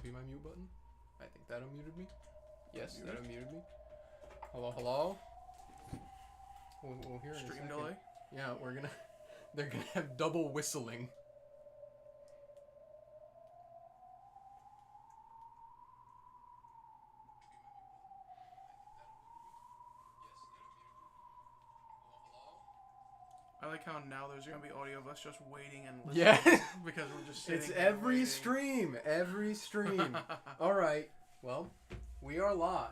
be my mute button. I think that unmuted me. Yes, that unmuted me. Hello, hello. We'll hear it in a Stream second. delay. Yeah, they're gonna have double whistling. I like how now there's gonna be audio of us just waiting and listening. Yeah. Because we're just sitting It's there every waiting. stream. Every stream. All right. Well, we are live.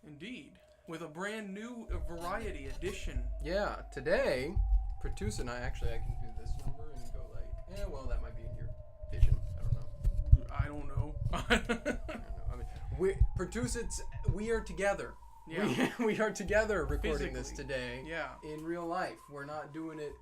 Indeed. With a brand new variety edition. Yeah, today, Pertuset and I can do this number and go like, well, that might be in your vision. I don't know. I don't know. I mean, Pertuset's, we are together. Yeah. We are together recording Physically. this today. Yeah. In real life. We're not doing it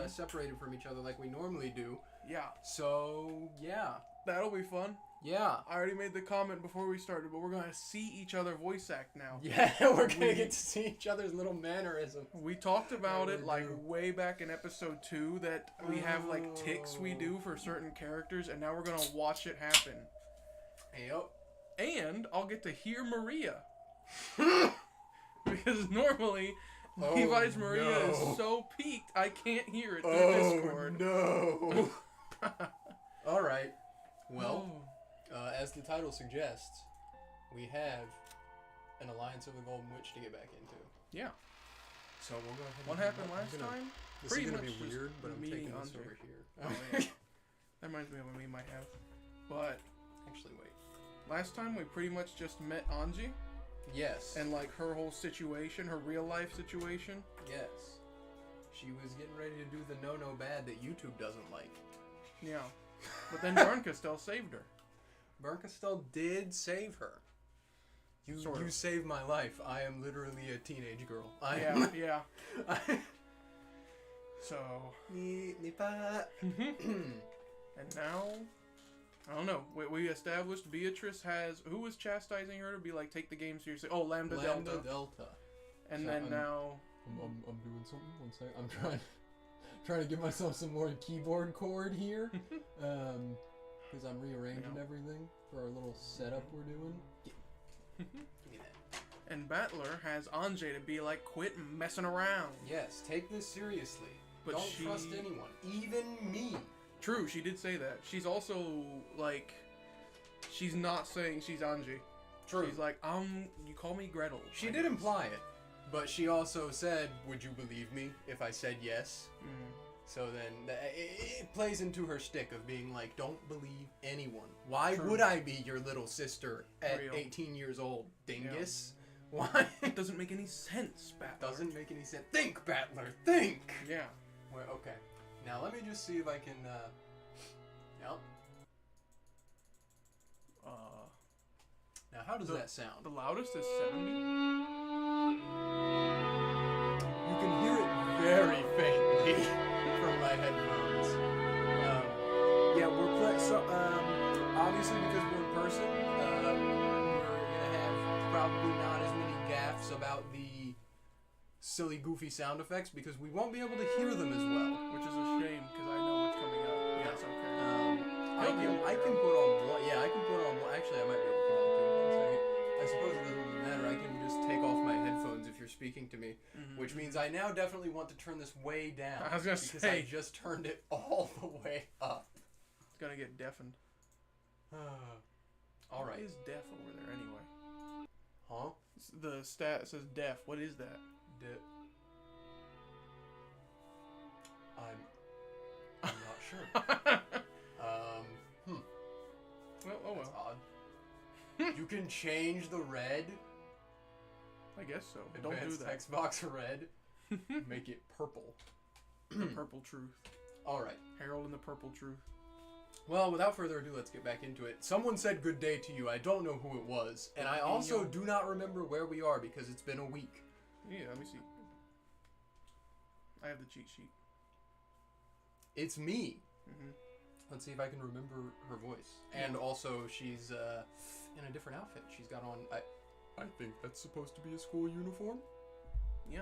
separated from each other like we normally do. Yeah. So, yeah. That'll be fun. Yeah. I already made the comment before we started, but we're gonna see each other voice act now. Yeah, we're gonna get to see each other's little mannerisms. We talked about Yeah, it we like do. way back in episode 2 that we have like ticks we do for certain characters, and now we're gonna watch it happen. Yep. And I'll get to hear Maria. Because normally Levi's Maria is so peaked I can't hear it through Discord. No. Alright. Well, as the title suggests, we have an Alliance of the Golden Witch to get back into. Yeah. So we'll go ahead. What happened last time? This Pretty is gonna be much just weird, but I'm meeting taking this Andre. over here. Oh, yeah. That reminds me of what we might have. But Actually, wait. last time we pretty much just met Anji Yes. and like her whole situation, her real life situation. Yes. She was getting ready to do the no bad that YouTube doesn't like. Yeah. But then Barncastel saved her. Bernkastel did save her. Sort You of. saved my life. I am literally a teenage girl. Yeah. So. And now, I don't know. We established Beatrice has who was chastising her to be like take the game seriously. Oh, Lambdadelta. Lambdadelta. And So then I'm- now. I'm doing something. One second. I'm trying to give myself some more keyboard chord here. Because I'm rearranging everything for our little setup we're doing. Give me that. And Battler has Anjay to be like, quit messing around. Yes, take this seriously. But Don't trust anyone, even me. True, she did say that. She's also like, she's not saying she's Anjay. True. She's like, you call me Gretel. She I did guess. imply it, but she also said, "Would you believe me if I said yes?" Mm. So then it plays into her shtick of being like, "Don't believe anyone. Why True. would I be your little sister at Real. 18 years old, dingus? Why?" It doesn't make any sense, Battler. Doesn't make any sense. Think, Battler, think! Yeah. Well, okay. Now let me just see if I can, Yep. Now how does that sound? The loudest is 70. You can hear it very faintly from my headphones. Yeah, we're obviously because we're in person, we're gonna have probably not as many gaffes about the silly, goofy sound effects because we won't be able to hear them as well. Which is a shame because I know what's coming up. Yeah, it's okay. I can put on one. Yeah, I can put on one. Actually, I might be able to put on two. One second. I suppose it doesn't really matter. I can just take off my headphones if you're speaking to me, which means I now definitely want to turn this way down. I was gonna because say. I just turned it all the way up. It's gonna get deafened. All right. What is deaf over there anyway? Huh? The stat says deaf. What is that? I'm not sure. Well, oh That's well. odd. You can change the red. I guess so. Don't do Advanced that. text box red. Make it purple. The purple truth. All right. Harold and the purple truth. Well, without further ado, let's get back into it. Someone said good day to you. I don't know who it was. And I also do not remember where we are because it's been a week. Yeah, let me see. I have the cheat sheet. It's me. Mm-hmm. Let's see if I can remember her voice. And also, she's in a different outfit. She's got on... I think that's supposed to be a school uniform. Yeah.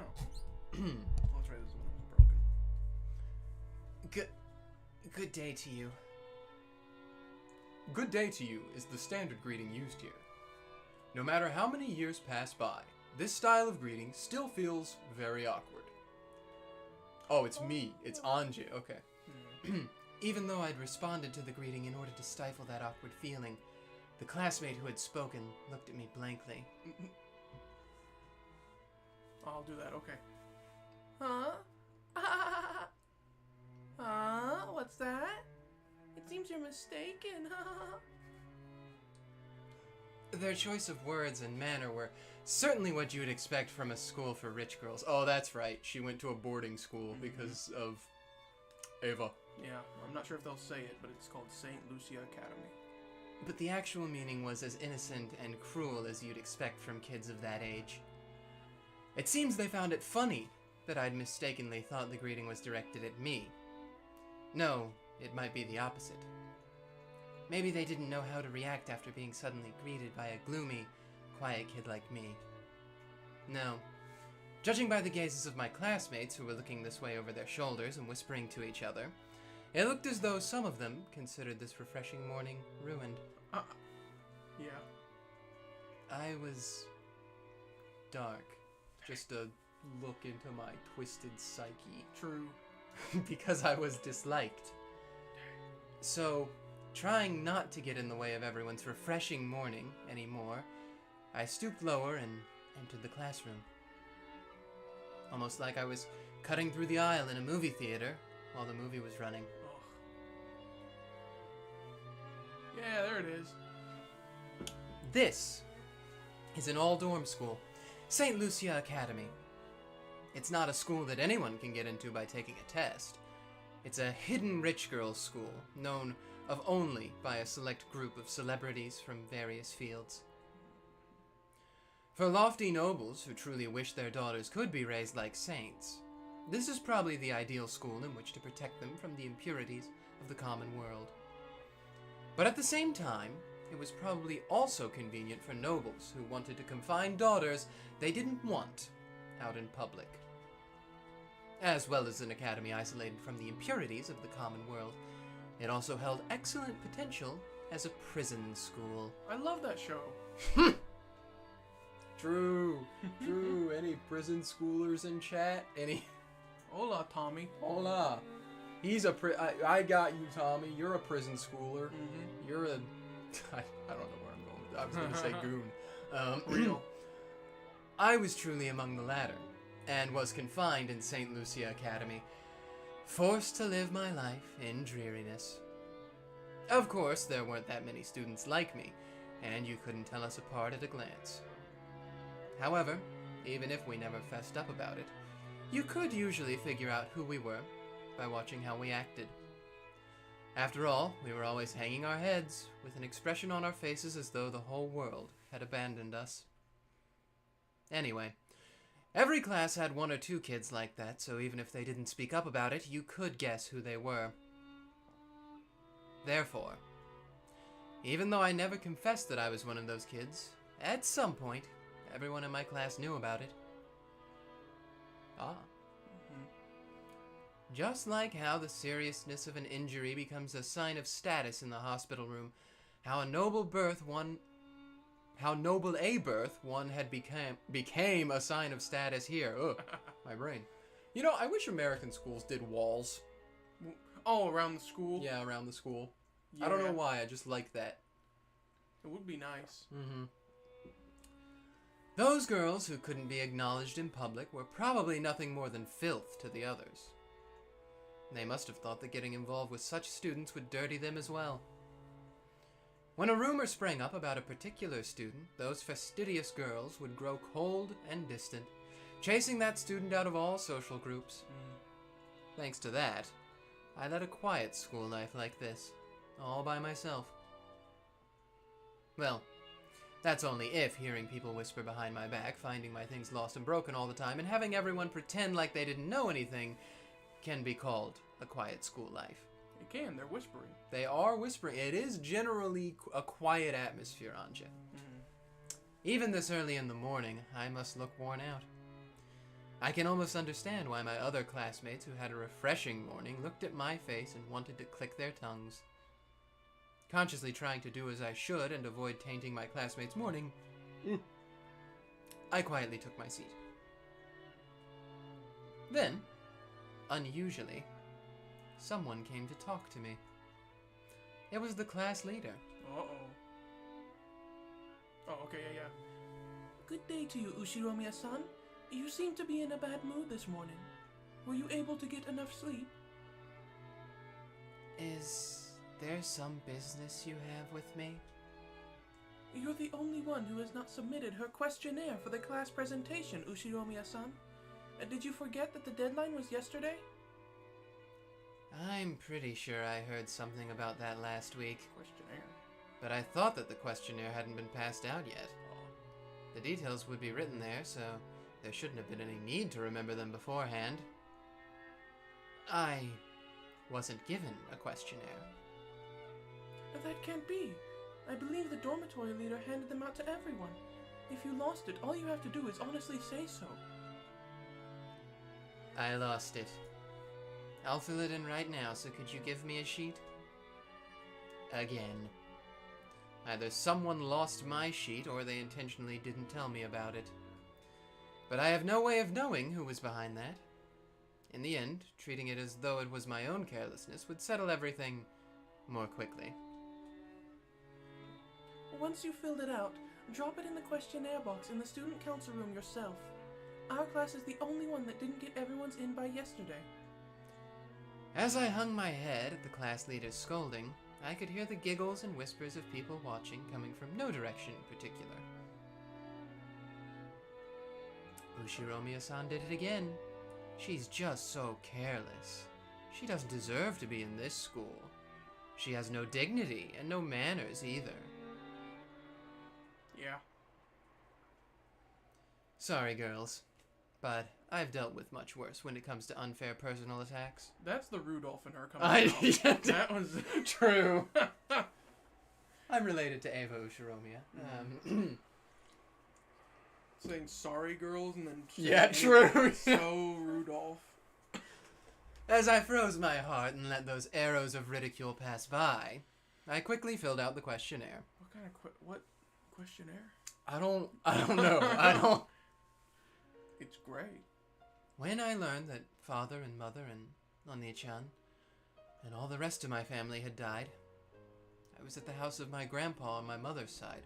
I'll try this one. It was broken. Good day to you. Good day to you is the standard greeting used here. No matter how many years pass by, this style of greeting still feels very awkward. Oh, it's me. It's Anje. Okay. Even though I'd responded to the greeting in order to stifle that awkward feeling, the classmate who had spoken looked at me blankly. I'll do that, okay. What's that? It seems you're mistaken, Their choice of words and manner were certainly what you would expect from a school for rich girls. Oh, that's right. She went to a boarding school because of Ava. Yeah, I'm not sure if they'll say it, but it's called St. Lucia Academy. But the actual meaning was as innocent and cruel as you'd expect from kids of that age. It seems they found it funny that I'd mistakenly thought the greeting was directed at me. No, it might be the opposite. Maybe they didn't know how to react after being suddenly greeted by a gloomy, quiet kid like me. No. Judging by the gazes of my classmates who were looking this way over their shoulders and whispering to each other, it looked as though some of them considered this refreshing morning ruined. Yeah. I was dark. Just a look into my twisted psyche. True. Because I was disliked. So, trying not to get in the way of everyone's refreshing morning anymore, I stooped lower and entered the classroom. Almost like I was cutting through the aisle in a movie theater while the movie was running. Yeah, there it is. This is an all-dorm school, St. Lucia Academy. It's not a school that anyone can get into by taking a test. It's a hidden rich girls' school, known of only by a select group of celebrities from various fields. For lofty nobles who truly wish their daughters could be raised like saints, this is probably the ideal school in which to protect them from the impurities of the common world. But at the same time, it was probably also convenient for nobles who wanted to confine daughters they didn't want out in public. As well as an academy isolated from the impurities of the common world, it also held excellent potential as a prison school. I love that show. True. Any prison schoolers in chat? Any? Hola, Tommy. Hola. He's a I got you, Tommy. You're a prison schooler. Mm-hmm. You're a... I don't know where I'm going with that. I was going to say goon. Real. I was truly among the latter, and was confined in St. Lucia Academy, forced to live my life in dreariness. Of course, there weren't that many students like me, and you couldn't tell us apart at a glance. However, even if we never fessed up about it, you could usually figure out who we were by watching how we acted. After all, we were always hanging our heads, with an expression on our faces as though the whole world had abandoned us. Anyway, every class had one or two kids like that, so even if they didn't speak up about it, you could guess who they were. Therefore, even though I never confessed that I was one of those kids, at some point, everyone in my class knew about it. Just like how the seriousness of an injury becomes a sign of status in the hospital room, how noble a birth one had became a sign of status here. Ugh, my brain. You know, I wish American schools did walls. Oh, around the school? Yeah, around the school. Yeah. I don't know why, I just like that. It would be nice. Mm-hmm. Those girls who couldn't be acknowledged in public were probably nothing more than filth to the others. They must have thought that getting involved with such students would dirty them as well. When a rumor sprang up about a particular student, those fastidious girls would grow cold and distant, chasing that student out of all social groups. Thanks to that, I led a quiet school life like this, all by myself. Well, that's only if hearing people whisper behind my back, finding my things lost and broken all the time, and having everyone pretend like they didn't know anything can be called a quiet school life. It can, they're whispering. They are whispering. It is generally a quiet atmosphere, Anja. Even this early in the morning, I must look worn out. I can almost understand why my other classmates who had a refreshing morning looked at my face and wanted to click their tongues. consciously trying to do as I should and avoid tainting my classmates' morning, I quietly took my seat. Then, unusually, someone came to talk to me. It was the class leader. Uh-oh. Oh, okay, yeah. Good day to you, Ushiromiya-san. You seem to be in a bad mood this morning. Were you able to get enough sleep? Is there some business you have with me? You're the only one who has not submitted her questionnaire for the class presentation, Ushiromiya-san. Did you forget that the deadline was yesterday? I'm pretty sure I heard something about that last week, Questionnaire? but I thought that the questionnaire hadn't been passed out yet. The details would be written there, so there shouldn't have been any need to remember them beforehand. I wasn't given a questionnaire. That can't be. I believe the dormitory leader handed them out to everyone. If you lost it, all you have to do is honestly say so. I lost it. I'll fill it in right now, so could you give me a sheet? Again. Either someone lost my sheet, or they intentionally didn't tell me about it. But I have no way of knowing who was behind that. In the end, treating it as though it was my own carelessness would settle everything more quickly. Once you've filled it out, drop it in the questionnaire box in the student council room yourself. Our class is the only one that didn't get everyone's in by yesterday. As I hung my head at the class leader's scolding, I could hear the giggles and whispers of people watching coming from no direction in particular. Ushiromiya-san did it again. She's just so careless. She doesn't deserve to be in this school. She has no dignity and no manners either. Yeah. Sorry, girls, but I've dealt with much worse when it comes to unfair personal attacks. That's the Rudolph in her coming out. That was true. I'm related to Ava Ushiromiya. Saying sorry, girls, and then Yeah, true. So Rudolph. As I froze my heart and let those arrows of ridicule pass by, I quickly filled out the questionnaire. What kind of what questionnaire? I don't know. It's great. When I learned that father and mother and Oni-chan and all the rest of my family had died, I was at the house of my grandpa on my mother's side.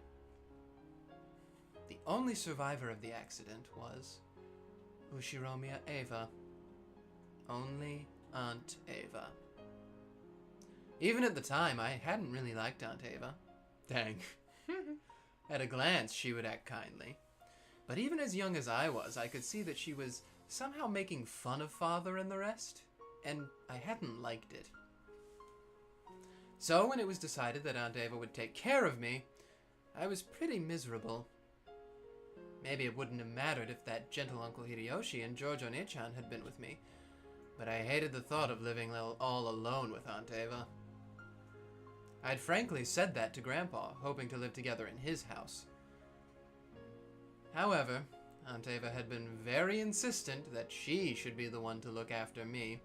The only survivor of the accident was Ushiromiya Ava. Only Aunt Ava. Even at the time, I hadn't really liked Aunt Ava. Dang. At a glance, she would act kindly. But even as young as I was, I could see that she was somehow making fun of father and the rest, and I hadn't liked it. So when it was decided that Aunt Ava would take care of me, I was pretty miserable. Maybe it wouldn't have mattered if that gentle Uncle Hideyoshi and George Oni-chan had been with me, but I hated the thought of living all alone with Aunt Ava. I'd frankly said that to Grandpa, hoping to live together in his house. However, Aunt Ava had been very insistent that she should be the one to look after me.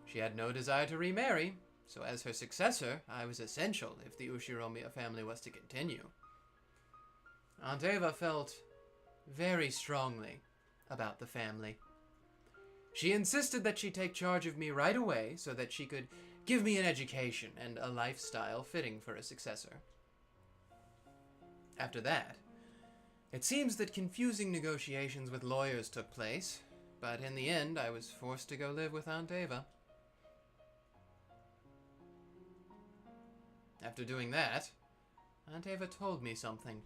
She had no desire to remarry, so as her successor, I was essential if the Ushiromiya family was to continue. Aunt Ava felt very strongly about the family. She insisted that she take charge of me right away so that she could give me an education and a lifestyle fitting for a successor. After that, it seems that confusing negotiations with lawyers took place, but in the end I was forced to go live with Aunt Ava. After doing that, Aunt Ava told me something.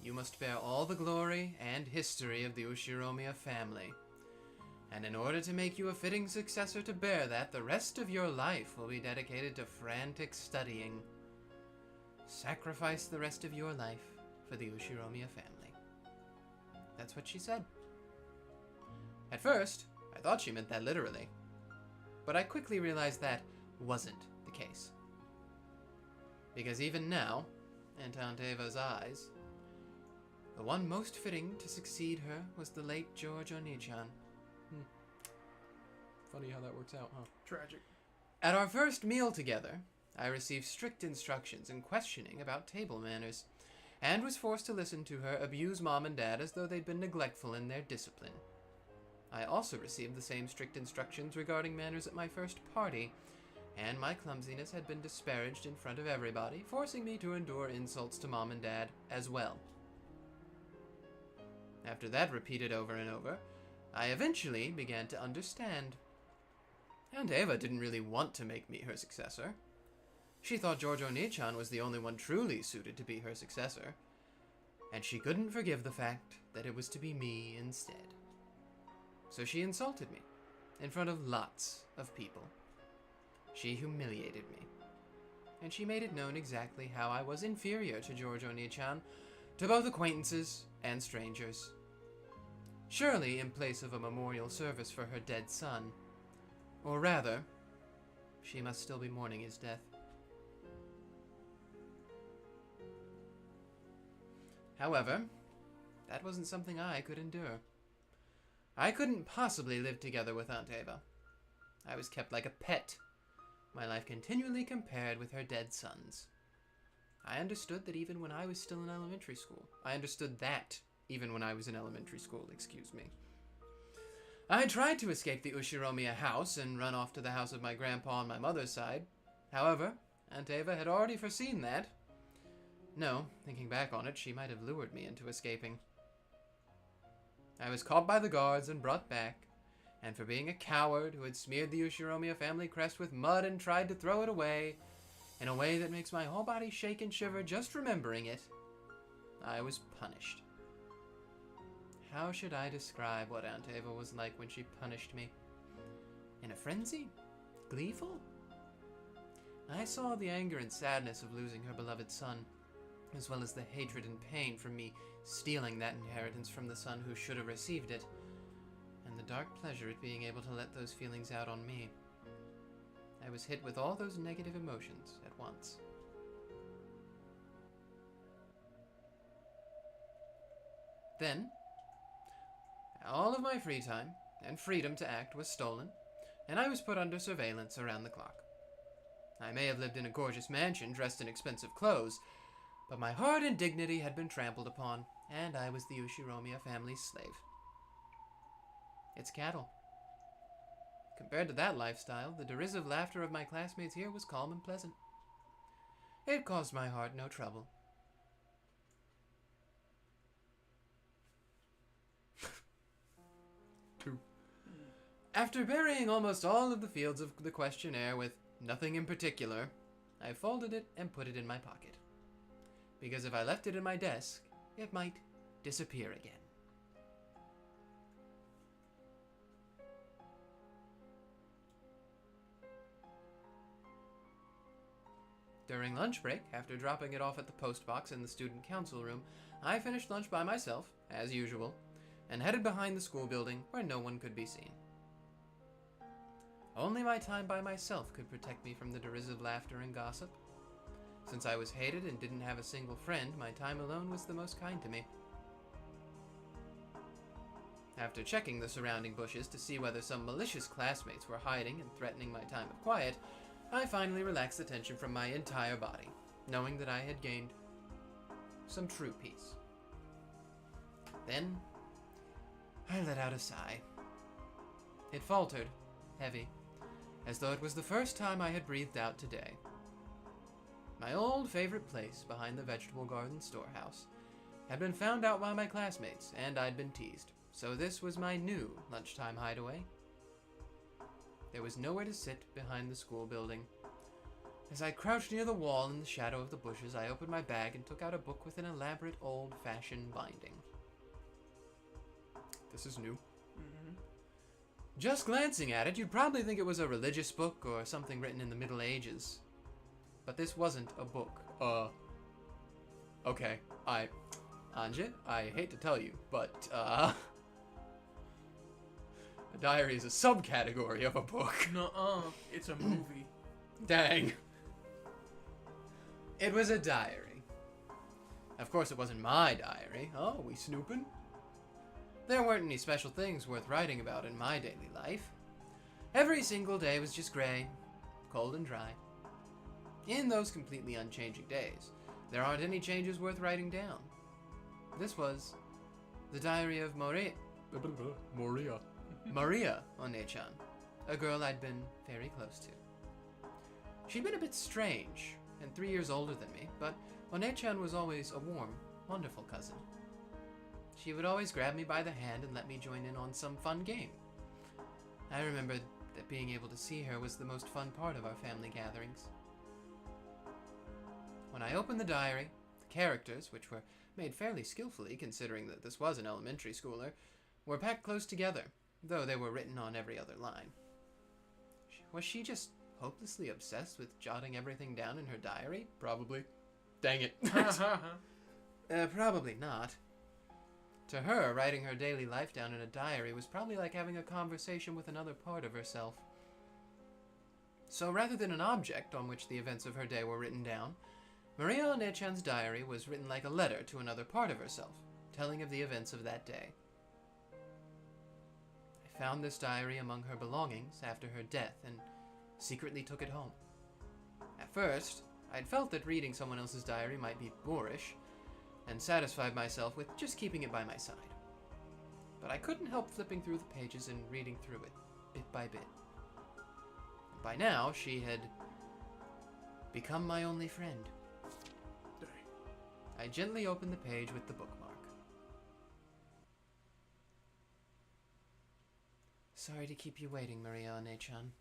You must bear all the glory and history of the Ushiromiya family. And in order to make you a fitting successor to bear that, the rest of your life will be dedicated to frantic studying. Sacrifice the rest of your life for the Ushiromiya family. That's what she said. At first, I thought she meant that literally. But I quickly realized that wasn't the case. Because even now, in Aunt Ava's eyes, the one most fitting to succeed her was the late George Oni-chan. Funny how that works out, huh? Tragic. At our first meal together, I received strict instructions and questioning about table manners, and was forced to listen to her abuse Mom and Dad as though they'd been neglectful in their discipline. I also received the same strict instructions regarding manners at my first party, and my clumsiness had been disparaged in front of everybody, forcing me to endure insults to Mom and Dad as well. After that repeated over and over, I eventually began to understand. Aunt Eva didn't really want to make me her successor. She thought Giorgio Nichan was the only one truly suited to be her successor, and she couldn't forgive the fact that it was to be me instead. So she insulted me, in front of lots of people. She humiliated me, and she made it known exactly how I was inferior to Giorgio Nichan, to both acquaintances and strangers. Surely in place of a memorial service for her dead son. Or rather, she must still be mourning his death. However, that wasn't something I could endure. I couldn't possibly live together with Aunt Eva. I was kept like a pet, my life continually compared with her dead son's. I understood that even when I was still in elementary school. I tried to escape the Ushiromiya house and run off to the house of my grandpa on my mother's side. However, Aunt Eva had already foreseen that. No, thinking back on it, she might have lured me into escaping. I was caught by the guards and brought back, and for being a coward who had smeared the Ushiromiya family crest with mud and tried to throw it away, in a way that makes my whole body shake and shiver just remembering it, I was punished. How should I describe what Aunt Eva was like when she punished me? In a frenzy? Gleeful? I saw the anger and sadness of losing her beloved son, as well as the hatred and pain from me stealing that inheritance from the son who should have received it, and the dark pleasure at being able to let those feelings out on me. I was hit with all those negative emotions at once. Then, all of my free time and freedom to act was stolen, and I was put under surveillance around the clock. I may have lived in a gorgeous mansion dressed in expensive clothes, but my heart and dignity had been trampled upon, and I was the Ushiromiya family's slave. It's cattle. Compared to that lifestyle, the derisive laughter of my classmates here was calm and pleasant. It caused my heart no trouble. After burying almost all of the fields of the questionnaire with nothing in particular, I folded it and put it in my pocket. Because if I left it in my desk, it might disappear again. During lunch break, after dropping it off at the post box in the student council room, I finished lunch by myself, as usual, and headed behind the school building where no one could be seen. Only my time by myself could protect me from the derisive laughter and gossip. Since I was hated and didn't have a single friend, my time alone was the most kind to me. After checking the surrounding bushes to see whether some malicious classmates were hiding and threatening my time of quiet, I finally relaxed the tension from my entire body, knowing that I had gained some true peace. Then, I let out a sigh. It faltered, heavy, as though it was the first time I had breathed out today. My old favorite place behind the vegetable garden storehouse had been found out by my classmates, and I'd been teased, so this was my new lunchtime hideaway. There was nowhere to sit behind the school building. As I crouched near the wall in the shadow of the bushes, I opened my bag and took out a book with an elaborate old-fashioned binding. This is new. Just glancing at it, you'd probably think it was a religious book or something written in the Middle Ages. But this wasn't a book. Okay, Anje, I hate to tell you, but, a diary is a subcategory of a book. Nuh-uh, it's a movie. Dang. It was a diary. Of course, it wasn't my diary. Oh, we snooping? There weren't any special things worth writing about in my daily life. Every single day was just gray, cold and dry. In those completely unchanging days, there aren't any changes worth writing down. This was the diary of Maria One-chan, a girl I'd been very close to. She'd been a bit strange, and 3 years older than me, but One-chan was always a warm, wonderful cousin. She would always grab me by the hand and let me join in on some fun game. I remembered that being able to see her was the most fun part of our family gatherings. When I opened the diary, the characters, which were made fairly skillfully considering that this was an elementary schooler, were packed close together, though they were written on every other line. Was she just hopelessly obsessed with jotting everything down in her diary? Probably. Dang it. Probably not. To her, writing her daily life down in a diary was probably like having a conversation with another part of herself. So rather than an object on which the events of her day were written down, Maria One-chan's diary was written like a letter to another part of herself, telling of the events of that day. I found this diary among her belongings after her death and secretly took it home. At first, I'd felt that reading someone else's diary might be boorish, and satisfied myself with just keeping it by my side. But I couldn't help flipping through the pages and reading through it, bit by bit. And by now, she had become my only friend. I gently opened the page with the bookmark. Sorry to keep you waiting, Maria One-chan.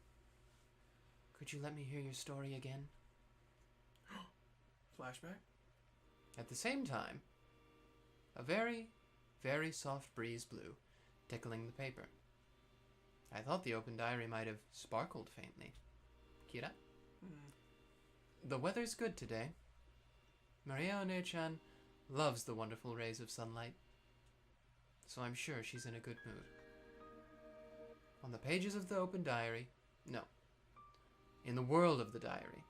Could you let me hear your story again? Flashback? At the same time, a very, very soft breeze blew, tickling the paper. I thought the open diary might have sparkled faintly. Kira? The weather's good today. Maria One-chan loves the wonderful rays of sunlight, so I'm sure she's in a good mood. On the pages of the open diary, no, in the world of the diary,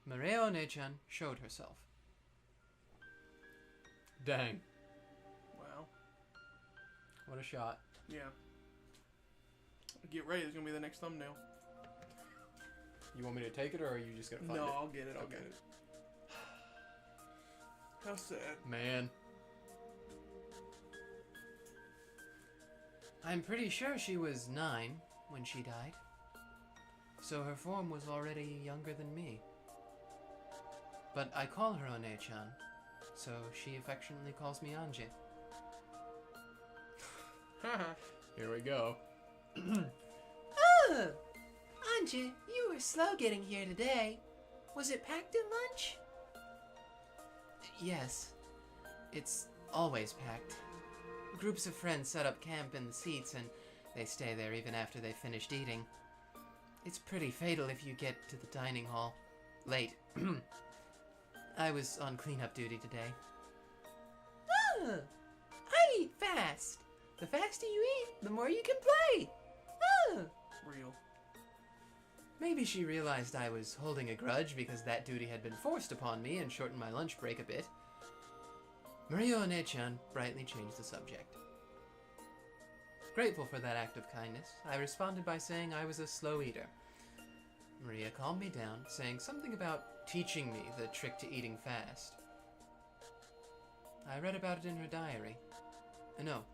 Maria One-chan showed herself. Dang. Wow. What a shot. Yeah. Get ready, it's gonna be the next thumbnail. You want me to take it, or are you just gonna find it? No, I'll get it, I'll Okay. get it. How sad. Man. I'm pretty sure she was 9 when she died. So her form was already younger than me. But I call her One-chan, so she affectionately calls me Anji. Here we go. Oh! Anji, you were slow getting here today. Was it packed at lunch? Yes. It's always packed. Groups of friends set up camp in the seats and they stay there even after they've finished eating. It's pretty fatal if you get to the dining hall late. I was on cleanup duty today. Oh! I eat fast. The faster you eat, the more you can play. Oh! Real. Maybe she realized I was holding a grudge because that duty had been forced upon me and shortened my lunch break a bit. Maria One-chan brightly changed the subject. Grateful for that act of kindness, I responded by saying I was a slow eater. Maria calmed me down, saying something about teaching me the trick to eating fast. I read about it in her diary. No,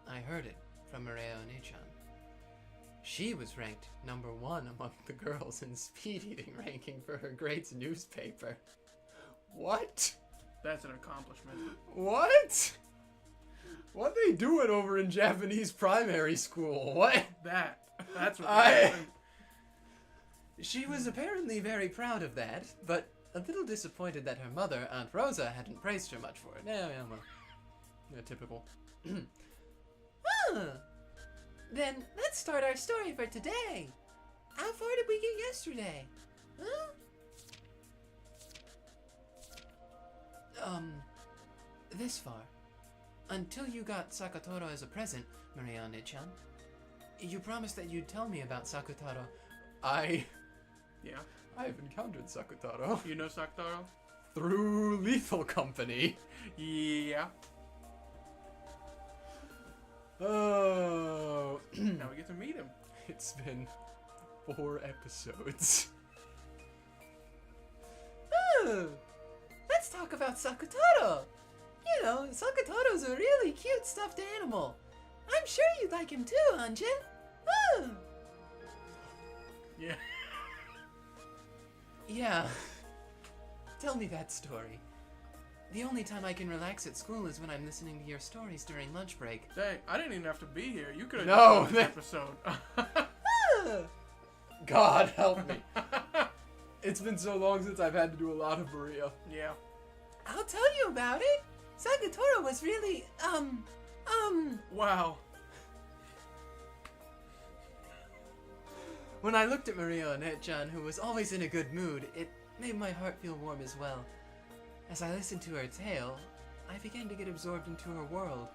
I heard it from Maria One-chan. She was ranked number 1 among the girls in speed eating ranking for her grades newspaper. What? That's an accomplishment. What? What they doing over in Japanese primary school? What? That's what I- happened. She was apparently very proud of that, but a little disappointed that her mother, Aunt Rosa, hadn't praised her much for it. Yeah, well. Yeah, typical. Oh! Then let's start our story for today. How far did we get yesterday? Huh? This far. Until you got Sakatoro as a present, Maria One-chan. You promised that you'd tell me about Sakataro. Yeah. I've encountered Sakataro. You know Sakataro? Through Lethal Company. Yeah. Oh. Now we get to meet him. It's been 4 episodes. Ooh, let's talk about Sakutaro. You know, Sakutaro's a really cute stuffed animal. I'm sure you'd like him too, Anja. Ooh. Yeah. Yeah. Tell me that story. The only time I can relax at school is when I'm listening to your stories during lunch break. Dang, I didn't even have to be here. You could have No, just done this episode. Ooh. God help me. It's been so long since I've had to do a lot of Maria. Yeah. I'll tell you about it. Sakutaro was really, Wow. When I looked at Maria and Aunt-chan, who was always in a good mood, it made my heart feel warm as well. As I listened to her tale, I began to get absorbed into her world.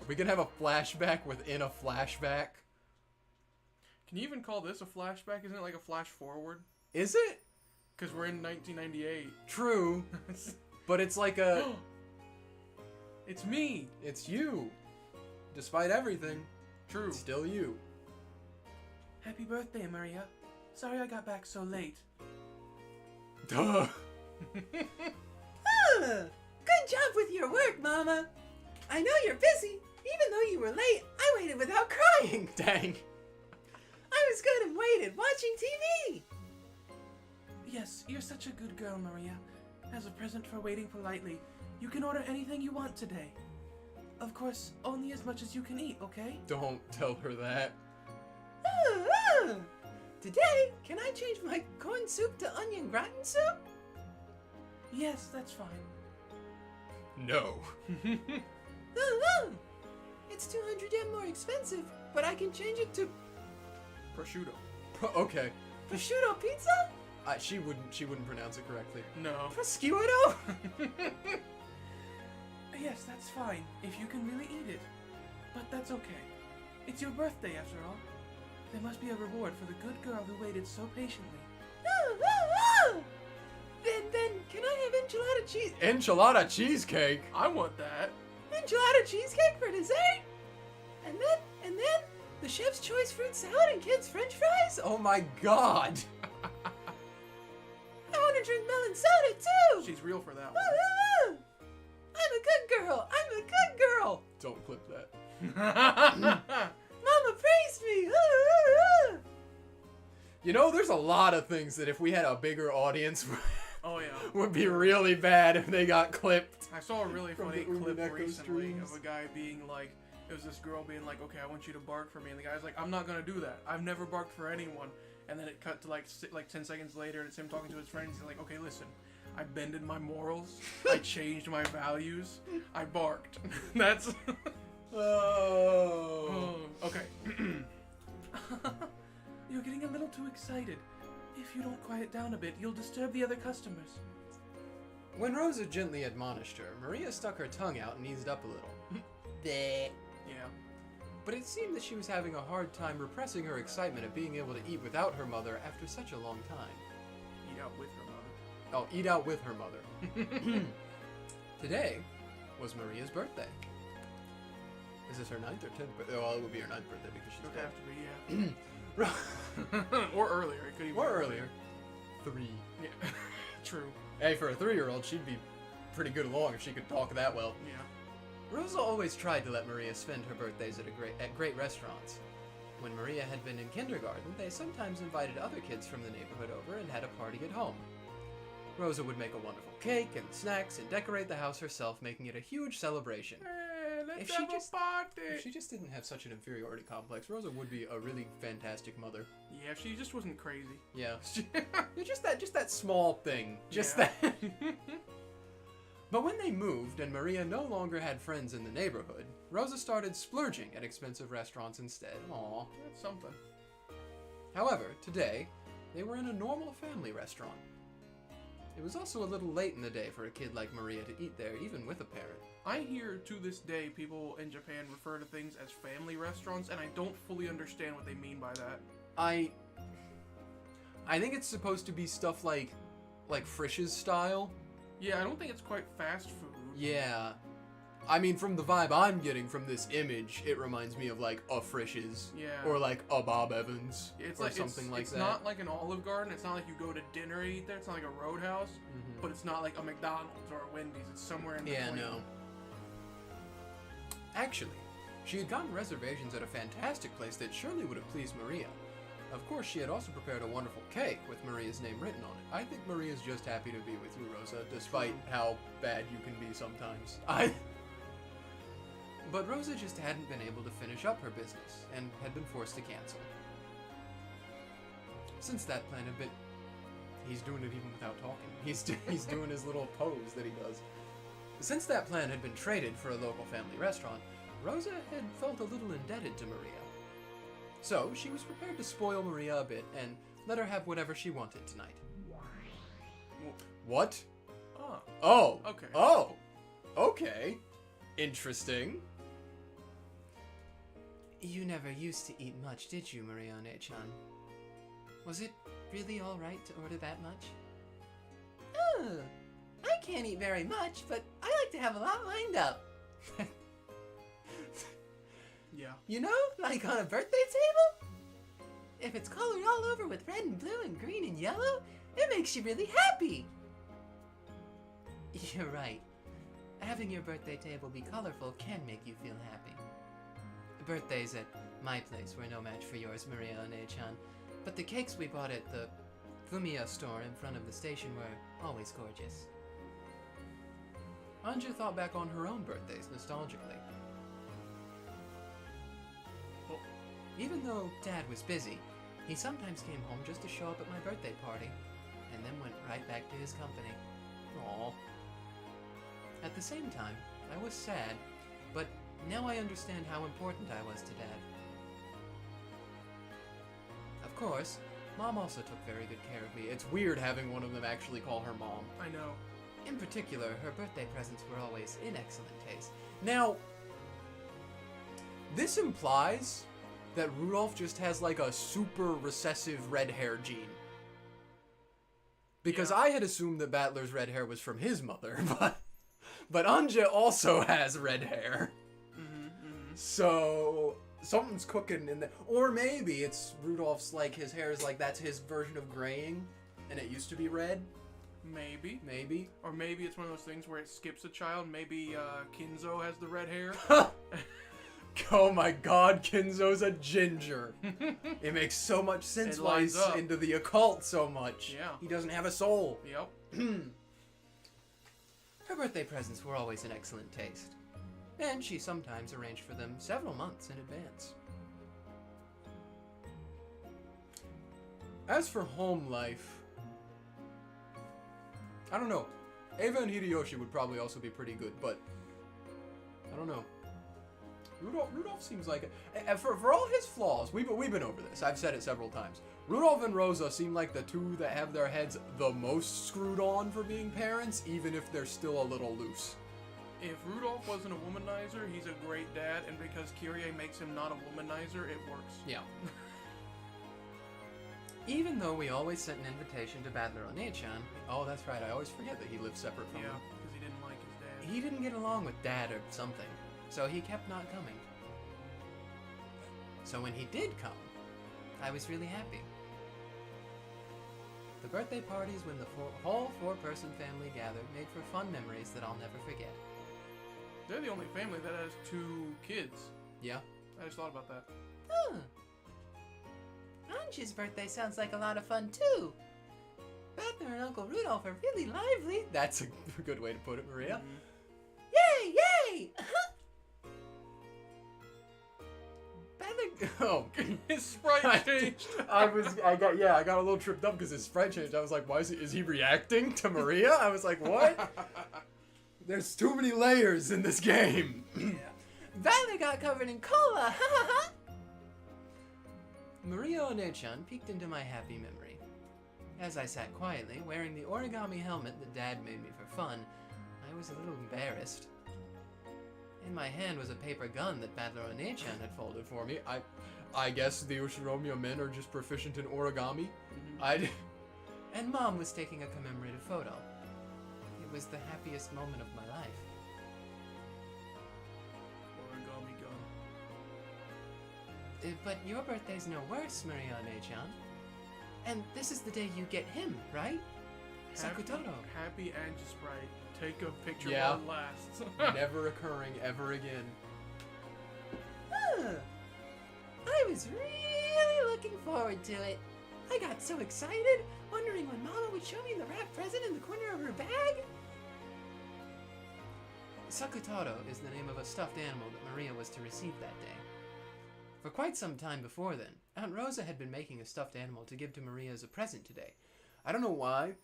Are we gonna have a flashback within a flashback? Can you even call this a flashback? Isn't it like a flash forward? Is it? Because we're in 1998. True. But it's like a... It's me. It's you. Despite everything, True. it's still you. Happy birthday, Maria. Sorry I got back so late. Duh. Good job with your work, Mama. I know you're busy. Even though you were late, I waited without crying. Dang. I was good and waited, watching TV. Yes, you're such a good girl, Maria. As a present for waiting politely, you can order anything you want today. Of course, only as much as you can eat, okay? Don't tell her that. Today, can I change my corn soup to onion gratin soup? Yes, that's fine. No. It's 200 yen more expensive, but I can change it to Prosciutto. Okay. prosciutto pizza? She wouldn't pronounce it correctly. No. Prosciutto? Yes, that's fine, if you can really eat it. But that's okay. It's your birthday, after all. There must be a reward for the good girl who waited so patiently. Then, can I have enchilada cheese? Enchilada cheesecake? I want that. Enchilada cheesecake for dessert? And then, the chef's choice fruit salad and kids' french fries? Oh my god. I want to drink melon soda too! She's real for that I'm a good girl! I'm a good girl! Don't clip that. one. Mama praised me! You know, there's a lot of things that if we had a bigger audience Oh, yeah. would be really bad if they got clipped. I saw a really From funny the clip Umineko recently streams. of a guy being like, it was this girl being like, okay, I want you to bark for me. And the guy's like, I'm not going to do that. I've never barked for anyone. And then it cut to like 10 seconds later, and it's him talking to his friends. He's like, okay, listen, I bended my morals. I changed my values. I barked. That's... Oh. Okay. You're getting a little too excited. If you don't quiet down a bit, you'll disturb the other customers. When Rosa gently admonished her, Maria stuck her tongue out and eased up a little. Yeah. But it seemed that she was having a hard time repressing her excitement of being able to eat without her mother after such a long time. Eat out with her mother. Oh, eat out with her mother. Today was Maria's birthday. Is this her 9th or 10th? Well, it would be her 9th birthday because she's It would dead. have to be, yeah. Or earlier. It could even Or be earlier. 3. Yeah. True. Hey, for a 3-year-old, she'd be pretty good along if she could talk that well. Yeah. Rosa always tried to let Maria spend her birthdays at great restaurants. When Maria had been in kindergarten, they sometimes invited other kids from the neighborhood over and had a party at home. Rosa would make a wonderful cake and snacks and decorate the house herself, making it a huge celebration. Hey, let's If she have just- a party. If she just didn't have such an inferiority complex, Rosa would be a really fantastic mother. Yeah, if she just wasn't crazy. Yeah. Yeah, just that small thing. Just Yeah. that. But when they moved and Maria no longer had friends in the neighborhood, Rosa started splurging at expensive restaurants instead. Aww. That's something. However, today, they were in a normal family restaurant. It was also a little late in the day for a kid like Maria to eat there, even with a parent. I hear to this day people in Japan refer to things as family restaurants, and I don't fully understand what they mean by that. I think it's supposed to be stuff like Frisch's style. Yeah, I don't think it's quite fast food. Yeah. I mean, from the vibe I'm getting from this image, it reminds me of like a Frisch's. Yeah. Or like a Bob Evans. It's or like something like it's that. not like an Olive Garden. It's not like you go to dinner and eat there. It's not like a Roadhouse. Mhm. But it's not like a McDonald's or a Wendy's. It's somewhere in between. Yeah, no. Actually, she had gotten reservations at a fantastic place that surely would have pleased Maria. Of course, she had also prepared a wonderful cake with Maria's name written on it. I think Maria's just happy to be with you, Rosa, despite how bad you can be sometimes. But Rosa just hadn't been able to finish up her business, and had been forced to cancel. Since that plan had been... He's doing it even without talking. He's doing his little pose that he does. Since that plan had been traded for a local family restaurant, Rosa had felt a little indebted to Maria. So, she was prepared to spoil Maria a bit and let her have whatever she wanted tonight. What? Oh. Oh. Okay. Oh. Okay. Interesting. You never used to eat much, did you, Marione-chan? Was it really alright to order that much? Oh, I can't eat very much, but I like to have a lot lined up. Yeah. You know, like on a birthday table? If it's colored all over with red and blue and green and yellow, it makes you really happy. You're right. Having your birthday table be colorful can make you feel happy. Birthdays at my place were no match for yours, Marione-chan, but the cakes we bought at the Fumiya store in front of the station were always gorgeous. Anja thought back on her own birthdays nostalgically. Well, Even though Dad was busy, he sometimes came home just to show up at my birthday party, and then went right back to his company. Aww. At the same time, I was sad, but now I understand how important I was to Dad. Of course, Mom also took very good care of me. It's weird having one of them actually call her Mom. I know. In particular, her birthday presents were always in excellent taste. Now, this implies that Rudolph just has like a super recessive red hair gene. Because Yeah. I had assumed that Battler's red hair was from his mother, but Anja also has red hair. So something's cooking in there. Or maybe it's Rudolph's, like, his hair is like, that's his version of graying, and it used to be red. Maybe. Maybe. Or maybe it's one of those things where it skips a child. Maybe Kinzo has the red hair. Oh my god, Kinzo's a ginger. It makes so much sense It why lines he's up. into the occult so much. Yeah. He doesn't have a soul. Yep. Her birthday presents were always in excellent taste, and she sometimes arranged for them several months in advance. As for home life, I don't know. Eva and Hideyoshi would probably also be pretty good, but I don't know. Rudolph seems like for all his flaws, we've been over this. I've said it several times. Rudolph and Rosa seem like the two that have their heads the most screwed on for being parents, even if they're still a little loose. If Rudolph wasn't a womanizer, he's a great dad, and because Kyrie makes him not a womanizer, it works. Yeah. Even though we always sent an invitation to Battler One-chan, oh, that's right, I always forget that he lives separate from Yeah, him. because he didn't like his dad. He didn't get along with Dad or something, so he kept not coming. So when he did come, I was really happy. The birthday parties when the whole four-person family gathered made for fun memories that I'll never forget. They're the only family that has 2 kids. Yeah? I just thought about that. Huh. Anji's birthday sounds like a lot of fun, too. Battler and Uncle Rudolph are really lively. That's a good way to put it, Maria. Yay, yay! Battler... Oh, His sprite changed. I got a little tripped up because his sprite changed. I was like, why is he reacting to Maria? I was like, what? There's too many layers in this game. Battler got covered in cola, ha ha ha! Maria One-chan peeked into my happy memory. As I sat quietly, wearing the origami helmet that Dad made me for fun, I was a little embarrassed. In my hand was a paper gun that Battler One-chan had folded for me. I guess the Ushiromiya men are just proficient in origami. And Mom was taking a commemorative photo. It was the happiest moment of my life. But your birthday's no worse, Maria-ne-chan. And this is the day you get him, right? Sakutaro. Happy Anti-Sprite. Take a picture Yeah. while it lasts. Never occurring ever again. I was really looking forward to it. I got so excited, wondering when Mama would show me the wrapped present in the corner of her bag. Sakutaro is the name of a stuffed animal that Maria was to receive that day. For quite some time before then, Aunt Rosa had been making a stuffed animal to give to Maria as a present today. I don't know why,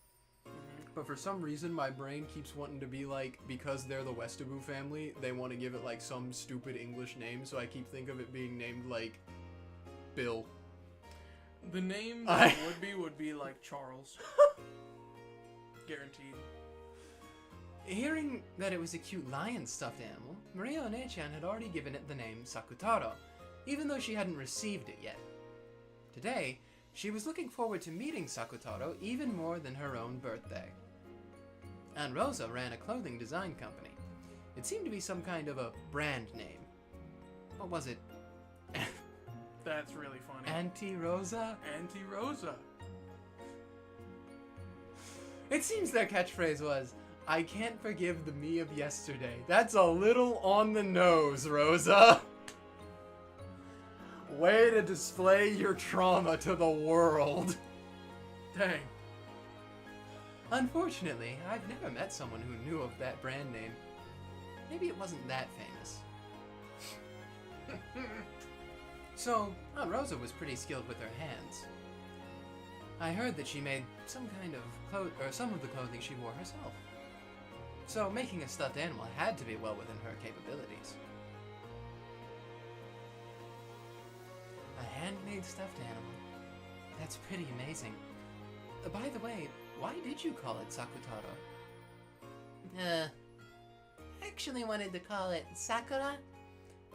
but for some reason my brain keeps wanting to be like, because they're the Westaboo family, they want to give it like some stupid English name, so I keep thinking of it being named like Bill. The name that would be like Charles. Guaranteed. Hearing that it was a cute lion stuffed animal, Maria-ne-chan had already given it the name Sakutaro, even though she hadn't received it yet. Today, she was looking forward to meeting Sakutaro even more than her own birthday. Aunt Rosa ran a clothing design company. It seemed to be some kind of a brand name. What was it? That's really funny. Auntie Rosa? Auntie Rosa. It seems their catchphrase was, I can't forgive the me of yesterday. That's a little on the nose, Rosa. Way to display your trauma to the world. Dang. Unfortunately, I've never met someone who knew of that brand name. Maybe it wasn't that famous. So, Aunt Rosa was pretty skilled with her hands. I heard that she made some of the clothing she wore herself. So, making a stuffed animal had to be well within her capabilities. A handmade stuffed animal. That's pretty amazing. By the way, why did you call it Sakutaro? Actually wanted to call it Sakura,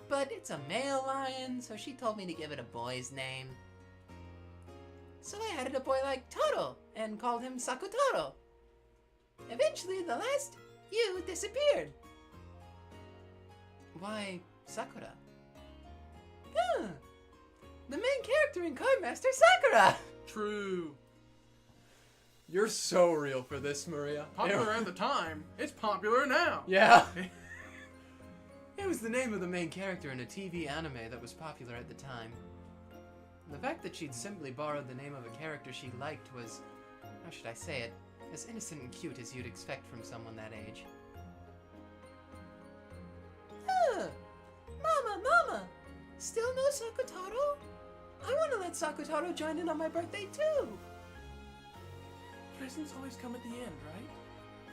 but it's a male lion, so she told me to give it a boy's name. So I added a boy like Toro and called him Sakutaro. Eventually, the last "you" disappeared. Why Sakura? The main character in Cardmaster Sakura! True. You're so real for this, Maria. Popular at the time. It's popular now. Yeah. It was the name of the main character in a TV anime that was popular at the time. The fact that she'd simply borrowed the name of a character she liked was, how should I say it, as innocent and cute as you'd expect from someone that age. Mama! Still no Sakutaro? I want to let Sakutaro join in on my birthday too! Presents always come at the end, right?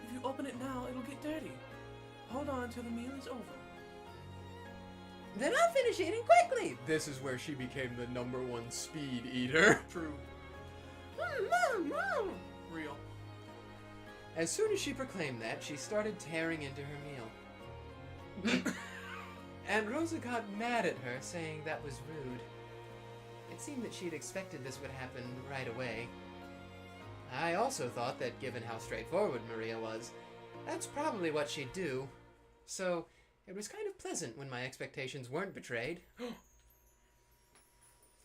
If you open it now, it'll get dirty. Hold on until the meal is over. Then I'll finish eating quickly! This is where she became the #1 speed eater. True. Real. As soon as she proclaimed that, she started tearing into her meal. And Rosa got mad at her, saying that was rude. It seemed that she'd expected this would happen right away. I also thought that given how straightforward Maria was, that's probably what she'd do. So, it was kind of pleasant when my expectations weren't betrayed.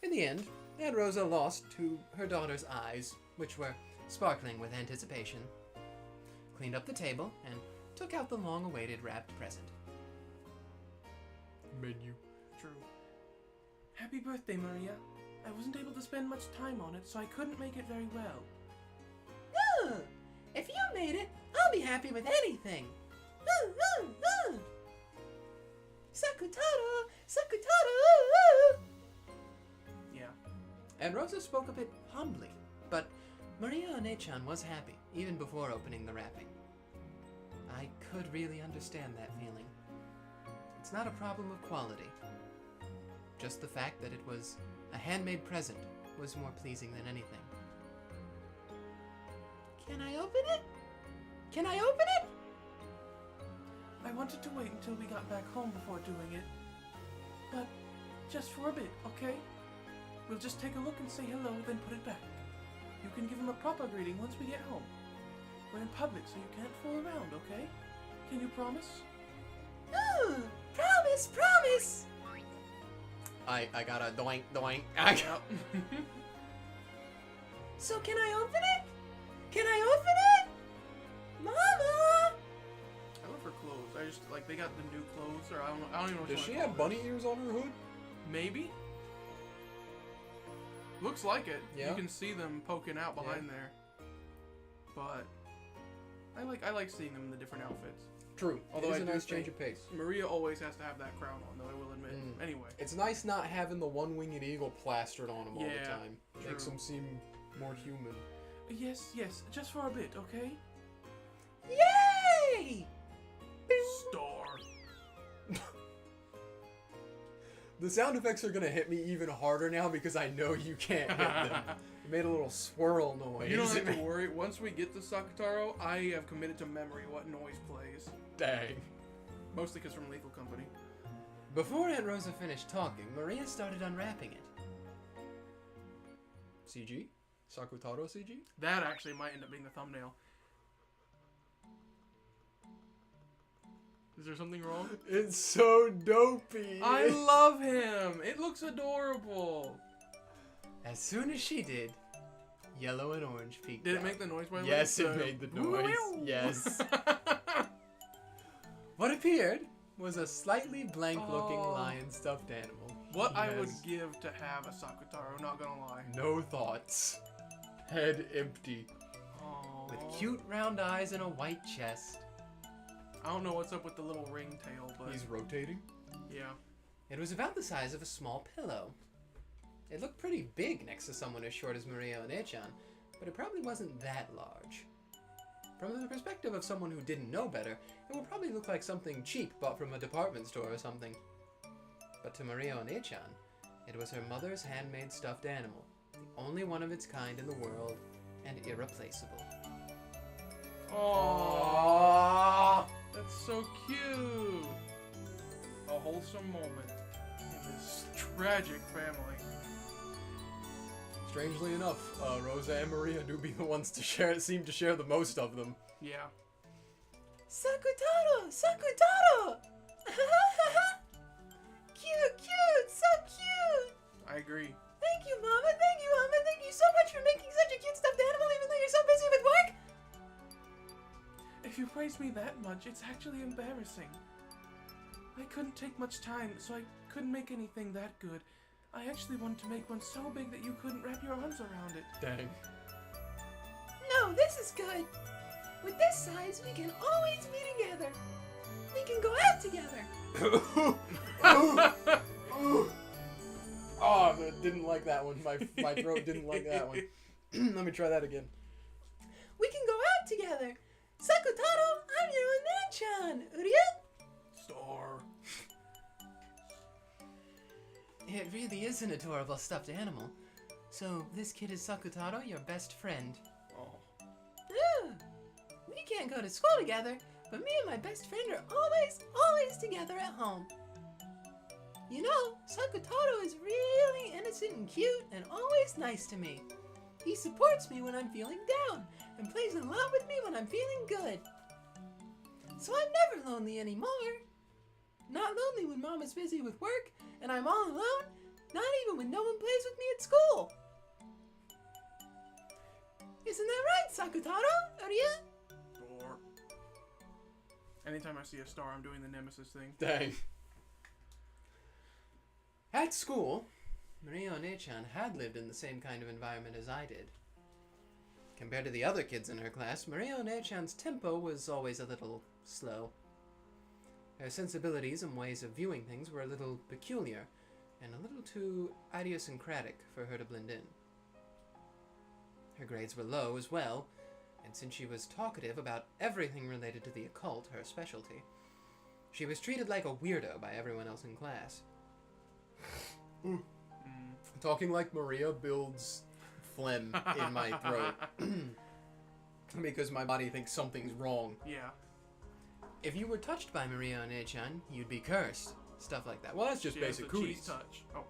In the end, Aunt Rosa lost to her daughter's eyes, which were sparkling with anticipation, cleaned up the table, and took out the long-awaited wrapped present. Menu. True. Happy birthday, Maria. I wasn't able to spend much time on it, so I couldn't make it very well. If you made it, I'll be happy with anything. Sakutaro! Sakutaro! Yeah. And Rosa spoke a bit humbly, but Maria-ne-chan was happy, even before opening the wrapping. I could really understand that feeling. It's not a problem of quality. Just the fact that it was a handmade present was more pleasing than anything. Can I open it? Can I open it? I wanted to wait until we got back home before doing it. But just for a bit, okay? We'll just take a look and say hello, then put it back. You can give him a proper greeting once we get home. We're in public, so you can't fool around, okay? Can you promise? Promise! I got a doink doink. I got... So can I open it? Can I open it? Mama! I love her clothes. I just like they got the new clothes, or I don't even know. What Does you she wanna have call bunny ears on her hood? it. Maybe. Looks like it. Yeah. You can see them poking out behind there. But I like seeing them in the different outfits. True. Although It is I a do nice think change of pace. Maria always has to have that crown on, though. I will admit. Mm. Anyway. It's nice not having the one-winged eagle plastered on him all the Yeah, time. Makes true. him seem more human. Yes, just for a bit, okay? Yay! Star. The sound effects are gonna hit me even harder now because I know you can't hit them. It made a little swirl noise. You don't have to worry. Once we get to Sakutaro, I have committed to memory what noise plays. Dang. Mostly because from Lethal Company. Before Aunt Rosa finished talking, Maria started unwrapping it. CG? Sakutaro CG? That actually might end up being the thumbnail. Is there something wrong? It's so dopey. I love him. It looks adorable. As soon as she did, yellow and orange peeked Did it out. make the noise by the way? Yes, it made the noise. Yes. What appeared was a slightly blank-looking Oh. lion stuffed animal. What I would Yes. give to have a Sakutaro, not gonna lie. No thoughts. Head empty. Aww. With cute round eyes and a white chest. I don't know what's up with the little ring tail, but He's rotating. yeah. It was about the size of a small pillow. It looked pretty big next to someone as short as Maria One-chan, but it probably wasn't that large. From the perspective of someone who didn't know better, it would probably look like something cheap bought from a department store or something. But to Maria One-chan, it was her mother's handmade stuffed animal, the only one of its kind in the world, and irreplaceable. Aww. That's so cute. A wholesome moment in this tragic family. Strangely enough, Rosa and Maria do be the ones to seem to share the most of them. Yeah. Sakutaro! Sakutaro! Cute, cute, so cute! I agree. Thank you, Mama. Thank you, Mama. Thank you so much for making such a cute stuffed animal even though you're so busy with work. If you praise me that much, it's actually embarrassing. I couldn't take much time, so I couldn't make anything that good. I actually wanted to make one so big that you couldn't wrap your arms around it. Dang. No, this is good. With this size, we can always be together. We can go out together. Oh, I didn't like that one. My throat didn't like that one. Let me try that again. We can go out together. Sakutaro, I'm your Onan-chan. Uriel? Star. It really is an adorable stuffed animal. So, this kid is Sakutaro, your best friend. Oh. We can't go to school together, but me and my best friend are always together at home. You know, Sakutaro is really innocent and cute and always nice to me. He supports me when I'm feeling down and plays a lot with me when I'm feeling good. So I'm never lonely anymore. Not lonely when Mom is busy with work and I'm all alone, not even when no one plays with me at school. Isn't that right, Sakutaro? Ariel? Star. Anytime I see a star, I'm doing the nemesis thing. Dang. At school, Maria One-chan had lived in the same kind of environment as I did. Compared to the other kids in her class, Maria One-chan's tempo was always a little slow. Her sensibilities and ways of viewing things were a little peculiar, and a little too idiosyncratic for her to blend in. Her grades were low as well, and since she was talkative about everything related to the occult, her specialty, she was treated like a weirdo by everyone else in class. Talking like Maria builds phlegm in my throat. Because my body thinks something's wrong. Yeah. If you were touched by Maria One-chan, you'd be cursed. Stuff like that. Well, that's just She has basic the cheese cooties. touch. Oh.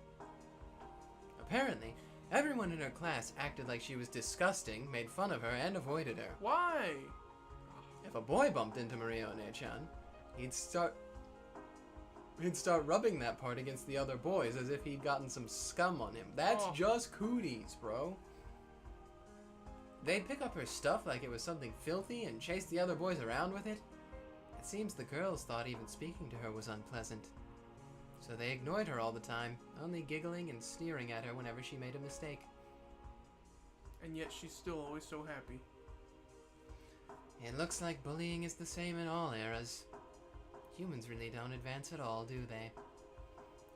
Apparently, everyone in her class acted like she was disgusting, made fun of her, and avoided her. Why? If a boy bumped into Maria One-chan, he'd start... He'd start rubbing that part against the other boys as if he'd gotten some scum on him. That's just cooties, bro. They'd pick up her stuff like it was something filthy and chase the other boys around with it. It seems the girls thought even speaking to her was unpleasant. So they ignored her all the time, only giggling and sneering at her whenever she made a mistake. And yet she's still always so happy. It looks like bullying is the same in all eras. Humans really don't advance at all, do they?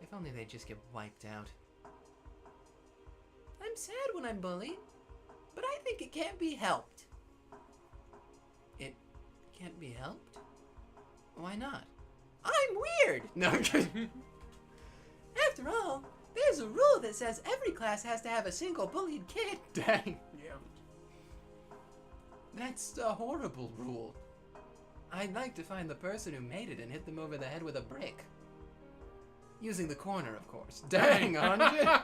If only they'd just get wiped out. I'm sad when I'm bullied, but I think it can't be helped. It can't be helped? Why not? I'm weird! No, I'm kidding. After all, there's a rule that says every class has to have a single bullied kid. Dang. Yeah. That's a horrible rule. I'd like to find the person who made it and hit them over the head with a brick. Using the corner, of course. Dang, Anja!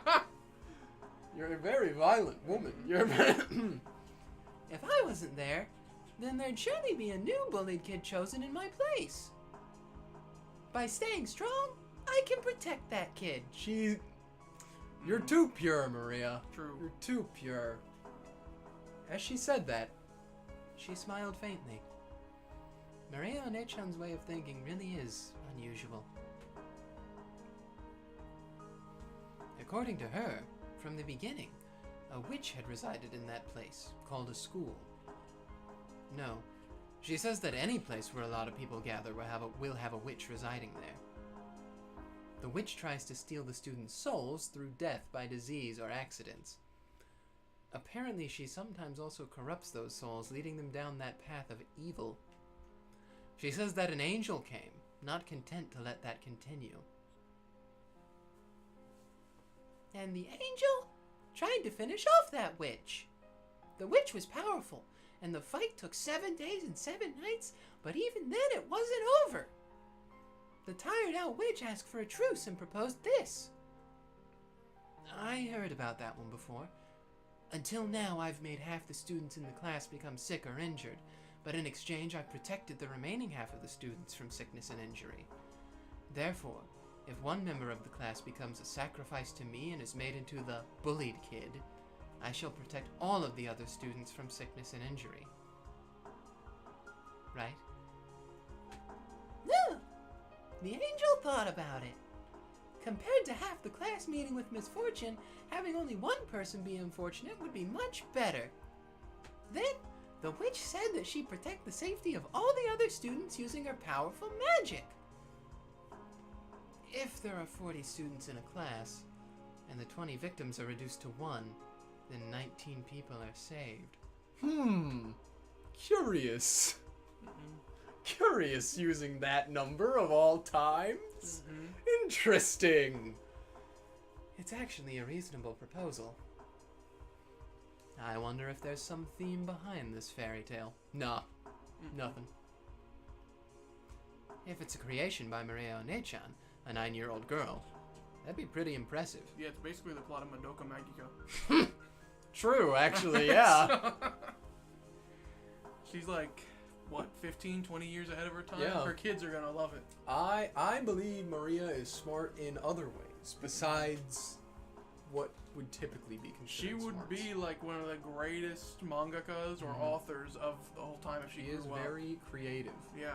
You're a very violent woman. You're very... If I wasn't there, then there'd surely be a new bullied kid chosen in my place. By staying strong, I can protect that kid. You're too pure, Maria. True. You're too pure. As she said that, she smiled faintly. Maria Onechan's way of thinking really is unusual. According to her, from the beginning, a witch had resided in that place, called a school. No, she says that any place where a lot of people gather will have a witch residing there. The witch tries to steal the students' souls through death by disease or accidents. Apparently, she sometimes also corrupts those souls, leading them down that path of evil. She says that an angel came, not content to let that continue. And the angel tried to finish off that witch. The witch was powerful, and the fight took 7 days and 7 nights, but even then it wasn't over. The tired out witch asked for a truce and proposed this. I heard about that one before. Until now, I've made half the students in the class become sick or injured, but in exchange, I've protected the remaining half of the students from sickness and injury. Therefore, if one member of the class becomes a sacrifice to me and is made into the bullied kid, I shall protect all of the other students from sickness and injury. Right? No! The angel thought about it. Compared to half the class meeting with misfortune, having only one person be unfortunate would be much better. Then, the witch said that she'd protect the safety of all the other students using her powerful magic. If there are 40 students in a class, and the 20 victims are reduced to 1, then 19 people are saved. Curious. Curious using that number of all times. Interesting. It's actually a reasonable proposal. I wonder if there's some theme behind this fairy tale. Nah, nothing. If it's a creation by Maria Onechan, a 9-year-old girl, that'd be pretty impressive. Yeah, it's basically the plot of Madoka Magica. True, actually, yeah. She's like, what, 15, 20 years ahead of her time? Yeah. Her kids are gonna love it. I believe Maria is smart in other ways, besides what would typically be considered She would smart. be like one of the greatest mangakas or authors of the whole time if she She grew is up. very creative. Yeah.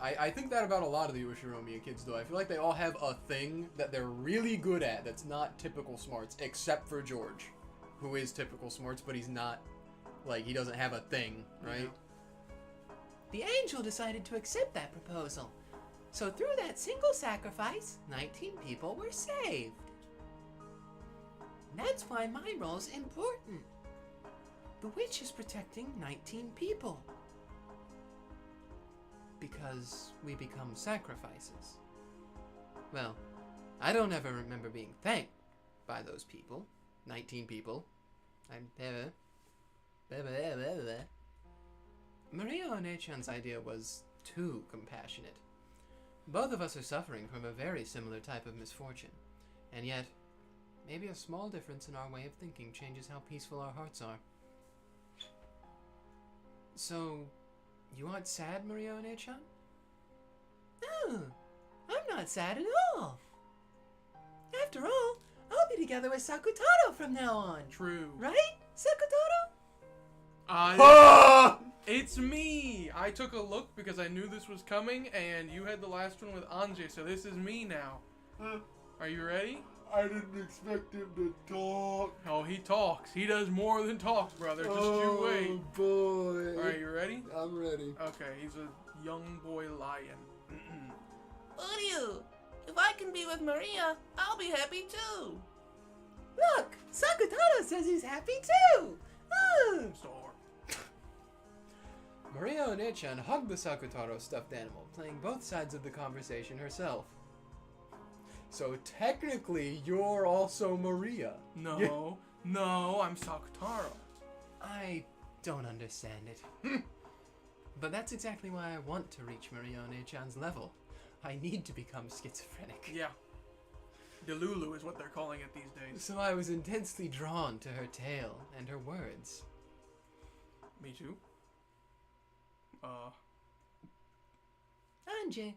I think that about a lot of the Ueshiromiya kids, though. I feel like they all have a thing that they're really good at that's not typical smarts, except for George, who is typical smarts, but he's not, like, he doesn't have a thing, right? The angel decided to accept that proposal. So through that single sacrifice, 19 people were saved. That's why my role's important. The witch is protecting 19 people. Because we become sacrifices. Well, I don't ever remember being thanked by those people. 19 people. Maria Onechan's idea was too compassionate. Both of us are suffering from a very similar type of misfortune. And yet, maybe a small difference in our way of thinking changes how peaceful our hearts are. So, you aren't sad, Maria Onechan? No, I'm not sad at all. After all, I'll be together with Sakutaro from now on. True. Right, Sakutaro? It's me! I took a look because I knew this was coming, and you had the last one with Anje, so this is me now. Are you ready? I didn't expect him to talk. Oh, he talks. He does more than talk, brother. Just you wait. Oh, boy. Alright, you ready? I'm ready. Okay, he's a young boy lion. Uryu, if I can be with Maria, I'll be happy too. Look, Sakutaro says he's happy too. Oh. Star. Maria One-chan hugged the Sakutaro stuffed animal, playing both sides of the conversation herself. So technically, you're also Maria. No, no, I'm Sakutaro. I don't understand it. But that's exactly why I want to reach Maria One-chan's level. I need to become schizophrenic. Yeah. Delulu is what they're calling it these days. So I was intensely drawn to her tale and her words. Me too. Anje,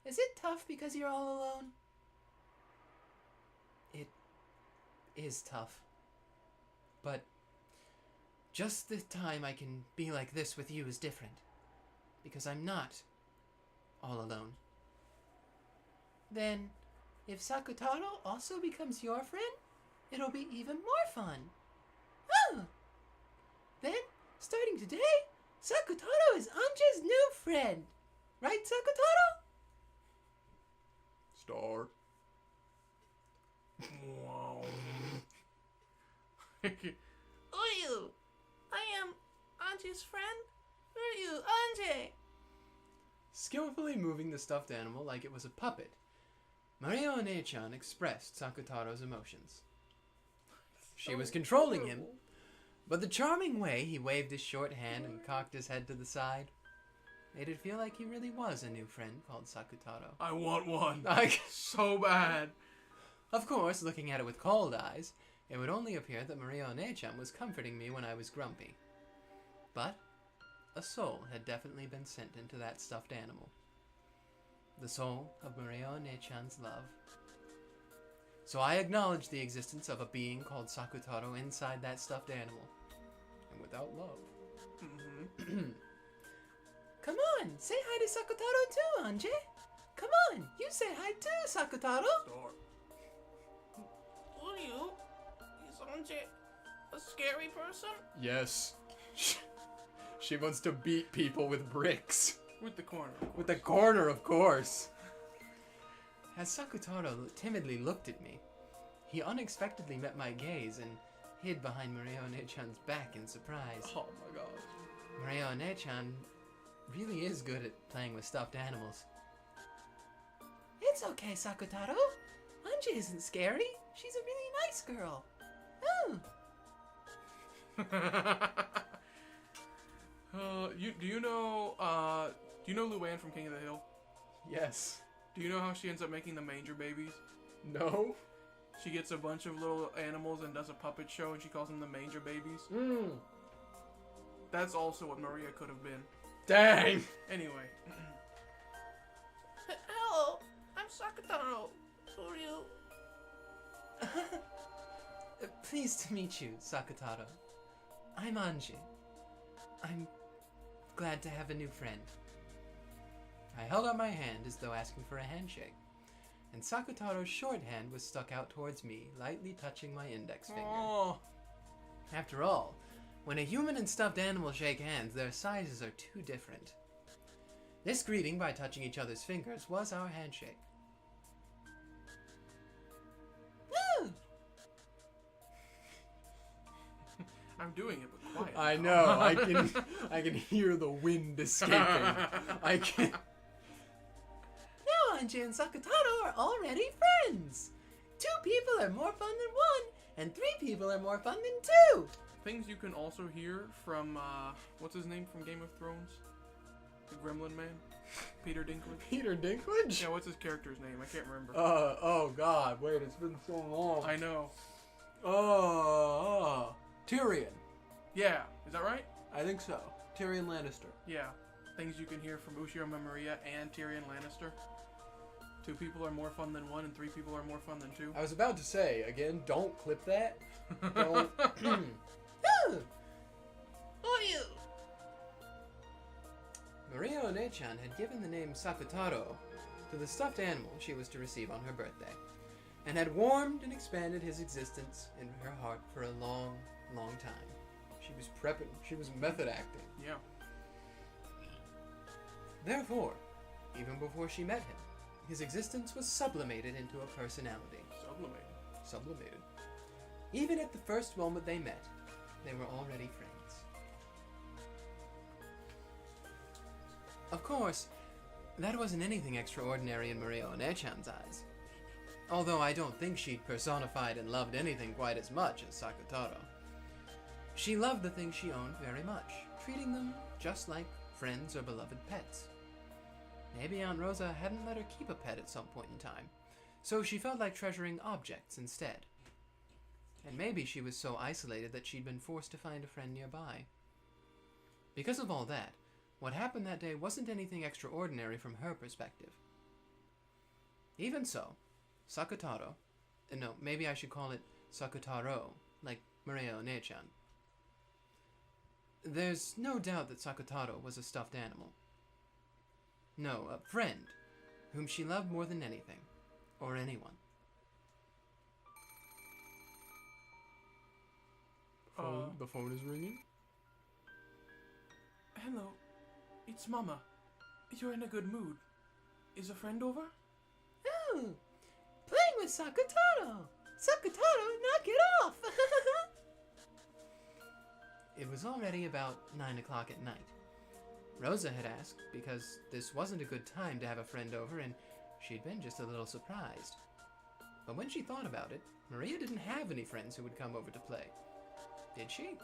is it tough because you're all alone? It is tough. But just the time I can be like this with you is different. Because I'm not all alone. Then, if Sakutaro also becomes your friend, it'll be even more fun. Oh! Then, starting today, Sakutaro is Anje's new friend. Right, Sakutaro? Star. Wow. Uryu, I am Anje's friend. Uryu, Anje. Skillfully moving the stuffed animal like it was a puppet, Maria One-chan expressed Sakutaro's emotions. She was controlling him, but the charming way he waved his short hand and cocked his head to the side made it feel like he really was a new friend called Sakutaro. I want one. I- So bad. Of course, looking at it with cold eyes, it would only appear that Maria One-chan was comforting me when I was grumpy. But a soul had definitely been sent into that stuffed animal. The soul of Maria One-chan's love. So I acknowledged the existence of a being called Sakutaro inside that stuffed animal. And without love. Come on, say hi to Sakutaro too, Anje. Come on, you say hi too, Sakutaro. Star. Uryu, is Anje a scary person? Yes. She wants to beat people with bricks. With the corner. With the corner, of course. As Sakutaro timidly looked at me, he unexpectedly met my gaze and hid behind Maria One-chan's back in surprise. Oh my god. Maria One-chan really is good at playing with stuffed animals. It's okay, Sakutaro. Anje isn't scary. She's a really nice girl. Oh. Do you know Luann from King of the Hill? Yes. Do you know how she ends up making the manger babies? No? She gets a bunch of little animals and does a puppet show, and she calls them the manger babies. That's also what Maria could have been. Dang! Anyway. Hello, I'm Sakutaro. Uryu. Pleased to meet you, Sakutaro. I'm Anje. I'm glad to have a new friend. I held out my hand as though asking for a handshake, and Sakutaro's short hand was stuck out towards me, lightly touching my index finger. Oh. After all, when a human and stuffed animal shake hands, their sizes are too different. This greeting by touching each other's fingers was our handshake. I'm doing it, but quiet. I know. I can hear the wind escaping. I can. Now Anje and Sakutaro are already friends. 2 people are more fun than 1, and 3 people are more fun than 2. Things you can also hear from, what's his name from Game of Thrones? The Gremlin Man? Peter Dinklage? Peter Dinklage? Yeah, what's his character's name? I can't remember. Oh god, wait, it's been so long. I know. Tyrion. Yeah, is that right? I think so. Tyrion Lannister. Yeah. Things you can hear from Ushio Maria and Tyrion Lannister. 2 people are more fun than 1, and 3 people are more fun than 2. I was about to say, again, don't clip that. Don't. Oreo! Maria One-chan had given the name Sakutaro to the stuffed animal she was to receive on her birthday, and had warmed and expanded his existence in her heart for a long, long time. She was prepping. She was method acting. Yeah. Therefore, even before she met him, his existence was sublimated into a personality. Sublimated. Even at the first moment they met, they were already friends. Of course, that wasn't anything extraordinary in Maria One-chan's eyes. Although I don't think she'd personified and loved anything quite as much as Sakutaro. She loved the things she owned very much, treating them just like friends or beloved pets. Maybe Aunt Rosa hadn't let her keep a pet at some point in time, so she felt like treasuring objects instead. And maybe she was so isolated that she'd been forced to find a friend nearby. Because of all that, what happened that day wasn't anything extraordinary from her perspective. Even so, Sakutaro, no, maybe I should call it Sakutaro, like Maria One-chan. There's no doubt that Sakutaro was a stuffed animal. No, a friend, whom she loved more than anything, or anyone. The phone is ringing. Hello. It's Mama. You're in a good mood. Is a friend over? Oh, playing with Sakutaro! Sakutaro, knock it off! It was already about 9 o'clock at night. Rosa had asked because this wasn't a good time to have a friend over, and she'd been just a little surprised. But when she thought about it, Maria didn't have any friends who would come over to play. Did she?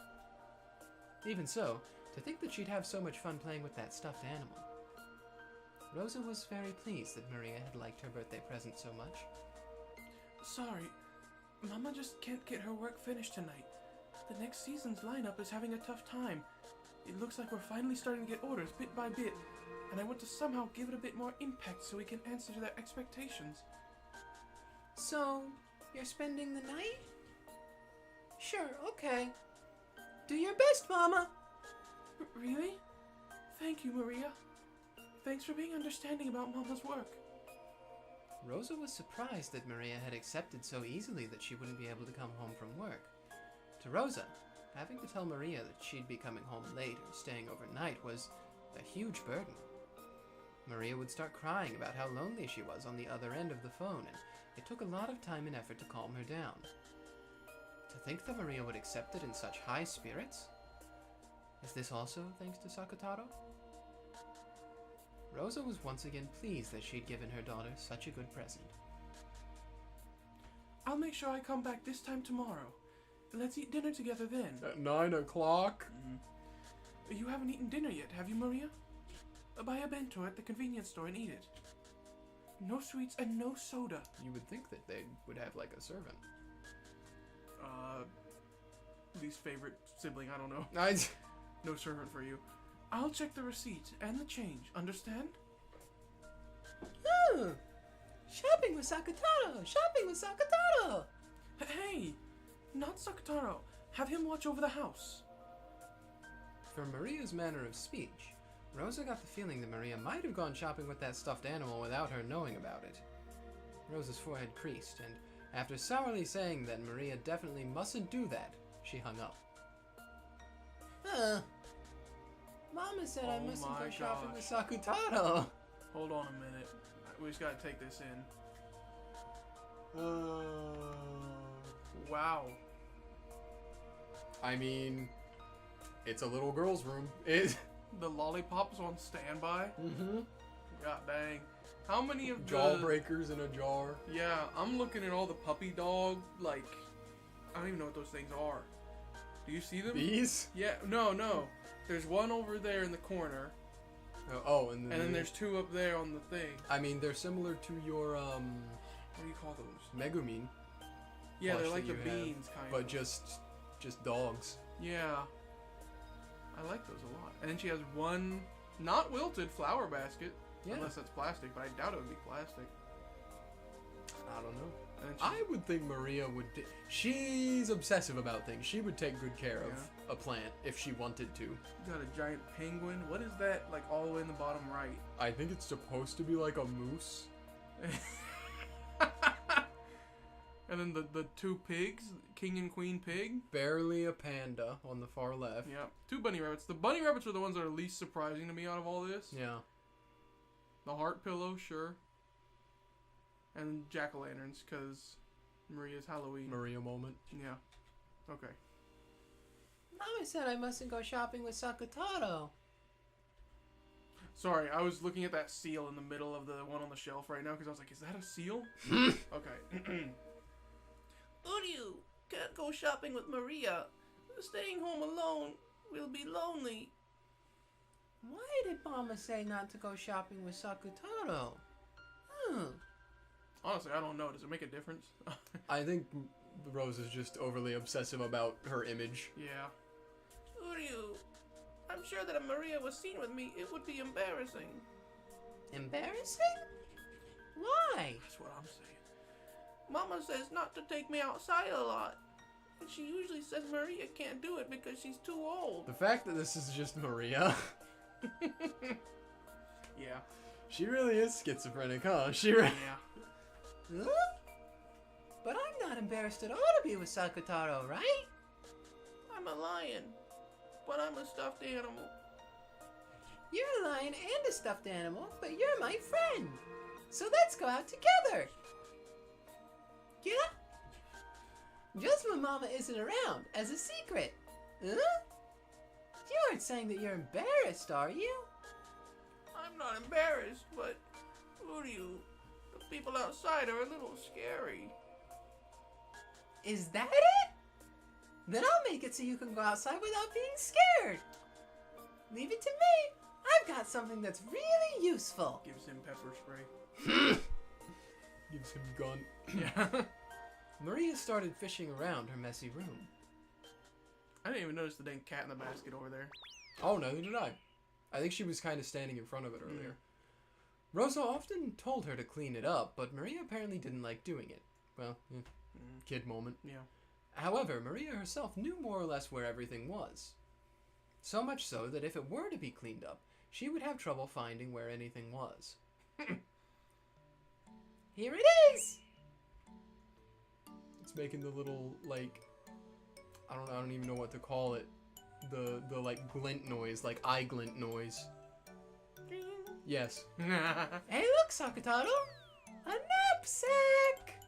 Even so, to think that she'd have so much fun playing with that stuffed animal. Rosa was very pleased that Maria had liked her birthday present so much. Sorry. Mama just can't get her work finished tonight. The next season's lineup is having a tough time. It looks like we're finally starting to get orders bit by bit, and I want to somehow give it a bit more impact so we can answer to their expectations. So, you're spending the night? Sure, okay. Do your best, Mama! Really? Thank you, Maria. Thanks for being understanding about Mama's work. Rosa was surprised that Maria had accepted so easily that she wouldn't be able to come home from work. To Rosa, having to tell Maria that she'd be coming home late or staying overnight was a huge burden. Maria would start crying about how lonely she was on the other end of the phone, and it took a lot of time and effort to calm her down. To think that Maria would accept it in such high spirits? Is this also thanks to Sakutaro? Rosa was once again pleased that she'd given her daughter such a good present. I'll make sure I come back this time tomorrow. Let's eat dinner together then. At 9 o'clock? You haven't eaten dinner yet, have you, Maria? Buy a bento at the convenience store and eat it. No sweets and no soda. You would think that they would have like a servant. Least favorite sibling, I don't know. I No servant for you. I'll check the receipt and the change, understand? Oh! Shopping with Sakutaro! Shopping with Sakutaro! Hey! Not Sakutaro. Have him watch over the house. From Maria's manner of speech, Rosa got the feeling that Maria might have gone shopping with that stuffed animal without her knowing about it. Rosa's forehead creased, and after sourly saying that Maria definitely mustn't do that, she hung up. Mama said I Oh mustn't my go shopping gosh. with Sakutaro. Hold on a minute. We just gotta take this in. Wow. I mean, it's a little girl's room. It. The lollipop's on standby? Mm-hmm. God dang. How many of the... Jawbreakers in a jar. Yeah, I'm looking at all the puppy dog, like... I don't even know what those things are. Do you see them? These? Yeah, no. There's one over there in the corner, And and then there's 2 up there on the thing. I mean, they're similar to your What do you call those? Megumin, Yeah, they're plush like the that you have, beans, kind but of. just dogs. Yeah. I like those a lot. And then she has one not wilted flower basket. Yeah. Unless that's plastic, but I doubt it would be plastic. I don't know. And then I would think Maria would. She's obsessive about things. She would take good care of a plant if she wanted to. you got a giant penguin. What is that, like, all the way in the bottom right? I think it's supposed to be like a moose. And then the two pigs, king and queen pig. Barely a panda on the far left. Yeah, 2 bunny rabbits. The bunny rabbits are the ones that are least surprising to me out of all this. Yeah. The heart pillow, sure. And jack-o'-lanterns, because Maria's Halloween. Maria moment. Yeah. Okay. Mama said I mustn't go shopping with Sakutaro. Sorry, I was looking at that seal in the middle of the one on the shelf right now, because I was like, is that a seal? Okay. Uryu, can't go shopping with Maria. Staying home alone will be lonely. Why did Mama say not to go shopping with Sakutaro? Honestly, I don't know. Does it make a difference? I think Rose is just overly obsessive about her image. Yeah. Uryu, I'm sure that if Maria was seen with me, it would be embarrassing. Embarrassing? Why? That's what I'm saying. Mama says not to take me outside a lot. And she usually says Maria can't do it because she's too old. The fact that this is just Maria. Yeah. She really is schizophrenic, huh? She really. Yeah. Huh? But I'm not embarrassed at all to be with Sakutaro, right? I'm a lion, but I'm a stuffed animal. You're a lion and a stuffed animal, but you're my friend. So let's go out together. Yeah? Just when Mama isn't around, as a secret. Huh? You aren't saying that you're embarrassed, are you? I'm not embarrassed, but Uryu, the people outside are a little scary. Is that it? Then I'll make it so you can go outside without being scared. Leave it to me. I've got something that's really useful. Gives him pepper spray. Gives him gun. Yeah. Maria started fishing around her messy room. I didn't even notice the dang cat in the basket over there. Oh, neither did I. I think she was kind of standing in front of it earlier. Rosa often told her to clean it up, but Maria apparently didn't like doing it. Well, kid moment. Yeah. However, Maria herself knew more or less where everything was. So much so that if it were to be cleaned up, she would have trouble finding where anything was. Here it is. It's making the little, like, I don't even know what to call it. The like glint noise, like eye glint noise. Yes. Hey, look, Sakutaro. A knapsack.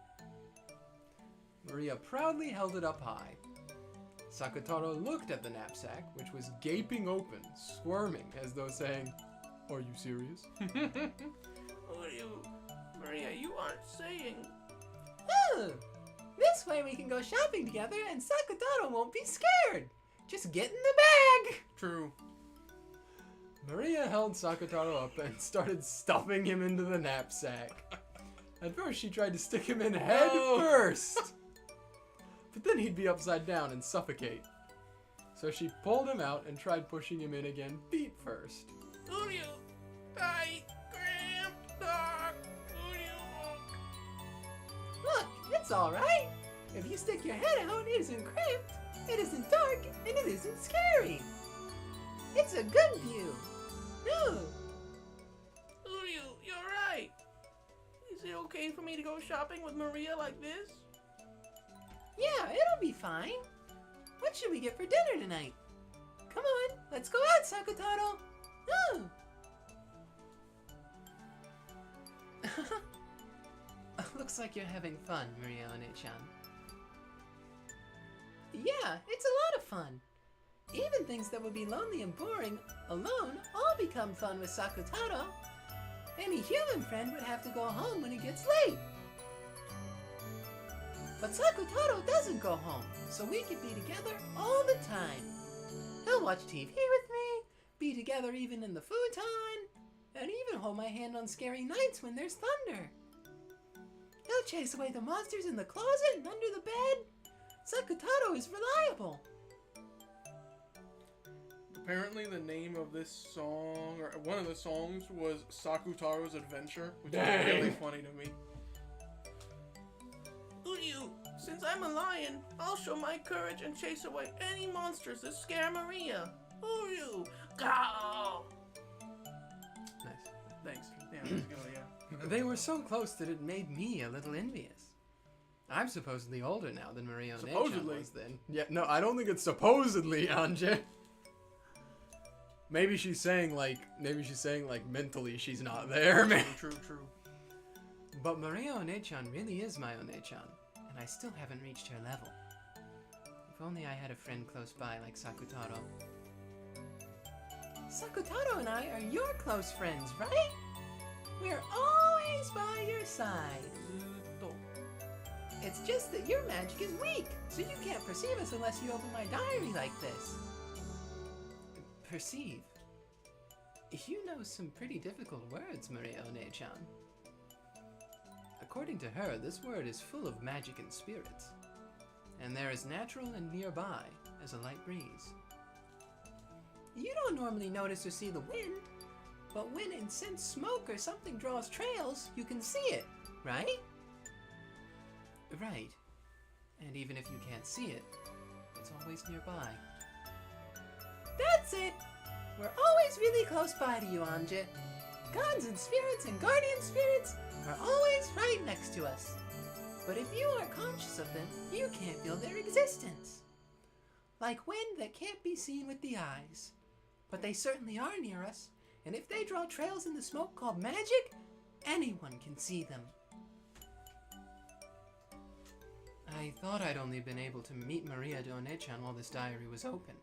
Maria proudly held it up high. Sakutaro looked at the knapsack, which was gaping open, squirming, as though saying, "Are you serious?" Uryu, Maria, you aren't saying. Oh, this way we can go shopping together and Sakutaro won't be scared. Just get in the bag. True. Maria held Sakutaro up and started stuffing him into the knapsack. At first, she tried to stick him in head first. But then he'd be upside down and suffocate. So she pulled him out and tried pushing him in again feet first. Uryu, tight, cramped, dark, Uryu. Look, it's all right. If you stick your head out, it isn't cramped, it isn't dark, and it isn't scary. It's a good view. No. Uryu, you're right. Is it okay for me to go shopping with Maria like this? Yeah, it'll be fine. What should we get for dinner tonight? Come on, let's go out, Sakutaro. Oh. Looks like you're having fun, Maria-one-chan. Yeah, it's a lot of fun. Even things that would be lonely and boring alone all become fun with Sakutaro. Any human friend would have to go home when it gets late. But Sakutaro doesn't go home, so we can be together all the time. He'll watch TV with me, be together even in the futon, and even hold my hand on scary nights when there's thunder. He'll chase away the monsters in the closet and under the bed. Sakutaro is reliable. Apparently the name of this song, or one of the songs, was Sakutaro's Adventure, which is really funny to me. Since I'm a lion, I'll show my courage and chase away any monsters that scare Maria. Who are you? Go! Nice. Thanks. Yeah, let's go, yeah. They were so close that it made me a little envious. I'm supposedly older now than Maria Onechan Supposedly. was then. Yeah, no, I don't think it's supposedly, Anje. Maybe she's saying like mentally she's not there, man. True. But Maria Onechan really is my Onechan, and I still haven't reached her level. If only I had a friend close by like Sakutaro. Sakutaro and I are your close friends, right? We're always by your side. It's just that your magic is weak, so you can't perceive us unless you open my diary like this. Perceive? You know some pretty difficult words, Maria Onechan. According to her, this word is full of magic and spirits, and they're as natural and nearby as a light breeze. You don't normally notice or see the wind, but when incensed smoke or something draws trails, you can see it, right? Right. And even if you can't see it, it's always nearby. That's it! We're always really close by to you, Anja. Gods and spirits and guardian spirits are always right next to us. But if you aren't conscious of them, you can't feel their existence. Like wind that can't be seen with the eyes. But they certainly are near us, and if they draw trails in the smoke called magic, anyone can see them. I thought I'd only been able to meet Maria Onechan while this diary was open,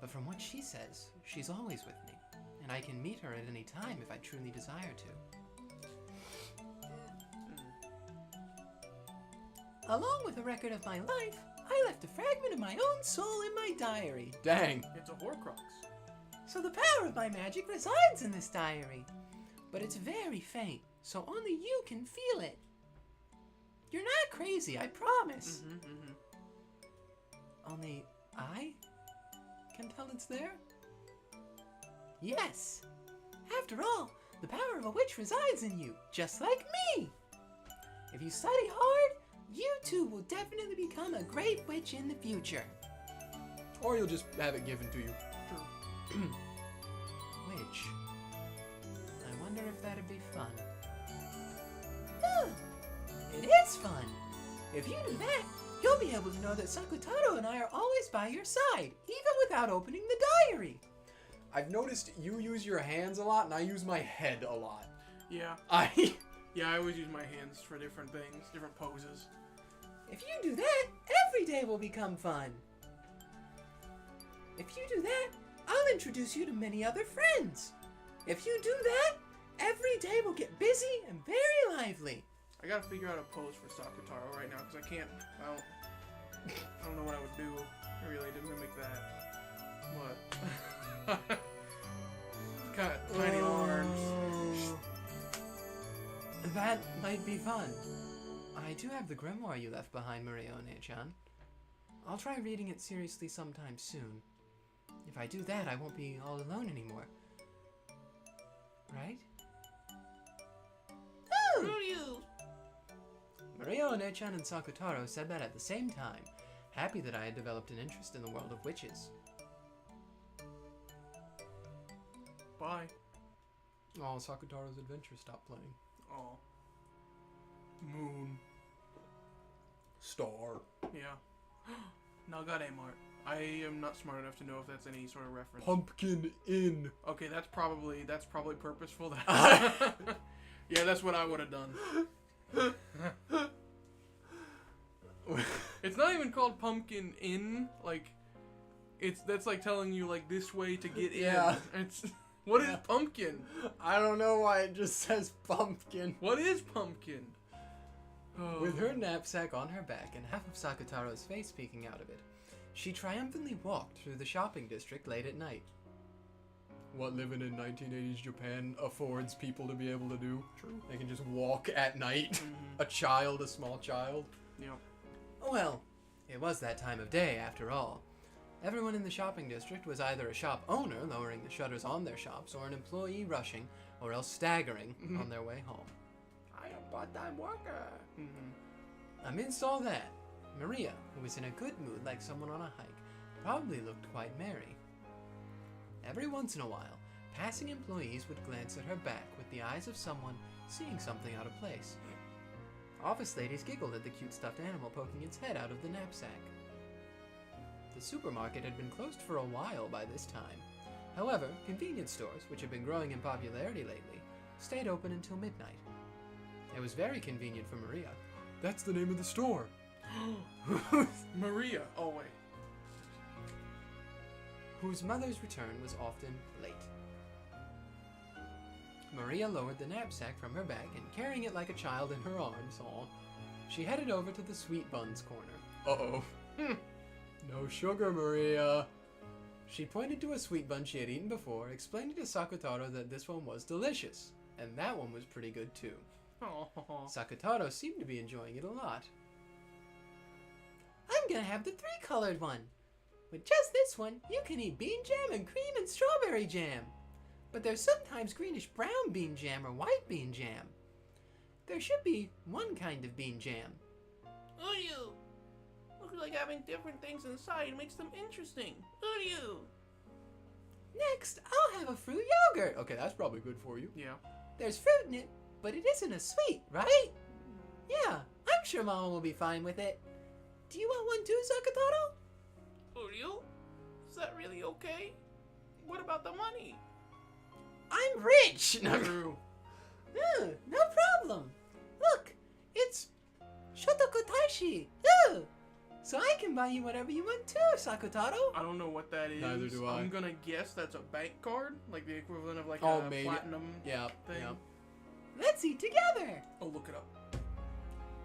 but from what she says, she's always with me, and I can meet her at any time if I truly desire to. Along with a record of my life, I left a fragment of my own soul in my diary. Dang. It's a Horcrux. So the power of my magic resides in this diary. But it's very faint, so only you can feel it. You're not crazy, I promise. Only I can tell it's there? Yes. After all, the power of a witch resides in you, just like me. If you study hard, you too will definitely become a great witch in the future. Or you'll just have it given to you. True. Witch. I wonder if that'd be fun. It is fun. If you do that, you'll be able to know that Sakutaro and I are always by your side, even without opening the diary. I've noticed you use your hands a lot, and I use my head a lot. Yeah. I always use my hands for different things, different poses. If you do that, every day will become fun. If you do that, I'll introduce you to many other friends. If you do that, every day will get busy and very lively. I gotta figure out a pose for Sakutaro right now, because I don't know what I would do, really, to mimic that. What? Got tiny arms. That might be fun. I do have the grimoire you left behind, Maria Onechan. I'll try reading it seriously sometime soon. If I do that, I won't be all alone anymore. Right? Who are you? Maria Onechan and Sakutaro said that at the same time, happy that I had developed an interest in the world of witches. Bye. Oh, Sakutaro's adventure stopped playing. Oh. Moon. Star. Yeah. Nagare Mart. I am not smart enough to know if that's any sort of reference. Pumpkin Inn. Okay, that's probably purposeful. Yeah, that's what I would have done. It's not even called Pumpkin Inn. Like, that's like telling you like this way to get in. Yeah. What is pumpkin? I don't know why it just says pumpkin. What is pumpkin? Oh. With her knapsack on her back and half of Sakutaro's face peeking out of it, she triumphantly walked through the shopping district late at night. What living in 1980s Japan affords people to be able to do. True. They can just walk at night. A small child. Yeah. Well, it was that time of day after all. Everyone in the shopping district was either a shop owner lowering the shutters on their shops or an employee rushing or else staggering on their way home. I am a part-time worker. Amidst all that, Maria, who was in a good mood like someone on a hike, probably looked quite merry. Every once in a while, passing employees would glance at her back with the eyes of someone seeing something out of place. Office ladies giggled at the cute stuffed animal poking its head out of the knapsack. The supermarket had been closed for a while by this time. However, convenience stores, which had been growing in popularity lately, stayed open until midnight. It was very convenient for Maria. That's the name of the store. Maria. Oh, wait. Whose mother's return was often late. Maria lowered the knapsack from her back and, carrying it like a child in her arms, she headed over to the sweet buns corner. Uh-oh. No sugar, Maria. She pointed to a sweet bun she had eaten before, explaining to Sakutaro that this one was delicious, and that one was pretty good too. Oh. Sakutaro seemed to be enjoying it a lot. I'm gonna have the 3-colored one. With just this one, you can eat bean jam and cream and strawberry jam. But there's sometimes greenish brown bean jam or white bean jam. There should be one kind of bean jam. Ooh, you. Looks like having different things inside makes them interesting. Ooh, you. Next, I'll have a fruit yogurt. Okay, that's probably good for you. Yeah. There's fruit in it, but it isn't a sweet, right? Yeah, I'm sure Mama will be fine with it. Do you want one too, Sakutaro? Ooh, you. Is that really okay? What about the money? I'm rich! True. No problem. Look, it's Shotoku Taishi. So I can buy you whatever you want too, Sakutaro. I don't know what that is. Neither do I. I'm gonna guess that's a bank card, like the equivalent of like Oh, a maybe. platinum Yeah, thing. yeah. Let's eat together. Oh, look it up.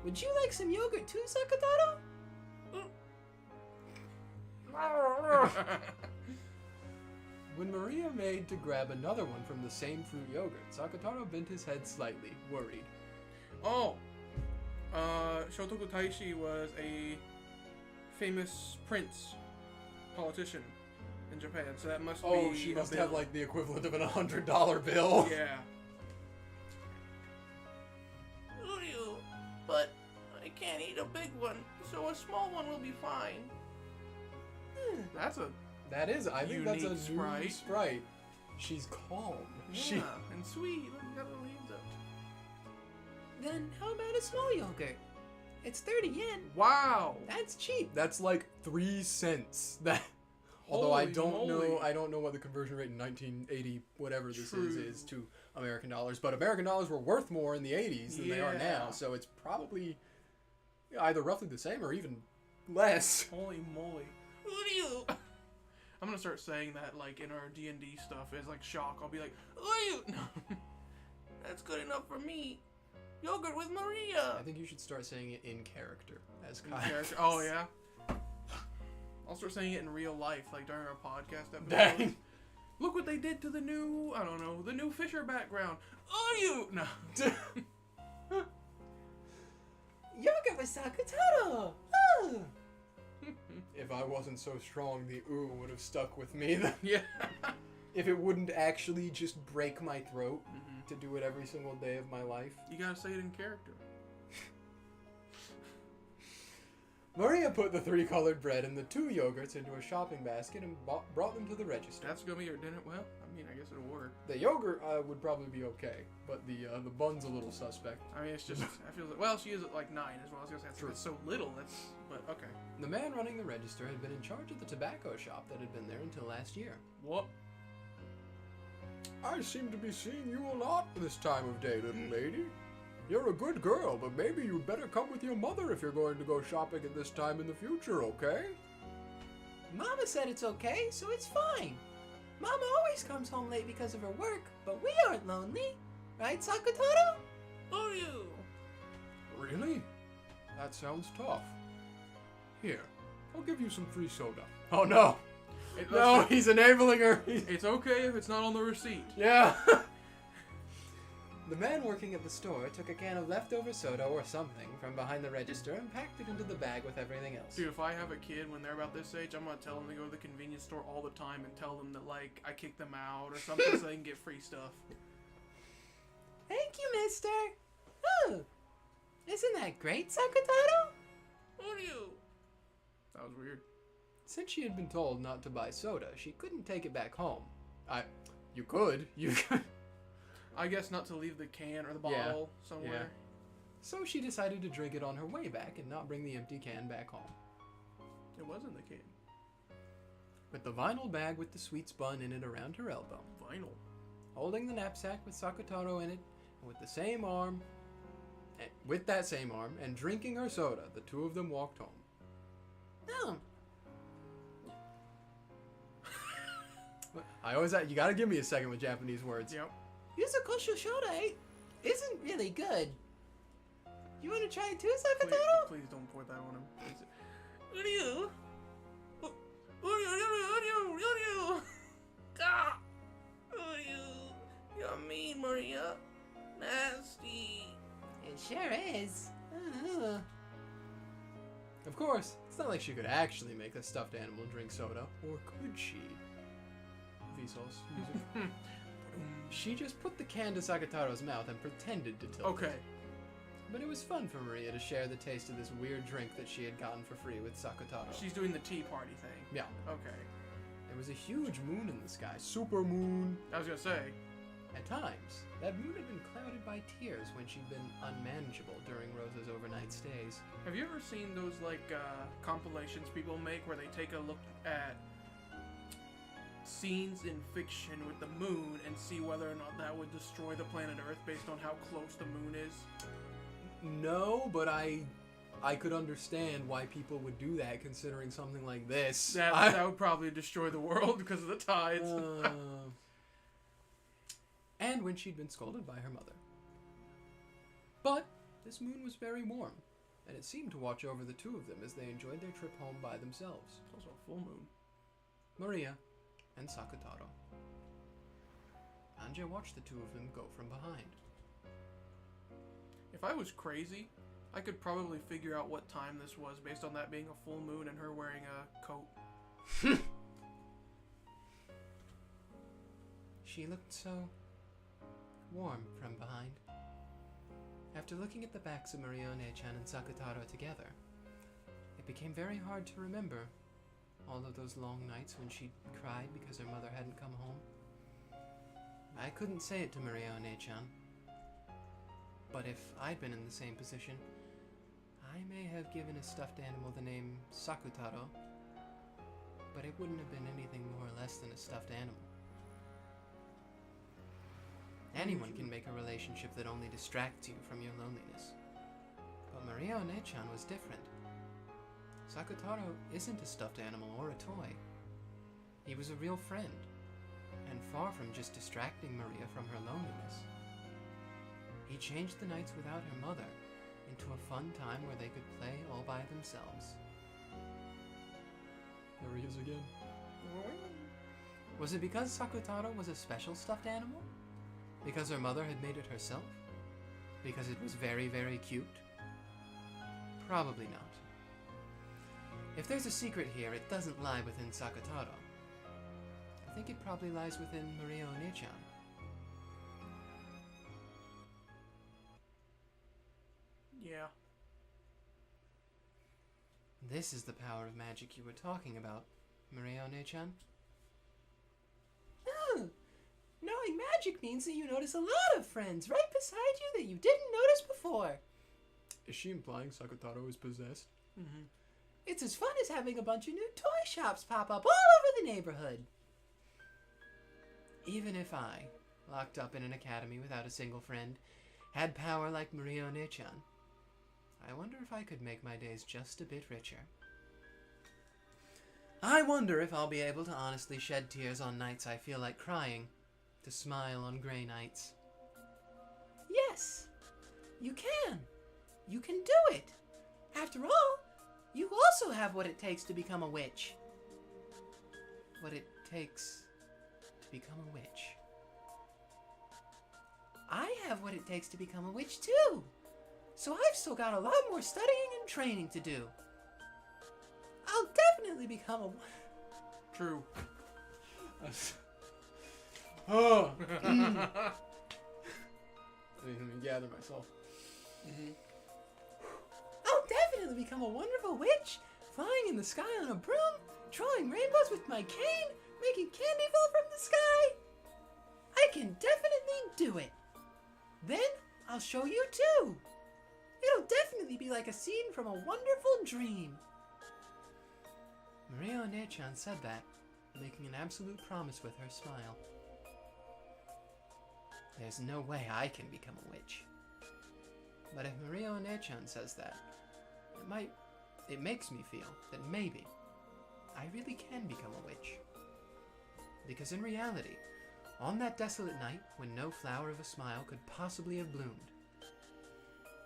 Would you like some yogurt too, Sakutaro? When Maria made to grab another one from the same fruit yogurt, Sakutaro bent his head slightly, worried. Oh, Shotoku Taishi was a famous prince, politician in Japan, so that must be. Oh, she a must bill. have like the equivalent of an $100 bill. Yeah. Ooh, you. But I can't eat a big one, so a small one will be fine. That's a That is, I think that's a Unique new sprite. sprite. She's calm. She. yeah, and sweet. Look, you got the leaves up. Then how about a small yogurt? It's 30 yen. Wow. That's cheap. That's like 3 cents. That. Although I Holy don't moly. know, I don't know what the conversion rate in 1980, whatever this True. is to American dollars. But American dollars were worth more in the 80s than they are now, Yeah. so it's probably either roughly the same or even less. Holy moly. Ooh, you. I'm gonna start saying that like in our D&D stuff as like shock. I'll be like, Ooh, you. That's good enough for me. Yogurt with Maria. I think you should start saying it in character as in Kyle. character. Oh yeah. I'll start saying it in real life, like during our podcast episode. Dang. Look what they did to the new, I don't know, the new Fisher background. Oh, you no. Yogurt with Sakutaro. Oh. If I wasn't so strong, the ooh would have stuck with me. Yeah. If it wouldn't actually just break my throat Mhm. to do it every single day of my life. You gotta say it in character. Maria put the 3-colored bread and the 2 yogurts into a shopping basket and brought them to the register. That's gonna be your dinner. Well, I mean, I guess it'll work. The yogurt would probably be okay, but the bun's a little suspect. I mean, it's just, I feel like, well, she is at like 9 as well. I was gonna say, True. it's so little, that's, but okay. The man running the register had been in charge of the tobacco shop that had been there until last year. What? I seem to be seeing you a lot this time of day, little lady. You're a good girl, but maybe you'd better come with your mother if you're going to go shopping at this time in the future, okay? Mama said it's okay, so it's fine. Mama always comes home late because of her work, but we aren't lonely. Right, Sakutaro? Ooh, you. Really? That sounds tough. Here, I'll give you some free soda. Oh no! No, he's enabling her! It's okay if it's not on the receipt. Yeah! The man working at the store took a can of leftover soda or something from behind the register and packed it into the bag with everything else. Dude, if I have a kid when they're about this age, I'm gonna tell them to go to the convenience store all the time and tell them that, like, I kicked them out or something so they can get free stuff. Thank you, mister. Oh, isn't that great, Sakutaro? Ooh, you. That was weird. Since she had been told not to buy soda, she couldn't take it back home. You could. I guess not to leave the can or the Yeah. bottle somewhere. Yeah. So she decided to drink it on her way back and not bring the empty can back home. It wasn't the can. With the vinyl bag with the sweets bun in it around her elbow, Vinyl. holding the knapsack with Sakutaro in it, and with that same arm, and drinking her soda, the two of them walked home. No. You gotta give me a second with Japanese words. Yep. Yuzakosho Shoda isn't really good. You want to try it too, Please, Sakutaro? please don't pour that on him. Please. Uryu! Uryu! Ah! Uryu! You're mean, Maria. Nasty. It sure is. Of course, it's not like she could actually make a stuffed animal drink soda, or could she? Vsauce music. She just put the can to Sakutaro's mouth and pretended to tilt Okay. it. But it was fun for Maria to share the taste of this weird drink that she had gotten for free with Sakutaro. She's doing the tea party thing. Yeah. Okay. There was a huge moon in the sky. Super moon. I was gonna say. At times, that moon had been clouded by tears when she'd been unmanageable during Rosa's overnight stays. Have you ever seen those compilations people make where they take a look at scenes in fiction with the moon and see whether or not that would destroy the planet Earth based on how close the moon is? No, but I could understand why people would do that considering something like this. That would probably destroy the world because of the tides. And when she'd been scolded by her mother. But this moon was very warm, and it seemed to watch over the two of them as they enjoyed their trip home by themselves. It's also a full moon. Maria and Sakutaro. Anja watched the two of them go from behind. If I was crazy, I could probably figure out what time this was based on that being a full moon and her wearing a coat. She looked so warm from behind. After looking at the backs of Marione-chan and Sakutaro together, it became very hard to remember all of those long nights when she cried because her mother hadn't come home. I couldn't say it to Marione-chan, but if I'd been in the same position, I may have given a stuffed animal the name Sakutaro, but it wouldn't have been anything more or less than a stuffed animal. Anyone can make a relationship that only distracts you from your loneliness. But Maria One-chan was different. Sakutaro isn't a stuffed animal or a toy. He was a real friend, and far from just distracting Maria from her loneliness. He changed the nights without her mother into a fun time where they could play all by themselves. There he is again. Was it because Sakutaro was a special stuffed animal? Because her mother had made it herself? Because it was very, very cute? Probably not. If there's a secret here, it doesn't lie within Sakutaro. I think it probably lies within Maria One-chan. Yeah. This is the power of magic you were talking about, Maria One-chan. Oh, knowing magic means that you notice a lot of friends right beside you that you didn't notice before. Is she implying Sakutaro is possessed? Mm-hmm. It's as fun as having a bunch of new toy shops pop up all over the neighborhood. Even if I, locked up in an academy without a single friend, had power like Maria One-chan, I wonder if I could make my days just a bit richer. I wonder if I'll be able to honestly shed tears on nights I feel like crying, to smile on gray nights. Yes, you can. You can do it. After all, you also have what it takes to become a witch. What it takes to become a witch. I have what it takes to become a witch too. So I've still got a lot more studying and training to do. I'll definitely become a... True. Oh! I didn't gather myself. Mm-hmm. I'll definitely become a wonderful witch flying in the sky on a broom, drawing rainbows with my cane, making candy fall from the sky. I can definitely do it. Then I'll show you too. It'll definitely be like a scene from a wonderful dream. Maria One-chan said that, making an absolute promise with her smile. There's no way I can become a witch. But if Maria One-chan says that, it makes me feel that maybe I really can become a witch. Because in reality, on that desolate night when no flower of a smile could possibly have bloomed,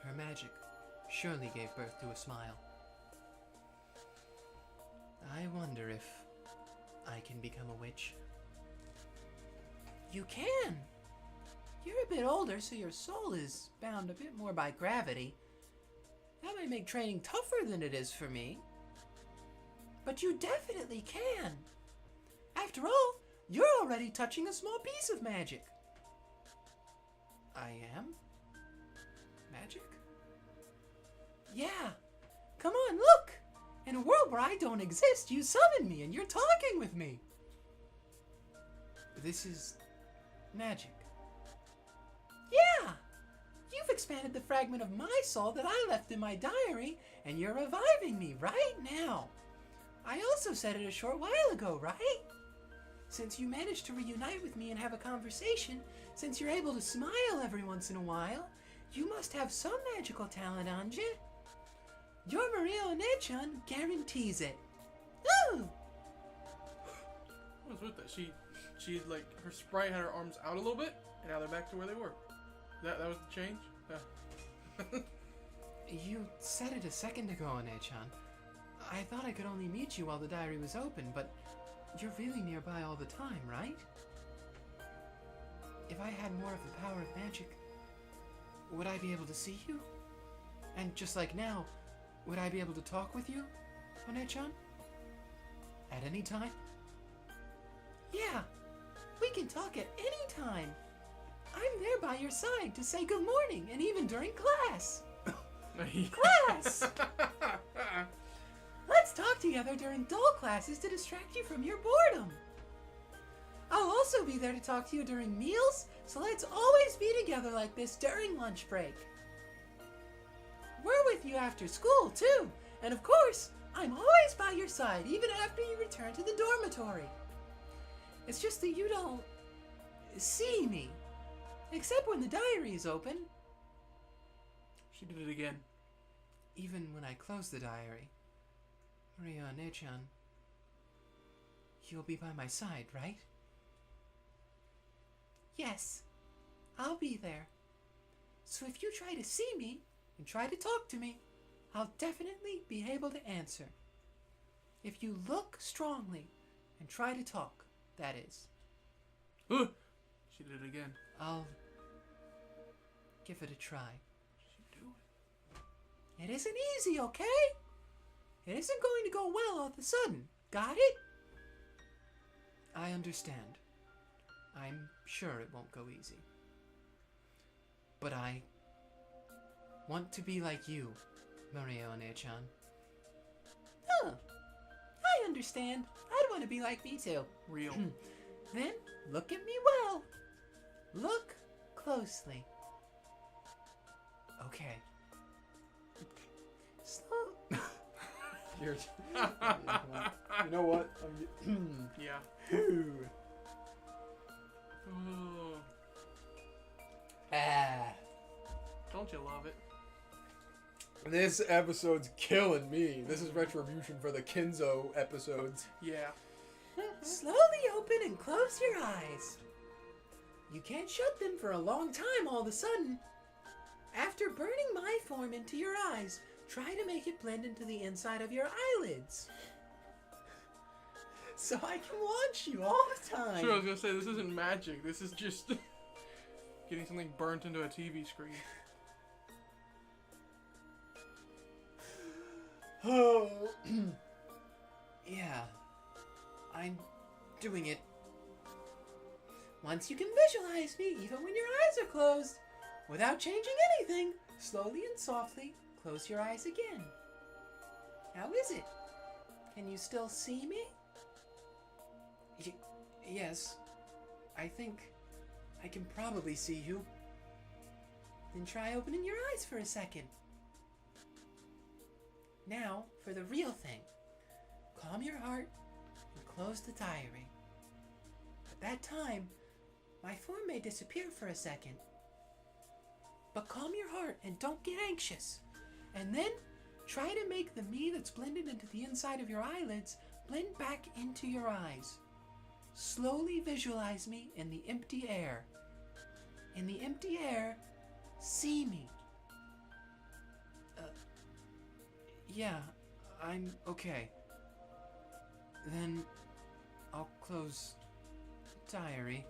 her magic surely gave birth to a smile. I wonder if I can become a witch. You can! You're a bit older, so your soul is bound a bit more by gravity. That might make training tougher than it is for me. But you definitely can! After all, you're already touching a small piece of magic. I am? Magic? Yeah. Come on, look! In a world where I don't exist, you summon me and you're talking with me. This is magic. Yeah! You've expanded the fragment of my soul that I left in my diary, and you're reviving me right now. I also said it a short while ago, right? Since you managed to reunite with me and have a conversation, since you're able to smile every once in a while, you must have some magical talent, Anja. Your Maria One-chan guarantees it. Ooh! What was with that? She like, her sprite had her arms out a little bit, and now they're back to where they were. That was the change? You said it a second ago, One-chan. I thought I could only meet you while the diary was open, but you're really nearby all the time, right? If I had more of the power of magic, would I be able to see you? And just like now, would I be able to talk with you, One-chan? At any time? Yeah, we can talk at any time. I'm there by your side to say good morning, and even during class. Class! Let's talk together during dull classes to distract you from your boredom. I'll also be there to talk to you during meals, so let's always be together like this during lunch break. We're with you after school, too. And of course, I'm always by your side, even after you return to the dormitory. It's just that you don't see me. Except when the diary is open. She did it again. Even when I close the diary. Maria One-chan, you'll be by my side, right? Yes, I'll be there. So if you try to see me and try to talk to me, I'll definitely be able to answer. If you look strongly and try to talk, that is. She did it again. I'll give it a try. She do it. It isn't easy, okay? It isn't going to go well all of a sudden. Got it? I understand. I'm sure it won't go easy. But I want to be like you, Maria One-chan. Huh. I understand. I'd want to be like me too. Real. Then, look at me well. Look closely. Okay. Slow. You know what? Yeah. Oh, don't you love it? This episode's killing me. This is retribution for the Kinzo episodes. Yeah. Slowly open and close your eyes. You can't shut them for a long time all of a sudden. After burning my form into your eyes, try to make it blend into the inside of your eyelids. So I can watch you all the time. Sure, I was gonna say, this isn't magic. This is just getting something burnt into a TV screen. Oh. Yeah. I'm doing it. Once you can visualize me, even when your eyes are closed, without changing anything, slowly and softly, close your eyes again. How is it? Can you still see me? Yes. I think I can probably see you. Then try opening your eyes for a second. Now, for the real thing. Calm your heart and close the diary. At that time, my form may disappear for a second. But calm your heart and don't get anxious. And then, try to make the me that's blended into the inside of your eyelids blend back into your eyes. Slowly visualize me in the empty air. In the empty air, see me. Yeah, I'm okay. Then I'll close the diary.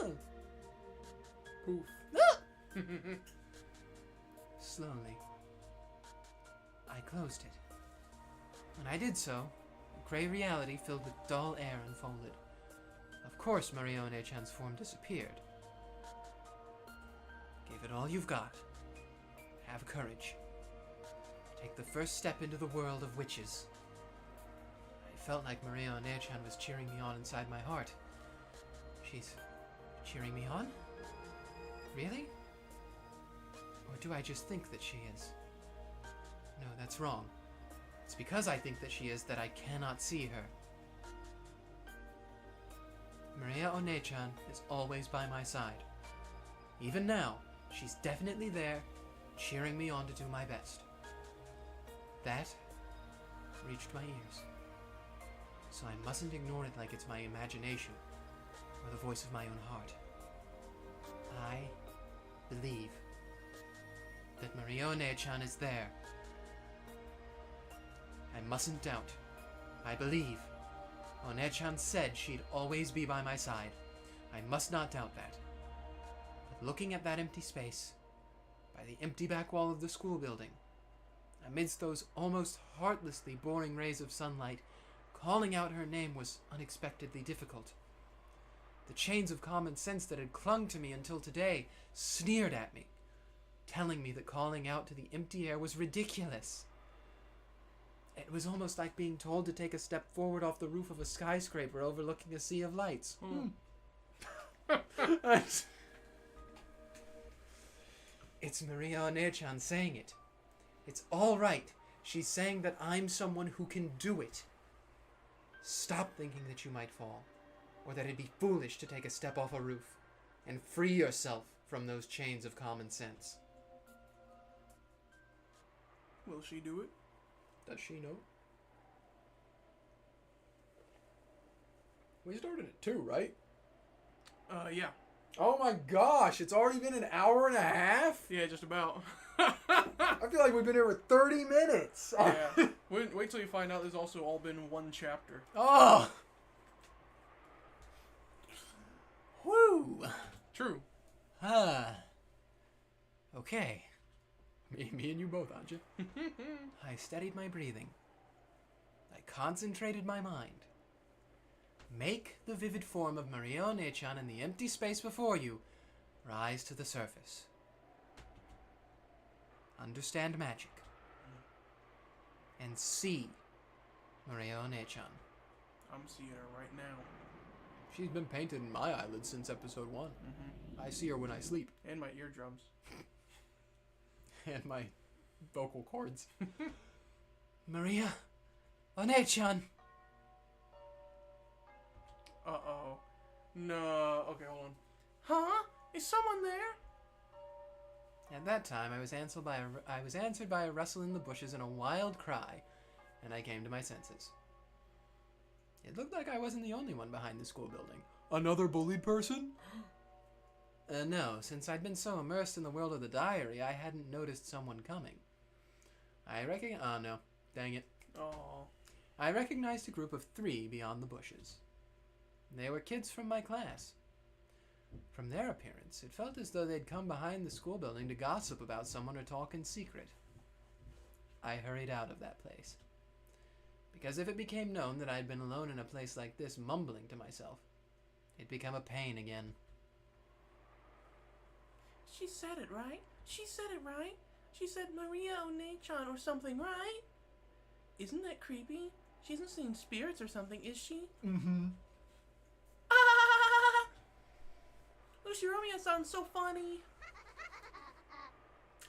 Oh! Poof. Slowly, I closed it. When I did so, a gray reality filled with dull air unfolded. Of course, Maria One-chan's form disappeared. Give it all you've got. Have courage. Take the first step into the world of witches. I felt like Maria One-chan was cheering me on inside my heart. She's cheering me on? Really? Or do I just think that she is? No, that's wrong. It's because I think that she is that I cannot see her. Maria One-chan is always by my side. Even now, she's definitely there, cheering me on to do my best. That reached my ears. So I mustn't ignore it like it's my imagination or the voice of my own heart. I believe that Maria One-chan is there. I mustn't doubt. I believe. One-chan said she'd always be by my side. I must not doubt that. But looking at that empty space, by the empty back wall of the school building, amidst those almost heartlessly boring rays of sunlight, calling out her name was unexpectedly difficult. The chains of common sense that had clung to me until today sneered at me, telling me that calling out to the empty air was ridiculous. It was almost like being told to take a step forward off the roof of a skyscraper overlooking a sea of lights. It's Maria One-chan saying it. It's all right. She's saying that I'm someone who can do it. Stop thinking that you might fall, or that it'd be foolish to take a step off a roof, and free yourself from those chains of common sense. Will she do it? Does she know? We started at 2, right? Yeah. Oh my gosh, it's already been an hour and a half? Yeah, just about. I feel like we've been here for 30 minutes. Yeah. Wait till you find out there's also all been one chapter. Oh! Woo! True. Okay. Me and you both, aren't you? I steadied my breathing. I concentrated my mind. Make the vivid form of Maria One-chan in the empty space before you rise to the surface. Understand magic. And see Maria One-chan. I'm seeing her right now. She's been painted in my eyelids since episode 1. I see her when I sleep. And my eardrums. And my vocal cords. Maria One-chan! Uh-oh. No. Okay, hold on. Huh? Is someone there? At that time, I was answered by a rustle in the bushes and a wild cry, and I came to my senses. It looked like I wasn't the only one behind the school building. Another bullied person? No, since I'd been so immersed in the world of the diary, I hadn't noticed someone coming. Oh no, dang it. Oh. I recognized a group of 3 beyond the bushes. They were kids from my class. From their appearance, it felt as though they'd come behind the school building to gossip about someone or talk in secret. I hurried out of that place. Because if it became known that I'd been alone in a place like this mumbling to myself, it'd become a pain again. She said it right. She said it right. She said Maria One-chan or something, right? Isn't that creepy? She hasn't seen spirits or something, is she? Mm-hmm. Ah! Lucy Romeo sounds so funny.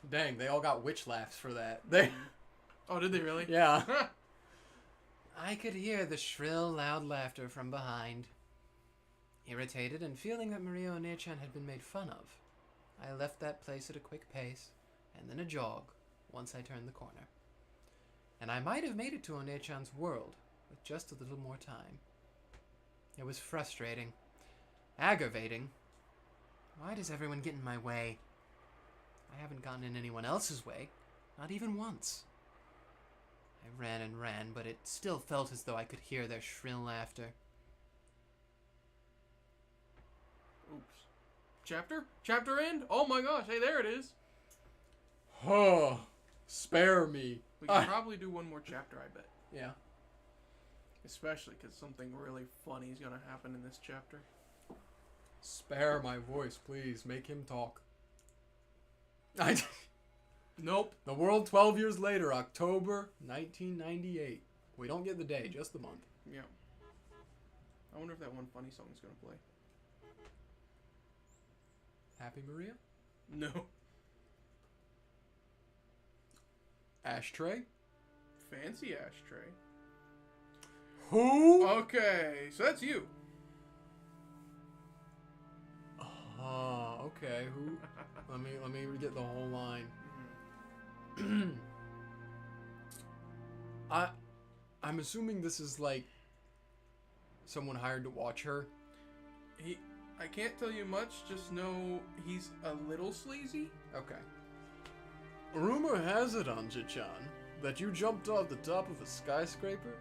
Dang, they all got witch laughs for that. They, Oh, did they really? yeah. I could hear the shrill, loud laughter from behind. Irritated and feeling that Maria One-chan had been made fun of, I left that place at a quick pace, and then a jog, once I turned the corner. And I might have made it to One-chan's world, with just a little more time. It was frustrating. Aggravating. Why does everyone get in my way? I haven't gotten in anyone else's way, not even once. I ran and ran, but it still felt as though I could hear their shrill laughter. Oops. Chapter end? Oh my gosh, hey, there it is. Oh, spare me. We can probably do one more chapter, I bet. Yeah. Especially because something really funny is going to happen in this chapter. Spare my voice, please. Make him talk. Nope. The world 12 years later, October 1998. We don't get the day, just the month. Yeah. I wonder if that one funny song is going to play. Happy Maria? No. Ashtray? Fancy ashtray. Who? Okay, so that's you. Okay. Who? Let me get the whole line. I'm assuming this is like someone hired to watch her. I can't tell you much, just know he's a little sleazy. Okay. Rumor has it, Anja-chan, that you jumped off the top of a skyscraper?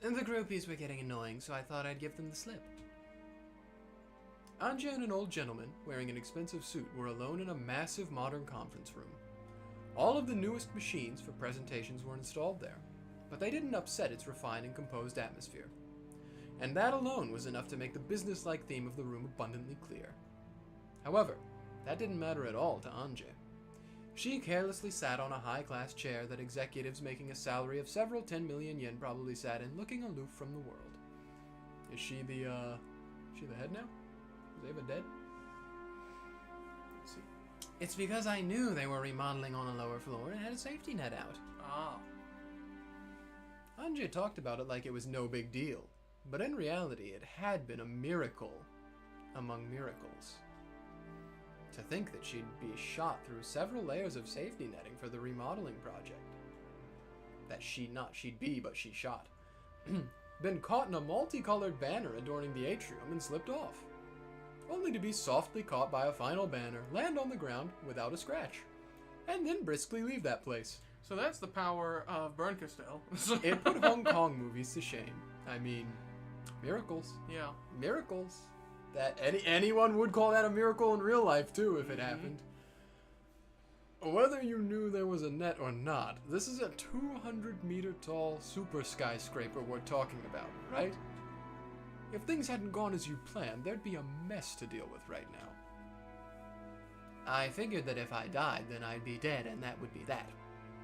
And the groupies were getting annoying, so I thought I'd give them the slip. Anja and an old gentleman, wearing an expensive suit, were alone in a massive modern conference room. All of the newest machines for presentations were installed there, but they didn't upset its refined and composed atmosphere. And that alone was enough to make the business-like theme of the room abundantly clear. However, that didn't matter at all to Anja. She carelessly sat on a high-class chair that executives making a salary of several 10 million yen probably sat in, looking aloof from the world. Is she the head now? Is Ava dead? Let's see. It's because I knew they were remodeling on a lower floor and had a safety net out. Ah. Anja talked about it like it was no big deal, but in reality it had been a miracle among miracles. To think that she'd be shot through several layers of safety netting for the remodeling project. That she shot. Been caught in a multicolored banner adorning the atrium and slipped off. Only to be softly caught by a final banner, land on the ground without a scratch, and then briskly leave that place. So that's the power of Burn Castell. It put Hong Kong movies to shame. I mean, miracles. Yeah. Miracles. That anyone would call that a miracle in real life too if it happened. Whether you knew there was a net or not, this is a 200-meter tall super skyscraper we're talking about, right? If things hadn't gone as you planned, there'd be a mess to deal with right now. I figured that if I died, then I'd be dead, and that would be that.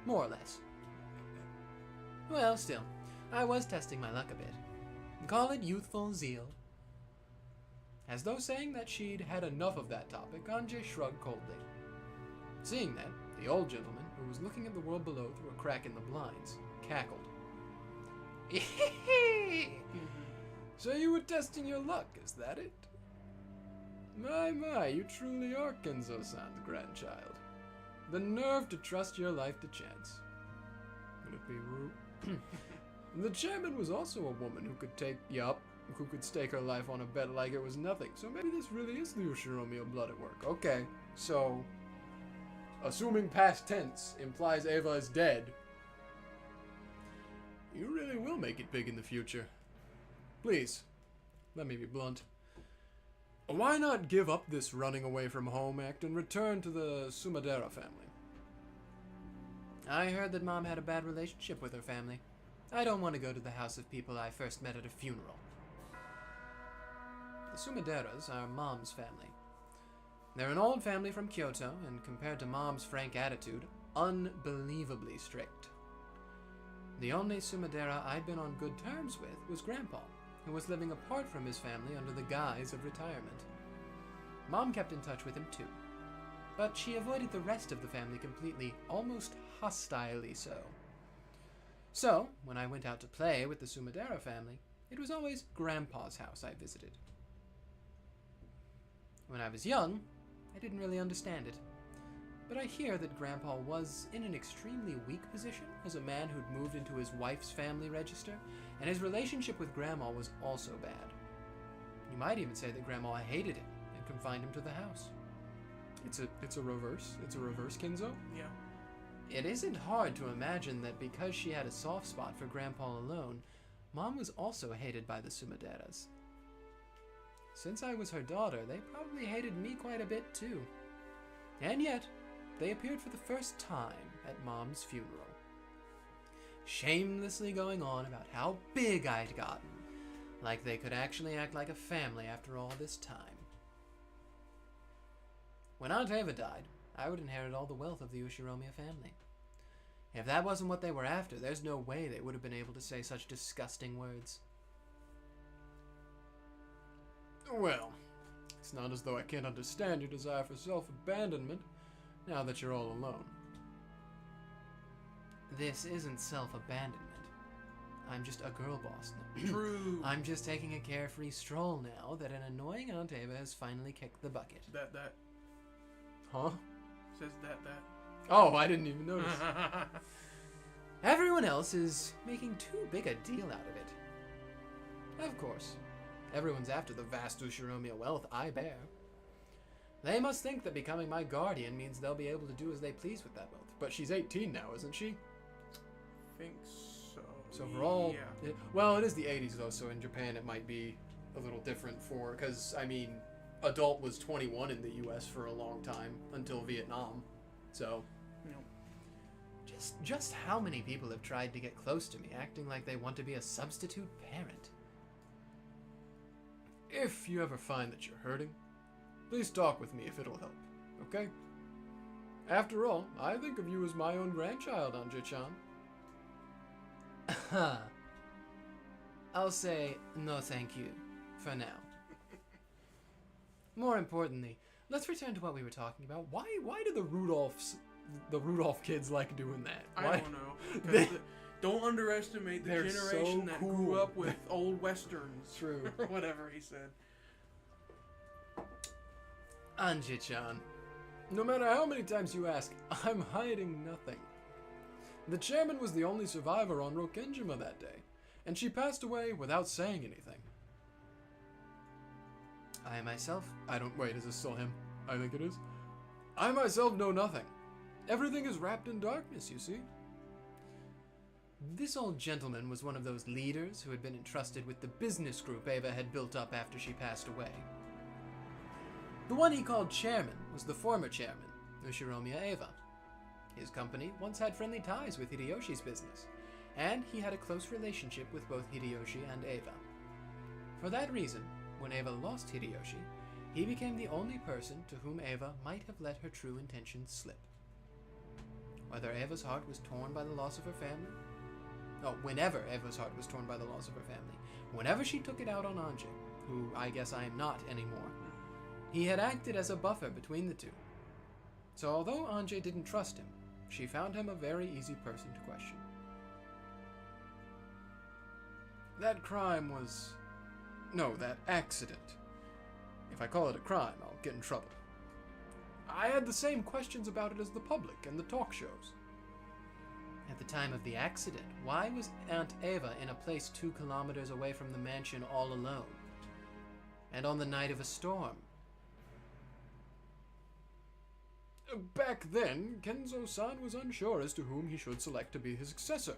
More or less. Well, still, I was testing my luck a bit. Call it youthful zeal. As though saying that she'd had enough of that topic, Anja shrugged coldly. Seeing that, the old gentleman, who was looking at the world below through a crack in the blinds, cackled. So you were testing your luck, is that it? My, you truly are Kenzo-san's grandchild. The nerve to trust your life to chance. Would it be rude? The chairman was also a woman who could stake her life on a bet like it was nothing. So maybe this really is the Ushiromio blood at work. Okay, so assuming past tense implies Ava is dead. You really will make it big in the future. Please, let me be blunt. Why not give up this running away from home act and return to the Sumadera family? I heard that Mom had a bad relationship with her family. I don't want to go to the house of people I first met at a funeral. The Sumaderas are Mom's family. They're an old family from Kyoto, and compared to Mom's frank attitude, unbelievably strict. The only Sumadera I'd been on good terms with was Grandpa, who was living apart from his family under the guise of retirement. Mom kept in touch with him too, but she avoided the rest of the family completely, almost hostilely so. So, when I went out to play with the Sumadera family, it was always Grandpa's house I visited. When I was young, I didn't really understand it, but I hear that Grandpa was in an extremely weak position as a man who'd moved into his wife's family register, and his relationship with Grandma was also bad. You might even say that Grandma hated him and confined him to the house. It's a reverse Kinzo? Yeah. It isn't hard to imagine that because she had a soft spot for Grandpa alone, Mom was also hated by the Sumaderas. Since I was her daughter, they probably hated me quite a bit too. And yet, they appeared for the first time at Mom's funeral, shamelessly going on about how big I'd gotten, like they could actually act like a family after all this time. When Aunt Eva died, I would inherit all the wealth of the Ushiromiya family. If that wasn't what they were after, there's no way they would have been able to say such disgusting words. Well, it's not as though I can't understand your desire for self-abandonment, now that you're all alone. This isn't self-abandonment. I'm just a girl boss now. True. I'm just taking a carefree stroll now that an annoying Aunt Eva has finally kicked the bucket. That. Huh? Says that. Oh, I didn't even notice. Everyone else is making too big a deal out of it. Of course, everyone's after the vast Ushiromiya wealth I bear. They must think that becoming my guardian means they'll be able to do as they please with that wealth. But she's 18 now, isn't she? Think so. So for all... Yeah. Well, it is the 80s, though, so in Japan it might be a little different for... Because, I mean, adult was 21 in the U.S. for a long time, until Vietnam. So... No. Just how many people have tried to get close to me, acting like they want to be a substitute parent? If you ever find that you're hurting, please talk with me if it'll help, okay? After all, I think of you as my own grandchild, Anje-chan. I'll say no thank you, for now. More importantly, let's return to what we were talking about. Why do the Rudolph kids like doing that? Why? I don't know. 'Cause don't underestimate the They're generation so that cool. grew up with old westerns. True. Or whatever he said. Anje-chan, no matter how many times you ask, I'm hiding nothing. The chairman was the only survivor on Rokkenjima that day, and she passed away without saying anything. I myself... Wait, is this still him? I think it is. I myself know nothing. Everything is wrapped in darkness, you see. This old gentleman was one of those leaders who had been entrusted with the business group Eva had built up after she passed away. The one he called chairman was the former chairman, Ushiromiya Eva. His company once had friendly ties with Hideyoshi's business, and he had a close relationship with both Hideyoshi and Eva. For that reason, when Eva lost Hideyoshi, he became the only person to whom Eva might have let her true intentions slip. Whether Eva's heart was torn by the loss of her family, whenever Eva's heart was torn by the loss of her family, whenever she took it out on Anje, who I guess I am not anymore, he had acted as a buffer between the two. So although Anje didn't trust him, she found him a very easy person to question. That crime was... No, that accident. If I call it a crime, I'll get in trouble. I had the same questions about it as the public and the talk shows. At the time of the accident, why was Aunt Eva in a place 2 kilometers away from the mansion all alone? And on the night of a storm? Back then, Kenzo-san was unsure as to whom he should select to be his successor.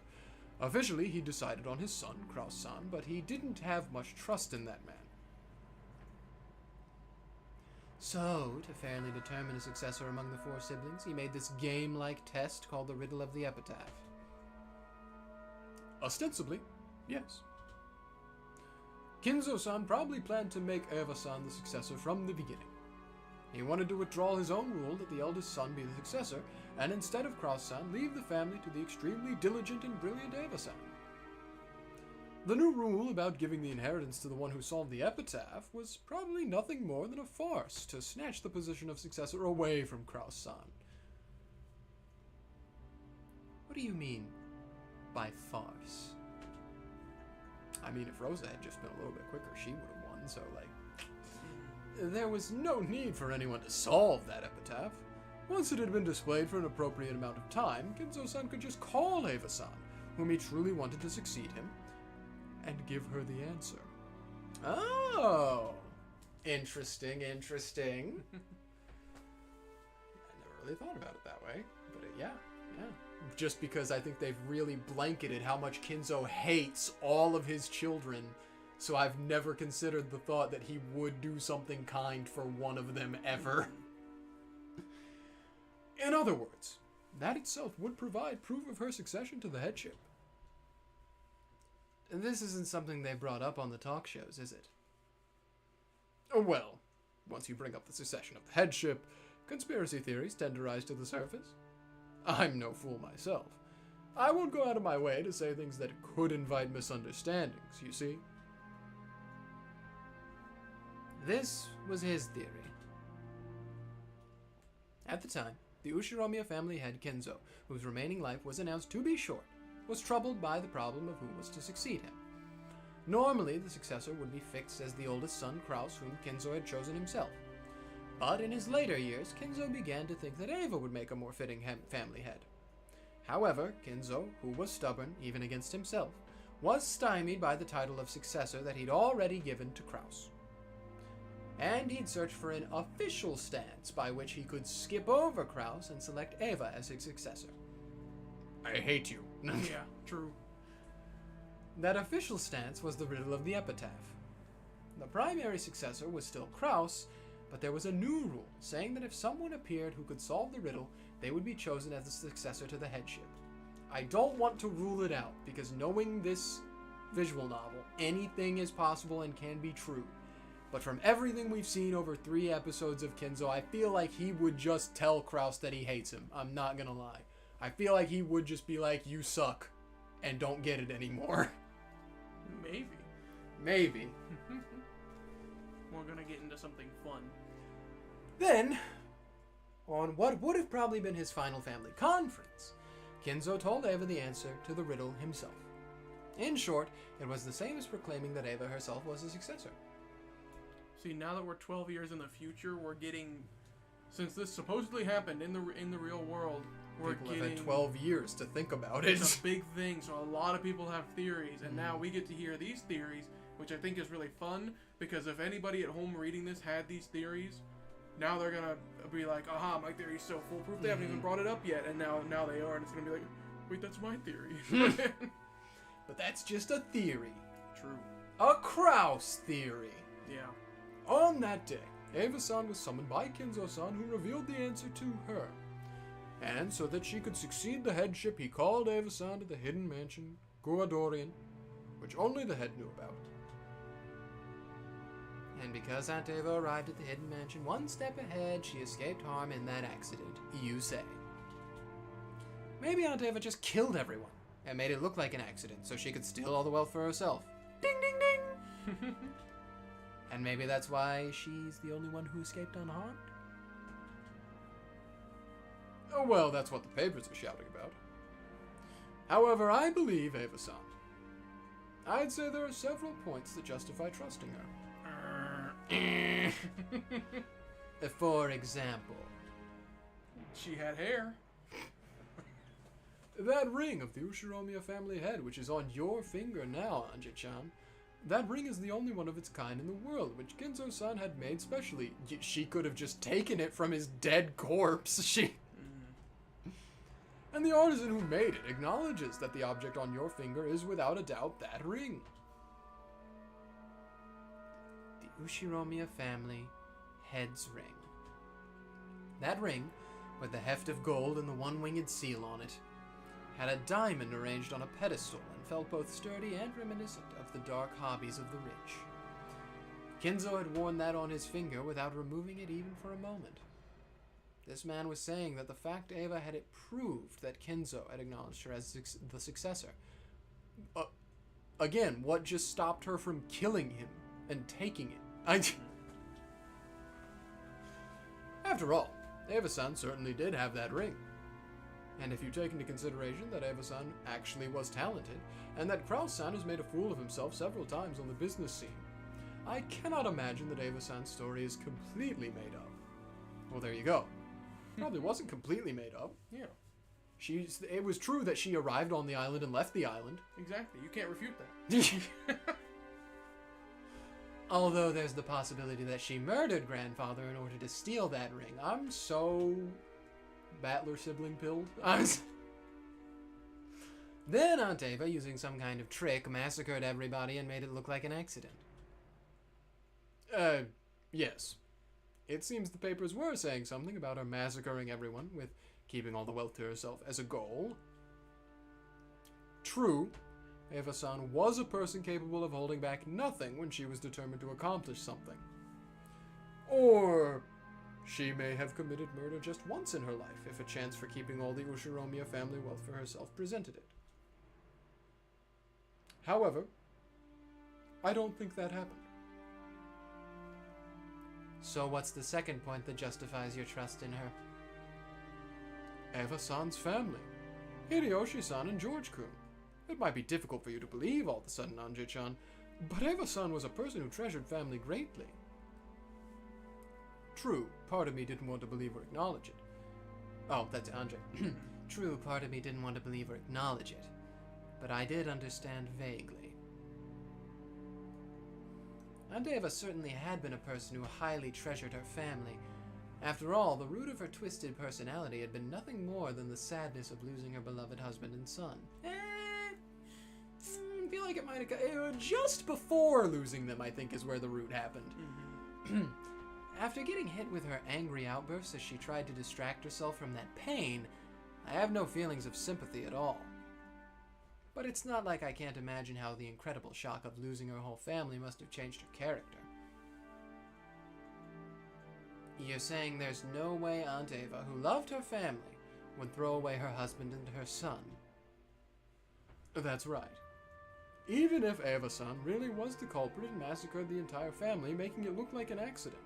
Officially, he decided on his son, Kraus-san, but he didn't have much trust in that man. So, to fairly determine a successor among the 4 siblings, he made this game-like test called the Riddle of the Epitaph. Ostensibly, yes. Kinzo-san probably planned to make Eva-san the successor from the beginning. He wanted to withdraw his own rule that the eldest son be the successor, and instead of Kraus-san, leave the family to the extremely diligent and brilliant Eva-san. The new rule about giving the inheritance to the one who solved the epitaph was probably nothing more than a farce to snatch the position of successor away from Kraus-san. What do you mean by farce? I mean, if Rosa had just been a little bit quicker, she would have won, so, there was no need for anyone to solve that epitaph. Once it had been displayed for an appropriate amount of time, Kinzo-san could just call Eva-san, whom he truly wanted to succeed him, and give her the answer. Oh! Interesting. I never really thought about it that way, but yeah. Just because I think they've really blanketed how much Kinzo hates all of his children, so I've never considered the thought that he would do something kind for one of them ever. In other words, that itself would provide proof of her succession to the headship. This isn't something they brought up on the talk shows, is it? Well, once you bring up the succession of the headship, conspiracy theories tend to rise to the surface. I'm no fool myself. I won't go out of my way to say things that could invite misunderstandings, you see? This was his theory. At the time, the Ushiromiya family head Kinzo, whose remaining life was announced to be short, was troubled by the problem of who was to succeed him. Normally, the successor would be fixed as the oldest son, Kraus, whom Kinzo had chosen himself. But in his later years, Kinzo began to think that Eva would make a more fitting family head. However, Kinzo, who was stubborn, even against himself, was stymied by the title of successor that he'd already given to Kraus. And he'd searched for an official stance by which he could skip over Kraus and select Eva as his successor. I hate you. Yeah, true. That official stance was the riddle of the epitaph. The primary successor was still Kraus, but there was a new rule saying that if someone appeared who could solve the riddle, they would be chosen as the successor to the headship. I don't want to rule it out, because knowing this visual novel, anything is possible and can be true. But from everything we've seen over 3 episodes of Kinzo, I feel like he would just tell Kraus that he hates him. I'm not gonna lie. I feel like he would just be like, you suck, and don't get it anymore. Maybe. We're gonna get into something fun. Then, on what would have probably been his final family conference, Kinzo told Eva the answer to the riddle himself. In short, it was the same as proclaiming that Eva herself was the successor. See, now that we're 12 years in the future, we're getting, since this supposedly happened in the real world, we're People getting have had 12 years to think about it. It's a big thing, so a lot of people have theories, and now we get to hear these theories, which I think is really fun, because if anybody at home reading this had these theories, now they're gonna be like, aha, my theory's so foolproof, they haven't even brought it up yet, and now they are, and it's gonna be like, wait, that's my theory. But that's just a theory. True. A Kraus theory. Yeah. On that day, Eva-san was summoned by Kinzo-san, who revealed the answer to her. And so that she could succeed the headship, he called Eva-san to the hidden mansion, Guadorian, which only the head knew about. And because Aunt Eva arrived at the hidden mansion one step ahead, she escaped harm in that accident, you say. Maybe Aunt Eva just killed everyone and made it look like an accident so she could steal all the wealth for herself. Ding, ding, ding! And maybe that's why she's the only one who escaped unharmed? Oh, well, that's what the papers are shouting about. However, I believe Eva-san. I'd say there are several points that justify trusting her. For example, She had hair. That ring of the Ushiromiya family head, which is on your finger now, Anja-chan, that ring is the only one of its kind in the world, which Kinzo-san had made specially. She could have just taken it from his dead corpse. And the artisan who made it acknowledges that the object on your finger is without a doubt that ring. the Ushiromiya family head's ring. That ring, with the heft of gold and the one-winged seal on it, had a diamond arranged on a pedestal and felt both sturdy and reminiscent of the dark hobbies of the rich. Kinzo had worn that on his finger without removing it even for a moment. This man was saying that the fact Eva had it proved that Kinzo had acknowledged her as the successor. Again, what just stopped her from killing him and taking it? After all, Eva-san certainly did have that ring. And if you take into consideration that Eva-san actually was talented, and that Kraus-san has made a fool of himself several times on the business scene, I cannot imagine that Eva-san's story is completely made up. Well, there you go. Probably wasn't completely made up. Yeah. It was true that she arrived on the island and left the island. Exactly. You can't refute that. Although there's the possibility that she murdered grandfather in order to steal that ring. I'm so battler sibling pilled. Then Aunt Eva, using some kind of trick, massacred everybody and made it look like an accident. Yes. It seems the papers were saying something about her massacring everyone, with keeping all the wealth to herself as a goal. True, Eva-san was a person capable of holding back nothing when she was determined to accomplish something. Or she may have committed murder just once in her life, if a chance for keeping all the Ushiromiya family wealth for herself presented it. However, I don't think that happened. So what's the second point that justifies your trust in her? Eva-san's family. Hideyoshi-san and George-kun. It might be difficult for you to believe all of a sudden, Anji-chan, but Eva-san was a person who treasured family greatly. True, part of me didn't want to believe or acknowledge it. Oh, that's Anji. True, part of me didn't want to believe or acknowledge it, but I did understand vaguely. Aunt Eva certainly had been a person who highly treasured her family. After all, the root of her twisted personality had been nothing more than the sadness of losing her beloved husband and son. I feel like it might have just before losing them, I think, is where the root happened. Mm-hmm. After getting hit with her angry outbursts as she tried to distract herself from that pain, I have no feelings of sympathy at all. But it's not like I can't imagine how the incredible shock of losing her whole family must have changed her character. You're saying there's no way Aunt Eva, who loved her family, would throw away her husband and her son? That's right. Even if Eva-san really was the culprit and massacred the entire family, making it look like an accident,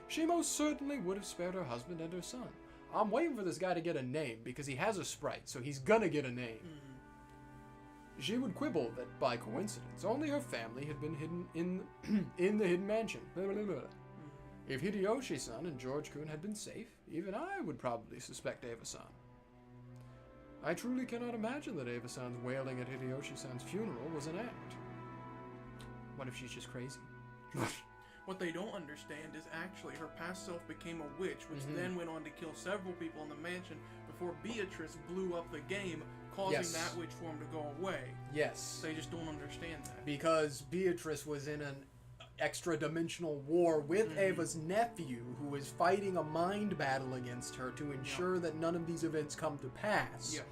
she most certainly would have spared her husband and her son. I'm waiting for this guy to get a name, because he has a sprite, so he's gonna get a name. She would quibble that, by coincidence, only her family had been hidden in the hidden mansion. If Hideyoshi-san and George-kun had been safe, even I would probably suspect Eva-san. I truly cannot imagine that Eva-san's wailing at Hideyoshi-san's funeral was an act. What if she's just crazy? What they don't understand is actually her past self became a witch, which then went on to kill several people in the mansion before Beatrice blew up the game, causing that witch form to go away. Yes. They just don't understand that. Because Beatrice was in an extra-dimensional war with Eva's nephew, who was fighting a mind battle against her to ensure that none of these events come to pass. Yeah.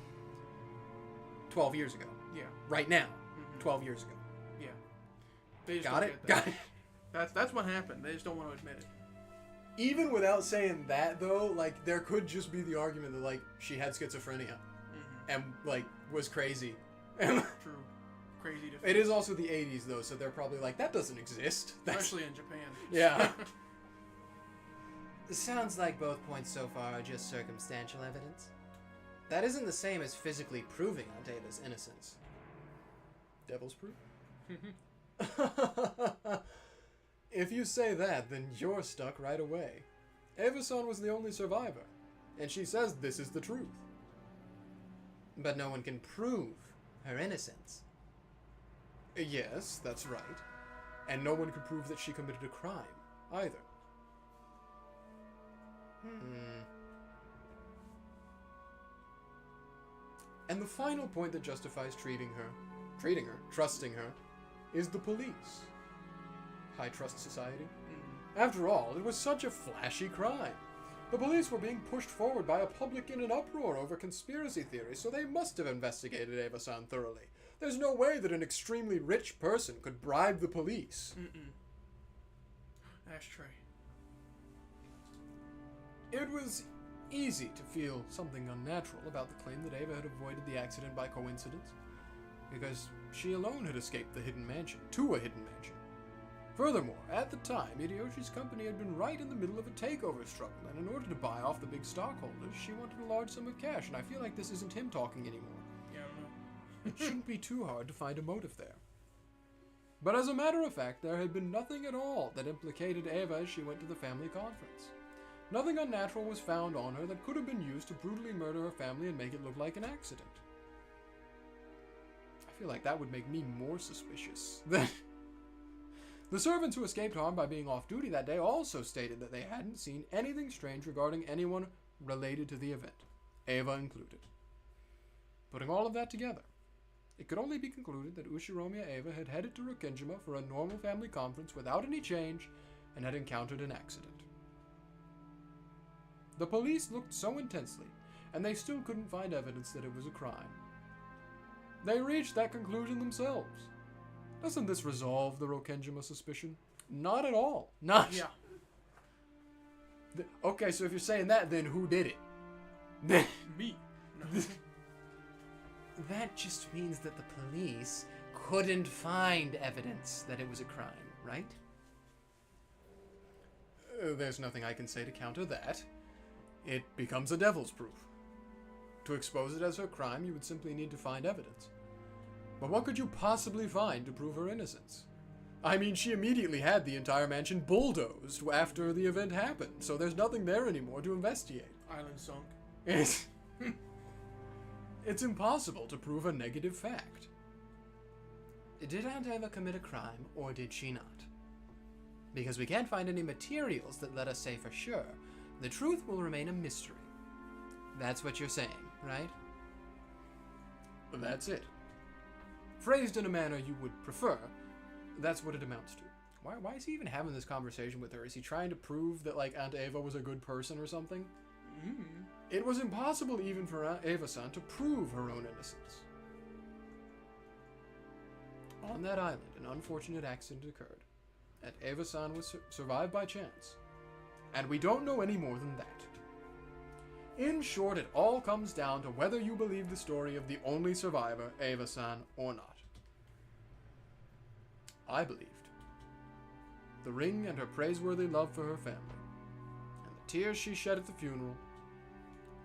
12 years ago. Yeah. Right now. 12 years ago. Yeah. They just Got don't it? get that. Got it. That's what happened. They just don't want to admit it. Even without saying that, though, like, there could just be the argument that, like, she had schizophrenia and, like, was crazy. True. Crazy to It is also the 80s, though, so they're probably like, that doesn't exist. Especially in Japan. Yeah. It sounds like both points so far are just circumstantial evidence. That isn't the same as physically proving Aunt Eva's innocence. Devil's proof? If you say that, then you're stuck right away. Eva-san was the only survivor, and she says this is the truth. But no one can prove her innocence. Yes, that's right. And no one could prove that she committed a crime, either. And the final point that justifies trusting her, is the police. High trust society. After all, it was such a flashy crime. The police were being pushed forward by a public in an uproar over conspiracy theories, so they must have investigated Eva-san thoroughly. There's no way that an extremely rich person could bribe the police. Ashtray. It was easy to feel something unnatural about the claim that Ava had avoided the accident by coincidence, because she alone had escaped the hidden mansion, to a hidden mansion. Furthermore, at the time, Hideyoshi's company had been right in the middle of a takeover struggle, and in order to buy off the big stockholders, she wanted a large sum of cash, and I feel like this isn't him talking anymore. Yeah, I don't know. It shouldn't be too hard to find a motive there. But as a matter of fact, there had been nothing at all that implicated Ava as she went to the family conference. Nothing unnatural was found on her that could have been used to brutally murder her family and make it look like an accident. I feel like that would make me more suspicious than... The servants who escaped harm by being off duty that day also stated that they hadn't seen anything strange regarding anyone related to the event, Ava included. Putting all of that together, it could only be concluded that Ushiromiya Ava had headed to Rokkenjima for a normal family conference without any change and had encountered an accident. The police looked so intensely, and they still couldn't find evidence that it was a crime. They reached that conclusion themselves. Doesn't this resolve the Rokkenjima suspicion? Not at all. Not. Yeah. Okay, so if you're saying that, then who did it? Me. No. That just means that the police couldn't find evidence that it was a crime, right? There's nothing I can say to counter that. It becomes a devil's proof. To expose it as her crime, you would simply need to find evidence. But what could you possibly find to prove her innocence? I mean, she immediately had the entire mansion bulldozed after the event happened, so there's nothing there anymore to investigate. Island sunk. It's impossible to prove a negative fact. Did Aunt Ava commit a crime, or did she not? Because we can't find any materials that let us say for sure. The truth will remain a mystery. That's what you're saying, right? That's it. Phrased in a manner you would prefer, that's what it amounts to. Why is he even having this conversation with her? Is he trying to prove that, like, Aunt Ava was a good person or something? It was impossible even for Aunt Ava-san to prove her own innocence. On that island, an unfortunate accident occurred, and Ava-san was survived by chance. And we don't know any more than that. In short, it all comes down to whether you believe the story of the only survivor, Ava-san, or not. I believed. The ring and her praiseworthy love for her family, and the tears she shed at the funeral,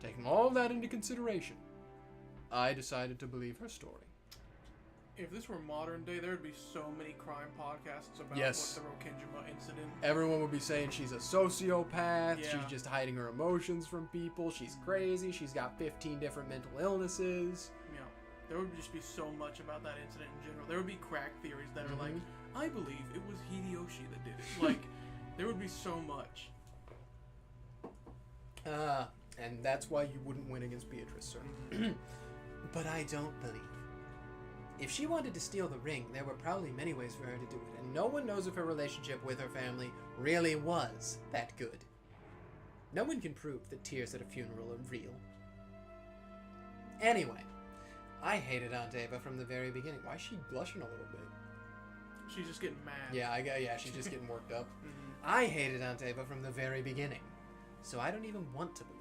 taking all that into consideration, I decided to believe her story. If this were modern day, there would be so many crime podcasts about Yes. what the Rokkenjima incident. Everyone would be saying she's a sociopath, Yeah. she's just hiding her emotions from people, she's crazy, she's got 15 different mental illnesses. Yeah, there would just be so much about that incident in general. There would be crack theories that are like, I believe it was Hideyoshi that did it. Like, there would be so much. And that's why you wouldn't win against Beatrice, sir. But I don't believe. If she wanted to steal the ring, there were probably many ways for her to do it, and no one knows if her relationship with her family really was that good. No one can prove that tears at a funeral are real. Anyway, I hated Aunt Ava from the very beginning. Why is she blushing a little bit? She's just getting mad. Yeah, she's just getting worked up. I hated Aunt Ava from the very beginning, so I don't even want to believe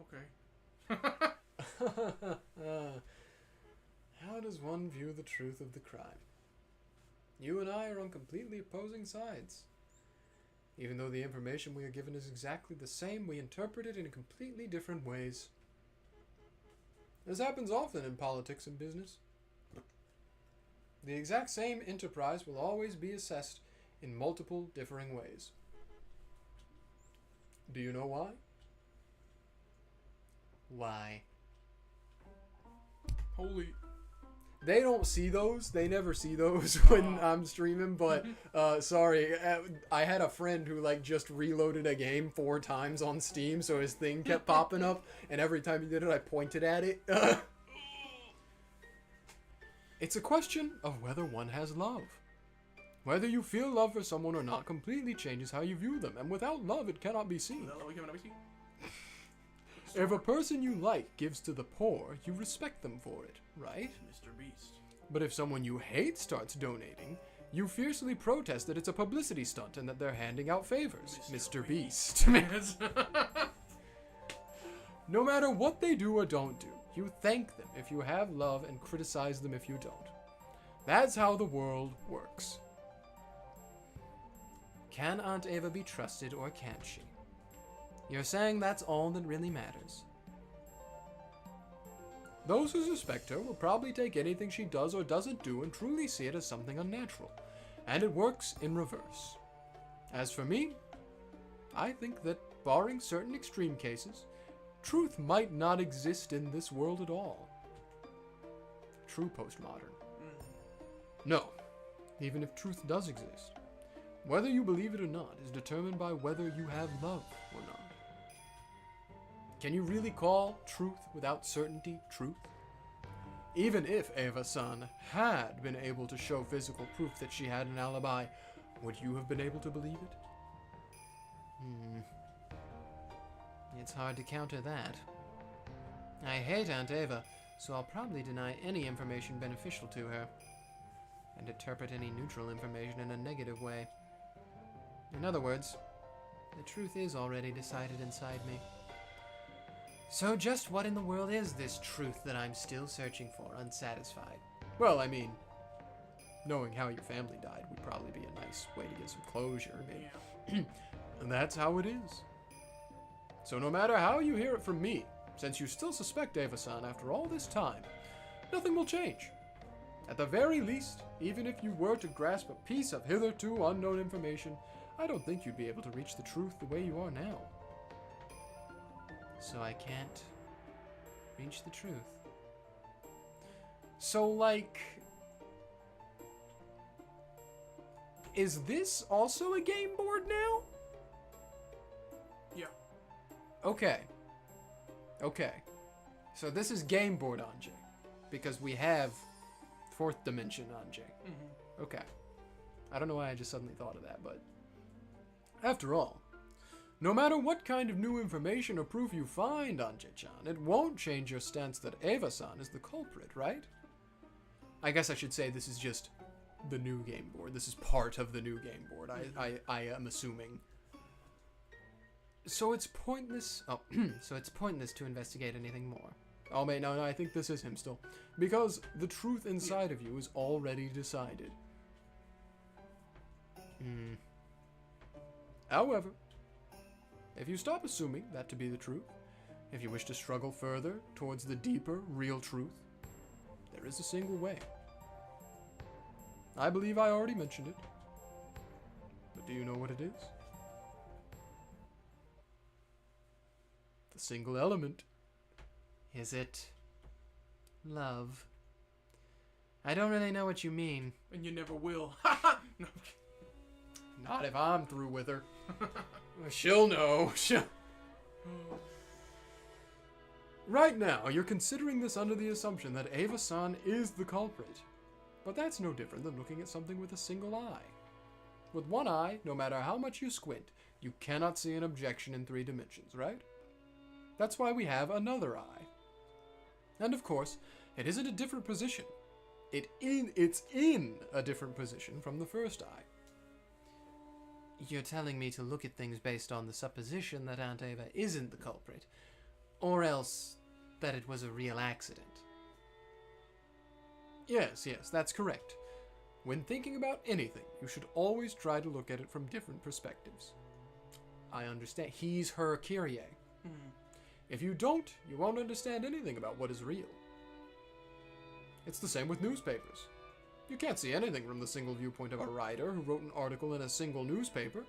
her. Okay. How does one view the truth of the crime? You and I are on completely opposing sides. Even though the information we are given is exactly the same, we interpret it in completely different ways. This happens often in politics and business. The exact same enterprise will always be assessed in multiple differing ways. Do you know why? Why? Holy. They don't see those. They never see those when I'm streaming, but sorry. I had a friend who like just reloaded a game 4 times on Steam, so his thing kept popping up, and every time he did it, I pointed at it. It's a question of whether one has love. Whether you feel love for someone or not completely changes how you view them, and without love, it cannot be seen. If a person you like gives to the poor, you respect them for it, right? Mr. Beast. But if someone you hate starts donating, You fiercely protest that it's a publicity stunt and that they're handing out favors, Mr. Beast. No matter what they do or don't do, you thank them if you have love and criticize them if you don't. That's how the world works. Can Aunt Ava be trusted or can't she? You're saying that's all that really matters. Those who suspect her will probably take anything she does or doesn't do and truly see it as something unnatural, and it works in reverse. As for me, I think that, barring certain extreme cases, truth might not exist in this world at all. True postmodern. No, even if truth does exist, whether you believe it or not is determined by whether you have love or not. Can you really call truth without certainty truth? Even if Ava-san had been able to show physical proof that she had an alibi, would you have been able to believe it? It's hard to counter that. I hate Aunt Ava, so I'll probably deny any information beneficial to her, and interpret any neutral information in a negative way. In other words, the truth is already decided inside me. So just what in the world is this truth that I'm still searching for, unsatisfied? Well, I mean, knowing how your family died would probably be a nice way to get some closure. Yeah. And that's how it is. So no matter how you hear it from me, since you still suspect Ava-san after all this time, nothing will change. At the very least, even if you were to grasp a piece of hitherto unknown information, I don't think you'd be able to reach the truth the way you are now. So I can't reach the truth. So, like, is this also a game board now? Yeah. Okay. So this is game board Anjay, because we have fourth dimension Anjay. Mm-hmm. Okay. I don't know why I just suddenly thought of that, but after all, no matter what kind of new information or proof you find, Anjay-chan, it won't change your stance that Ava-san is the culprit, right? I guess I should say this is just the new game board. This is part of the new game board, I am assuming. So it's pointless... Oh, so it's pointless to investigate anything more. Oh, mate, no, I think this is him still. Because the truth inside of you is already decided. However, if you stop assuming that to be the truth, if you wish to struggle further towards the deeper, real truth, there is a single way. I believe I already mentioned it. But do you know what it is? The single element. Is it love? I don't really know what you mean. And you never will. No. Not if I'm through with her. She'll know. Right now, you're considering this under the assumption that Ava-san is the culprit. But that's no different than looking at something with a single eye. With one eye, no matter how much you squint, you cannot see an objection in 3 dimensions, right? That's why we have another eye. And of course, it isn't a different position. It's in a different position from the first eye. You're telling me to look at things based on the supposition that Aunt Ava isn't the culprit, or else that it was a real accident. Yes, that's correct. When thinking about anything, you should always try to look at it from different perspectives. I understand. He's her Kyrie. If you don't, you won't understand anything about what is real. It's the same with newspapers. You can't see anything from the single viewpoint of a writer who wrote an article in a single newspaper.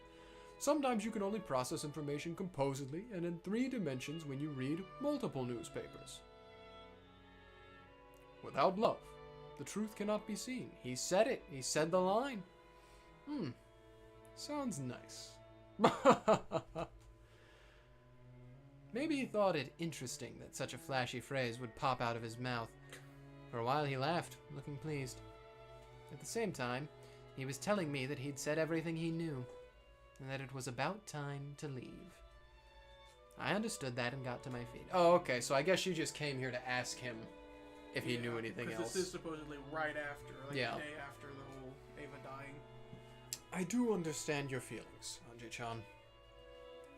Sometimes you can only process information composedly and in 3 dimensions when you read multiple newspapers. Without love, the truth cannot be seen. He said it. He said the line. Sounds nice. Maybe he thought it interesting that such a flashy phrase would pop out of his mouth. For a while he laughed, looking pleased. At the same time, he was telling me that he'd said everything he knew, and that it was about time to leave. I understood that and got to my feet. Oh, okay, so I guess you just came here to ask him if he knew anything else. This is supposedly right after, like Yeah. the day after the whole Ava dying. I do understand your feelings, Anji-chan.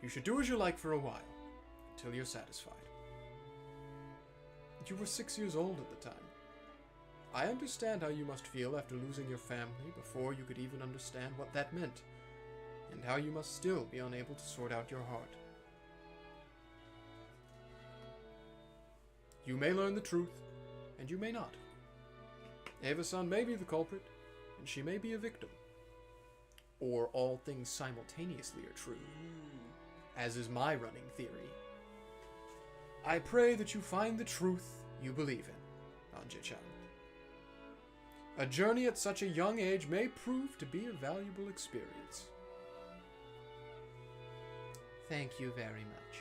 You should do as you like for a while, until you're satisfied. You were 6 years old at the time. I understand how you must feel after losing your family before you could even understand what that meant, and how you must still be unable to sort out your heart. You may learn the truth, and you may not. Eva-san may be the culprit, and she may be a victim. Or all things simultaneously are true, as is my running theory. I pray that you find the truth you believe in, Anji-chan. A journey at such a young age may prove to be a valuable experience. Thank you very much.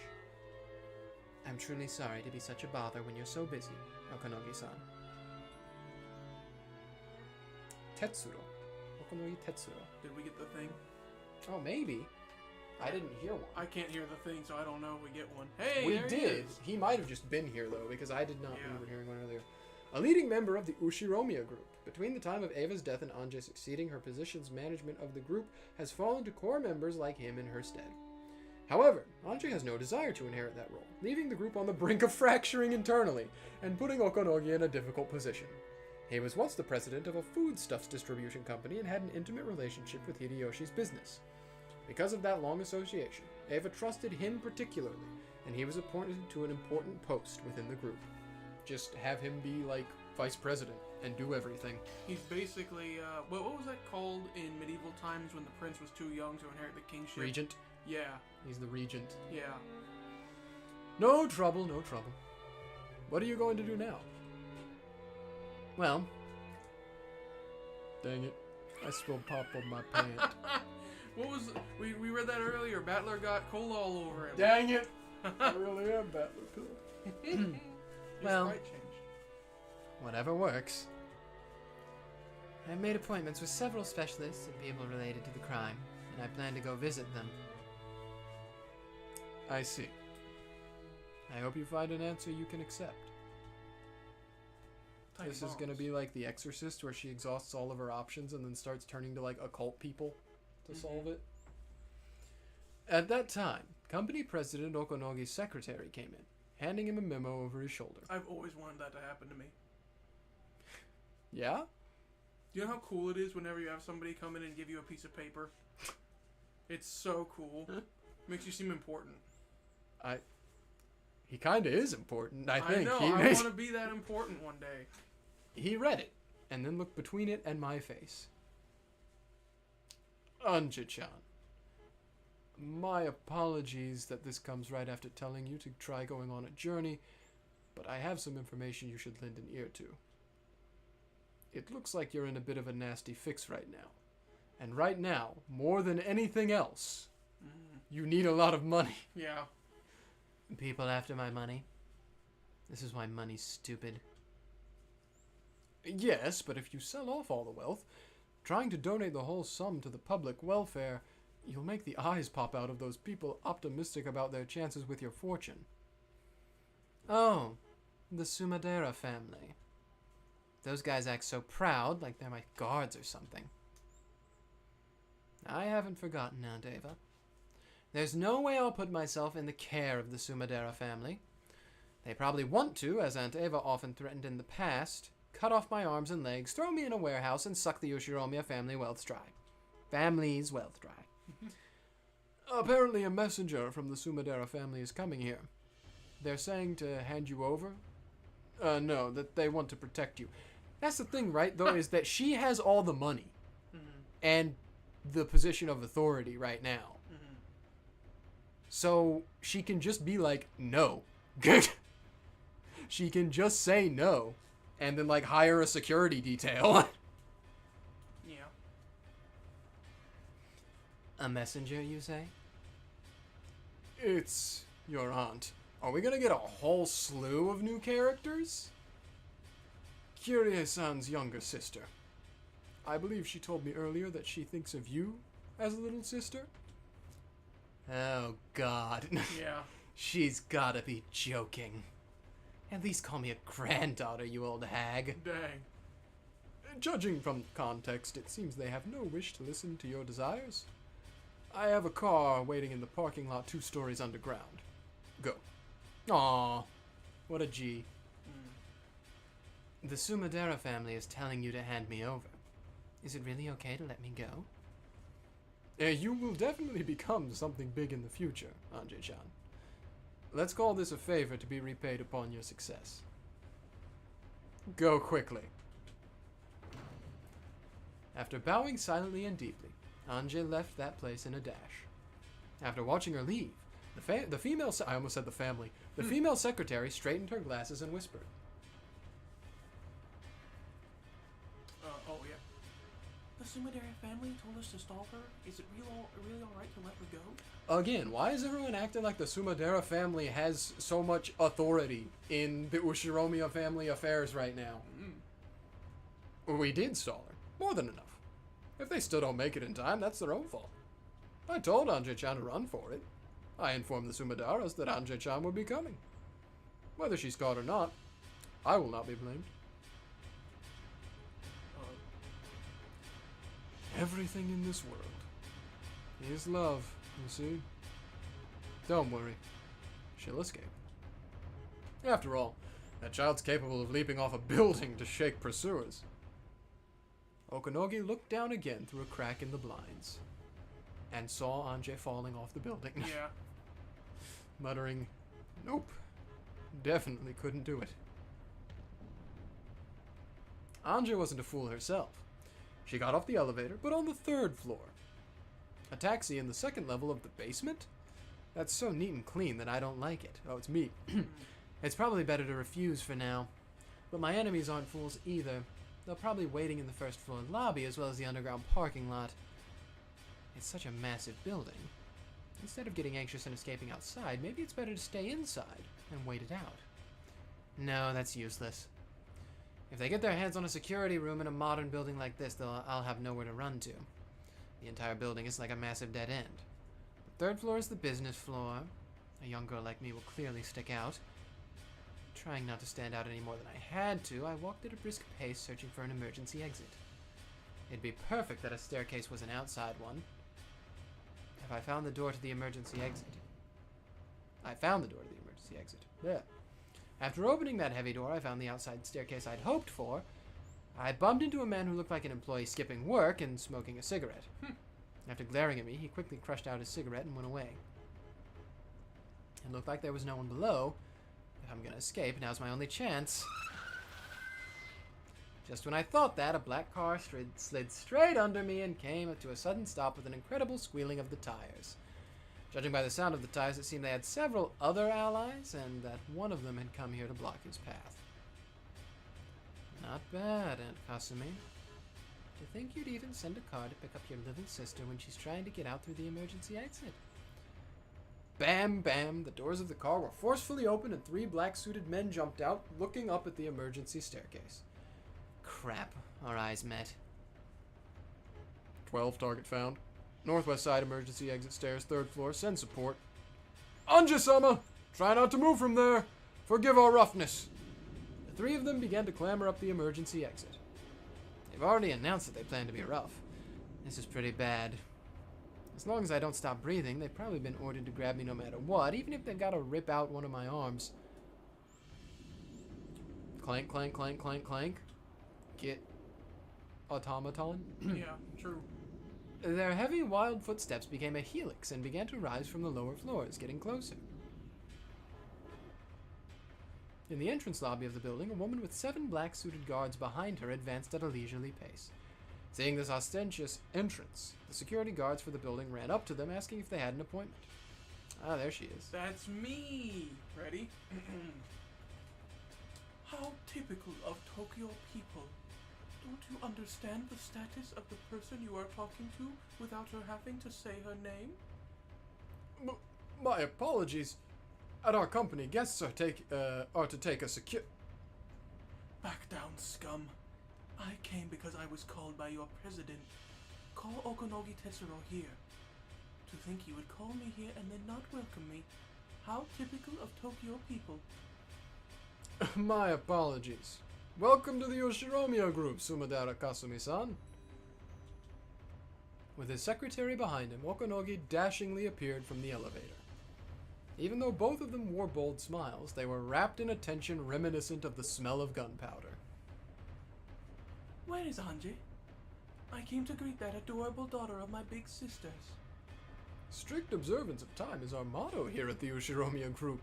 I'm truly sorry to be such a bother when you're so busy, Okonogi-san. Tetsuro. Okonogi Tetsuro. Did we get the thing? Oh, maybe. I didn't hear one. I can't hear the thing, so I don't know if we get one. Hey, We there he did. is. He might have just been here, though, because I did not Yeah. remember hearing one earlier. A leading member of the Ushiromiya group, between the time of Ava's death and Anje succeeding her position's management of the group, has fallen to core members like him in her stead. However, Anje has no desire to inherit that role, leaving the group on the brink of fracturing internally, and putting Okonogi in a difficult position. He was once the president of a foodstuffs distribution company and had an intimate relationship with Hideyoshi's business. Because of that long association, Ava trusted him particularly, and he was appointed to an important post within the group. Just have him be, like, vice president and do everything. He's basically, what was that called in medieval times when the prince was too young to inherit the kingship? Regent. Yeah, He's the regent. yeah. No trouble, no trouble. What are you going to do now? Well, Dang it. I spilled pop on my pant. What was, we read that earlier. Battler got cola all over him. Dang it. I really am Battler. His Well. sprite changed. whatever works. I've made appointments with several specialists and people related to the crime, and I plan to go visit them. I see. I hope you find an answer you can accept. Tiny This is gonna bombs. be like The Exorcist, where she exhausts all of her options and then starts turning to like occult people to solve it. At that time, company president Okonogi's secretary came in, handing him a memo over his shoulder. I've always wanted that to happen to me. Yeah? Do you know how cool it is whenever you have somebody come in and give you a piece of paper? It's so cool. Makes you seem important. He kinda is important, I think. know. He, I want to be that important one day. he read it, and then looked between it and my face. Anja-chan. My apologies that this comes right after telling you to try going on a journey, but I have some information you should lend an ear to. It looks like you're in a bit of a nasty fix right now. And right now, more than anything else, you need a lot of money. Yeah. People after my money? This is why money's stupid. Yes, but if you sell off all the wealth, trying to donate the whole sum to the public welfare, you'll make the eyes pop out of those people optimistic about their chances with your fortune. Oh, the Sumadera family. Those guys act so proud, like they're my guards or something. I haven't forgotten Aunt Ava. There's no way I'll put myself in the care of the Sumadera family. They probably want to, as Aunt Ava often threatened in the past, cut off my arms and legs, throw me in a warehouse, and suck the Ushiromiya family wealth dry. Family's wealth dry. Apparently a messenger from the Sumadera family is coming here. They're saying to hand you over? No, that they want to protect you. That's the thing, right, though, is that she has all the money and the position of authority right now. So she can just be like, no. She can just say no and then, like, hire a security detail. Yeah. A messenger, you say? It's your aunt. Are we gonna get a whole slew of new characters? Kyrie-san's younger sister. I believe she told me earlier that she thinks of you as a little sister. Oh, God. Yeah. She's gotta be joking. At least call me a granddaughter, you old hag. Dang. Judging from context, it seems they have no wish to listen to your desires. I have a car waiting in the parking lot 2 stories underground. Go. Aww, what a G. The Sumadera family is telling you to hand me over. Is it really okay to let me go? You will definitely become something big in the future, Anjay-chan. Let's call this a favor to be repaid upon your success. Go quickly. After bowing silently and deeply, Anjay left that place in a dash. After watching her leave, the female I almost said the family. The female secretary straightened her glasses and whispered. Oh yeah. The Sumadera family told us to stall her. Is it really alright to let her go? Again, why is everyone acting like the Sumadera family has so much authority in the Ushiromiya family affairs right now? We did stall her. More than enough. If they still don't make it in time, that's their own fault. I told Anjay-chan to run for it. I informed the Sumadaras that Anjay-chan would be coming. Whether she's caught or not, I will not be blamed. Everything in this world is love, you see. Don't worry. She'll escape. After all, that child's capable of leaping off a building to shake pursuers. Okanogi looked down again through a crack in the blinds and saw Anjay falling off the building. Yeah. Muttering, nope, definitely couldn't do it. Anjay wasn't a fool herself. She got off the elevator, but on the 3rd floor. A taxi in the 2nd level of the basement? That's so neat and clean that I don't like it. Oh, it's me. It's probably better to refuse for now. But my enemies aren't fools either. They're probably waiting in the 1st floor lobby as well as the underground parking lot. It's such a massive building. Instead of getting anxious and escaping outside, maybe it's better to stay inside and wait it out. No, that's useless. If they get their hands on a security room in a modern building like this, I'll have nowhere to run to. The entire building is like a massive dead end. The 3rd floor is the business floor. A young girl like me will clearly stick out. Trying not to stand out any more than I had to, I walked at a brisk pace searching for an emergency exit. It'd be perfect that a staircase was an outside one. Have I found the door to the emergency exit? I found the door to the emergency exit. Yeah. After opening that heavy door, I found the outside staircase I'd hoped for. I bumped into a man who looked like an employee skipping work and smoking a cigarette. After glaring at me, he quickly crushed out his cigarette and went away. It looked like there was no one below. If I'm gonna escape, now's my only chance. Just when I thought that, a black car slid straight under me and came to a sudden stop with an incredible squealing of the tires. Judging by the sound of the tires, it seemed they had several other allies, and that one of them had come here to block his path. Not bad, Aunt Kasumi. To think you'd even send a car to pick up your little sister when she's trying to get out through the emergency exit. Bam, bam, the doors of the car were forcefully opened and 3 black-suited men jumped out, looking up at the emergency staircase. Crap, our eyes met. 12 target found. Northwest side emergency exit stairs, 3rd floor, send support. Anji-sama! Try not to move from there! Forgive our roughness! The 3 of them began to clamber up the emergency exit. They've already announced that they plan to be rough. This is pretty bad. As long as I don't stop breathing, they've probably been ordered to grab me no matter what, even if they've got to rip out one of my arms. Clank, clank, clank, clank, clank. Get automaton? Yeah, true. Their heavy, wild footsteps became a helix and began to rise from the lower floors, getting closer. In the entrance lobby of the building, a woman with 7 black-suited guards behind her advanced at a leisurely pace. Seeing this ostentatious entrance, the security guards for the building ran up to them, asking if they had an appointment. Ah, there she is. That's me! Ready? How typical of Tokyo people. Don't you understand the status of the person you are talking to without her having to say her name? My apologies. At our company, guests are to take a secure... Back down, scum. I came because I was called by your president. Call Okanogi Tetsuro here. To think he would call me here and then not welcome me. How typical of Tokyo people. My apologies. Welcome to the Yoshiromiya group, Sumadara Kasumi-san. With his secretary behind him, Okanogi dashingly appeared from the elevator. Even though both of them wore bold smiles, they were wrapped in a tension reminiscent of the smell of gunpowder. Where is Anji? I came to greet that adorable daughter of my big sisters. Strict observance of time is our motto here at the Yoshiromiya group.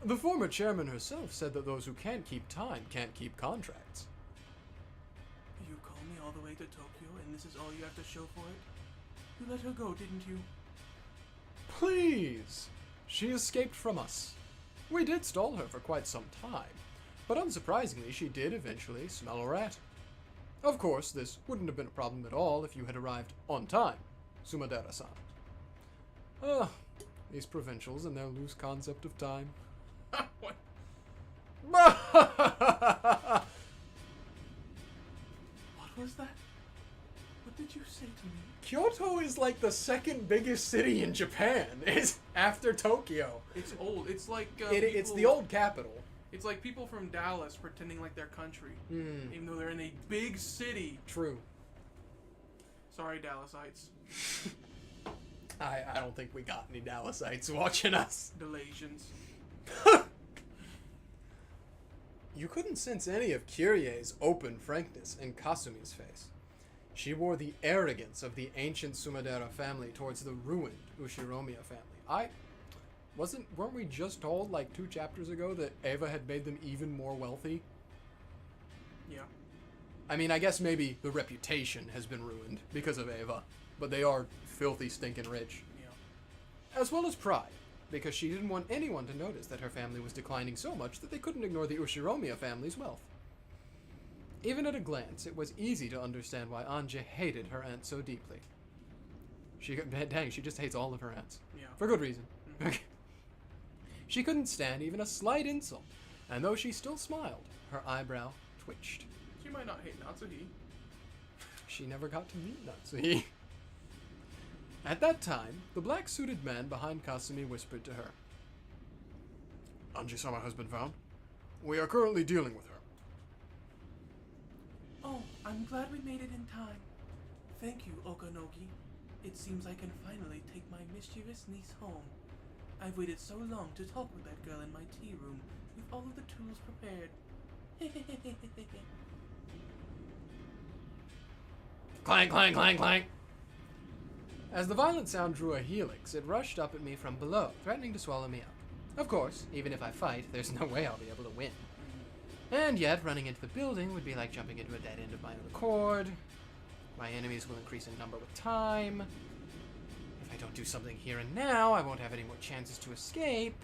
The former chairman herself said that those who can't keep time can't keep contracts. You called me all the way to Tokyo, and this is all you have to show for it? You let her go, didn't you? Please! She escaped from us. We did stall her for quite some time, but unsurprisingly she did eventually smell a rat. Of course, this wouldn't have been a problem at all if you had arrived on time, Sumadara-san. These provincials and their loose concept of time. What? What was that? What did you say to me? Kyoto is like the second biggest city in Japan. It's after Tokyo. It's old. It's like It's the old capital. It's like people from Dallas pretending like their country, Hmm. even though they're in a big city. True. Sorry, Dallasites. I don't think we got any Dallasites watching us. Delasians. You couldn't sense any of Kyrie's open frankness in Kasumi's face. She wore the arrogance of the ancient Sumadera family towards the ruined Ushiromiya family. Weren't we just told like 2 chapters ago that Eva had made them even more wealthy? Yeah. I mean, I guess maybe the reputation has been ruined because of Eva, but they are filthy stinking rich. Yeah. As well as pride, because she didn't want anyone to notice that her family was declining so much that they couldn't ignore the Ushiromiya family's wealth. Even at a glance, it was easy to understand why Anje hated her aunt so deeply. She just hates all of her aunts. Yeah. For good reason. She couldn't stand even a slight insult, and though she still smiled, her eyebrow twitched. She might not hate Natsuhi. She never got to meet Natsuhi. At that time, the black-suited man behind Kasumi whispered to her. Anji-sama has been found. We are currently dealing with her. Oh, I'm glad we made it in time. Thank you, Okanogi. It seems I can finally take my mischievous niece home. I've waited so long to talk with that girl in my tea room, with all of the tools prepared. Clank, clank, clank, clank. As the violent sound drew a helix, it rushed up at me from below, threatening to swallow me up. Of course, even if I fight, there's no way I'll be able to win. And yet, running into the building would be like jumping into a dead end of my own accord. My enemies will increase in number with time. If I don't do something here and now, I won't have any more chances to escape.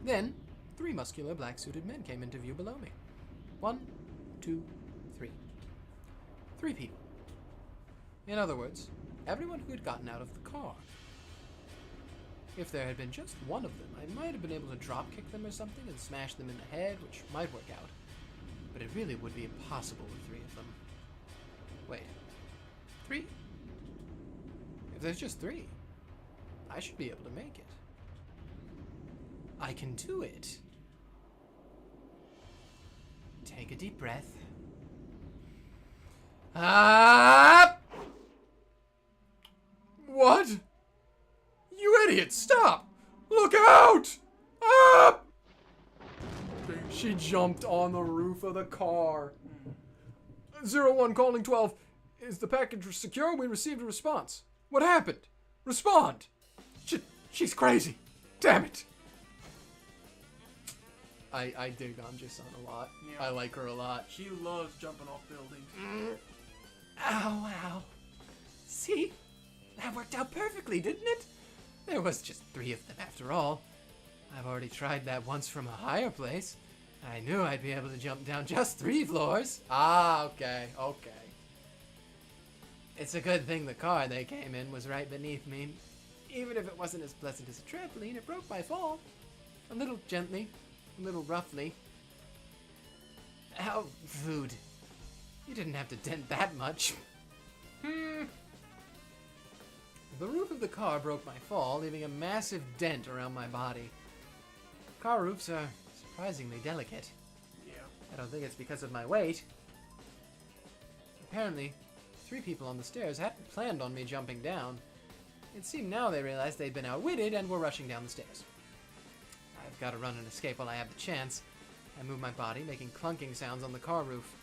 Then, 3 muscular black-suited men came into view below me. 1, 2, 3. 3 people. In other words, everyone who had gotten out of the car. If there had been just one of them, I might have been able to drop-kick them or something and smash them in the head, which might work out. But it really would be impossible with 3 of them. Wait. 3? If there's just 3, I should be able to make it. I can do it. Take a deep breath. Ah! What? You idiot, stop! Look out! Ah! She jumped on the roof of the car. 01 calling 12. Is the package secure? We received a response. What happened? Respond! She's crazy. Damn it. I dig Anje-san a lot. Yeah. I like her a lot. She loves jumping off buildings. Ow, ow. See? That worked out perfectly, didn't it? There was just 3 of them after all. I've already tried that once from a higher place. I knew I'd be able to jump down just 3 floors. Ah, okay. It's a good thing the car they came in was right beneath me. Even if it wasn't as pleasant as a trampoline, it broke my fall. A little gently, a little roughly. How rude. You didn't have to dent that much. The roof of the car broke my fall, leaving a massive dent around my body. Car roofs are surprisingly delicate. Yeah. I don't think it's because of my weight. Apparently, 3 people on the stairs hadn't planned on me jumping down. It seemed now they realized they'd been outwitted and were rushing down the stairs. I've got to run and escape while I have the chance. I moved my body, making clunking sounds on the car roof.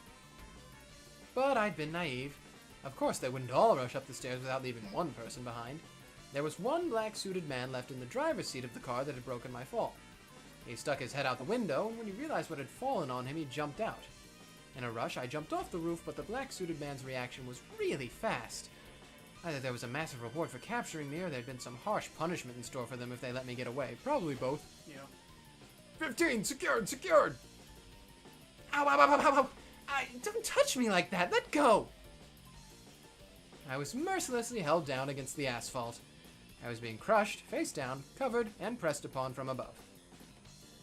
But I'd been naive. Of course, they wouldn't all rush up the stairs without leaving one person behind. There was one black-suited man left in the driver's seat of the car that had broken my fall. He stuck his head out the window, and when he realized what had fallen on him, he jumped out. In a rush, I jumped off the roof, but the black-suited man's reaction was really fast. Either there was a massive reward for capturing me, or there'd been some harsh punishment in store for them if they let me get away. Probably both. Yeah. 15! Secured! Secured! Ow, ow, ow, ow, ow! Don't touch me like that! Let go! I was mercilessly held down against the asphalt. I was being crushed, face down, covered, and pressed upon from above.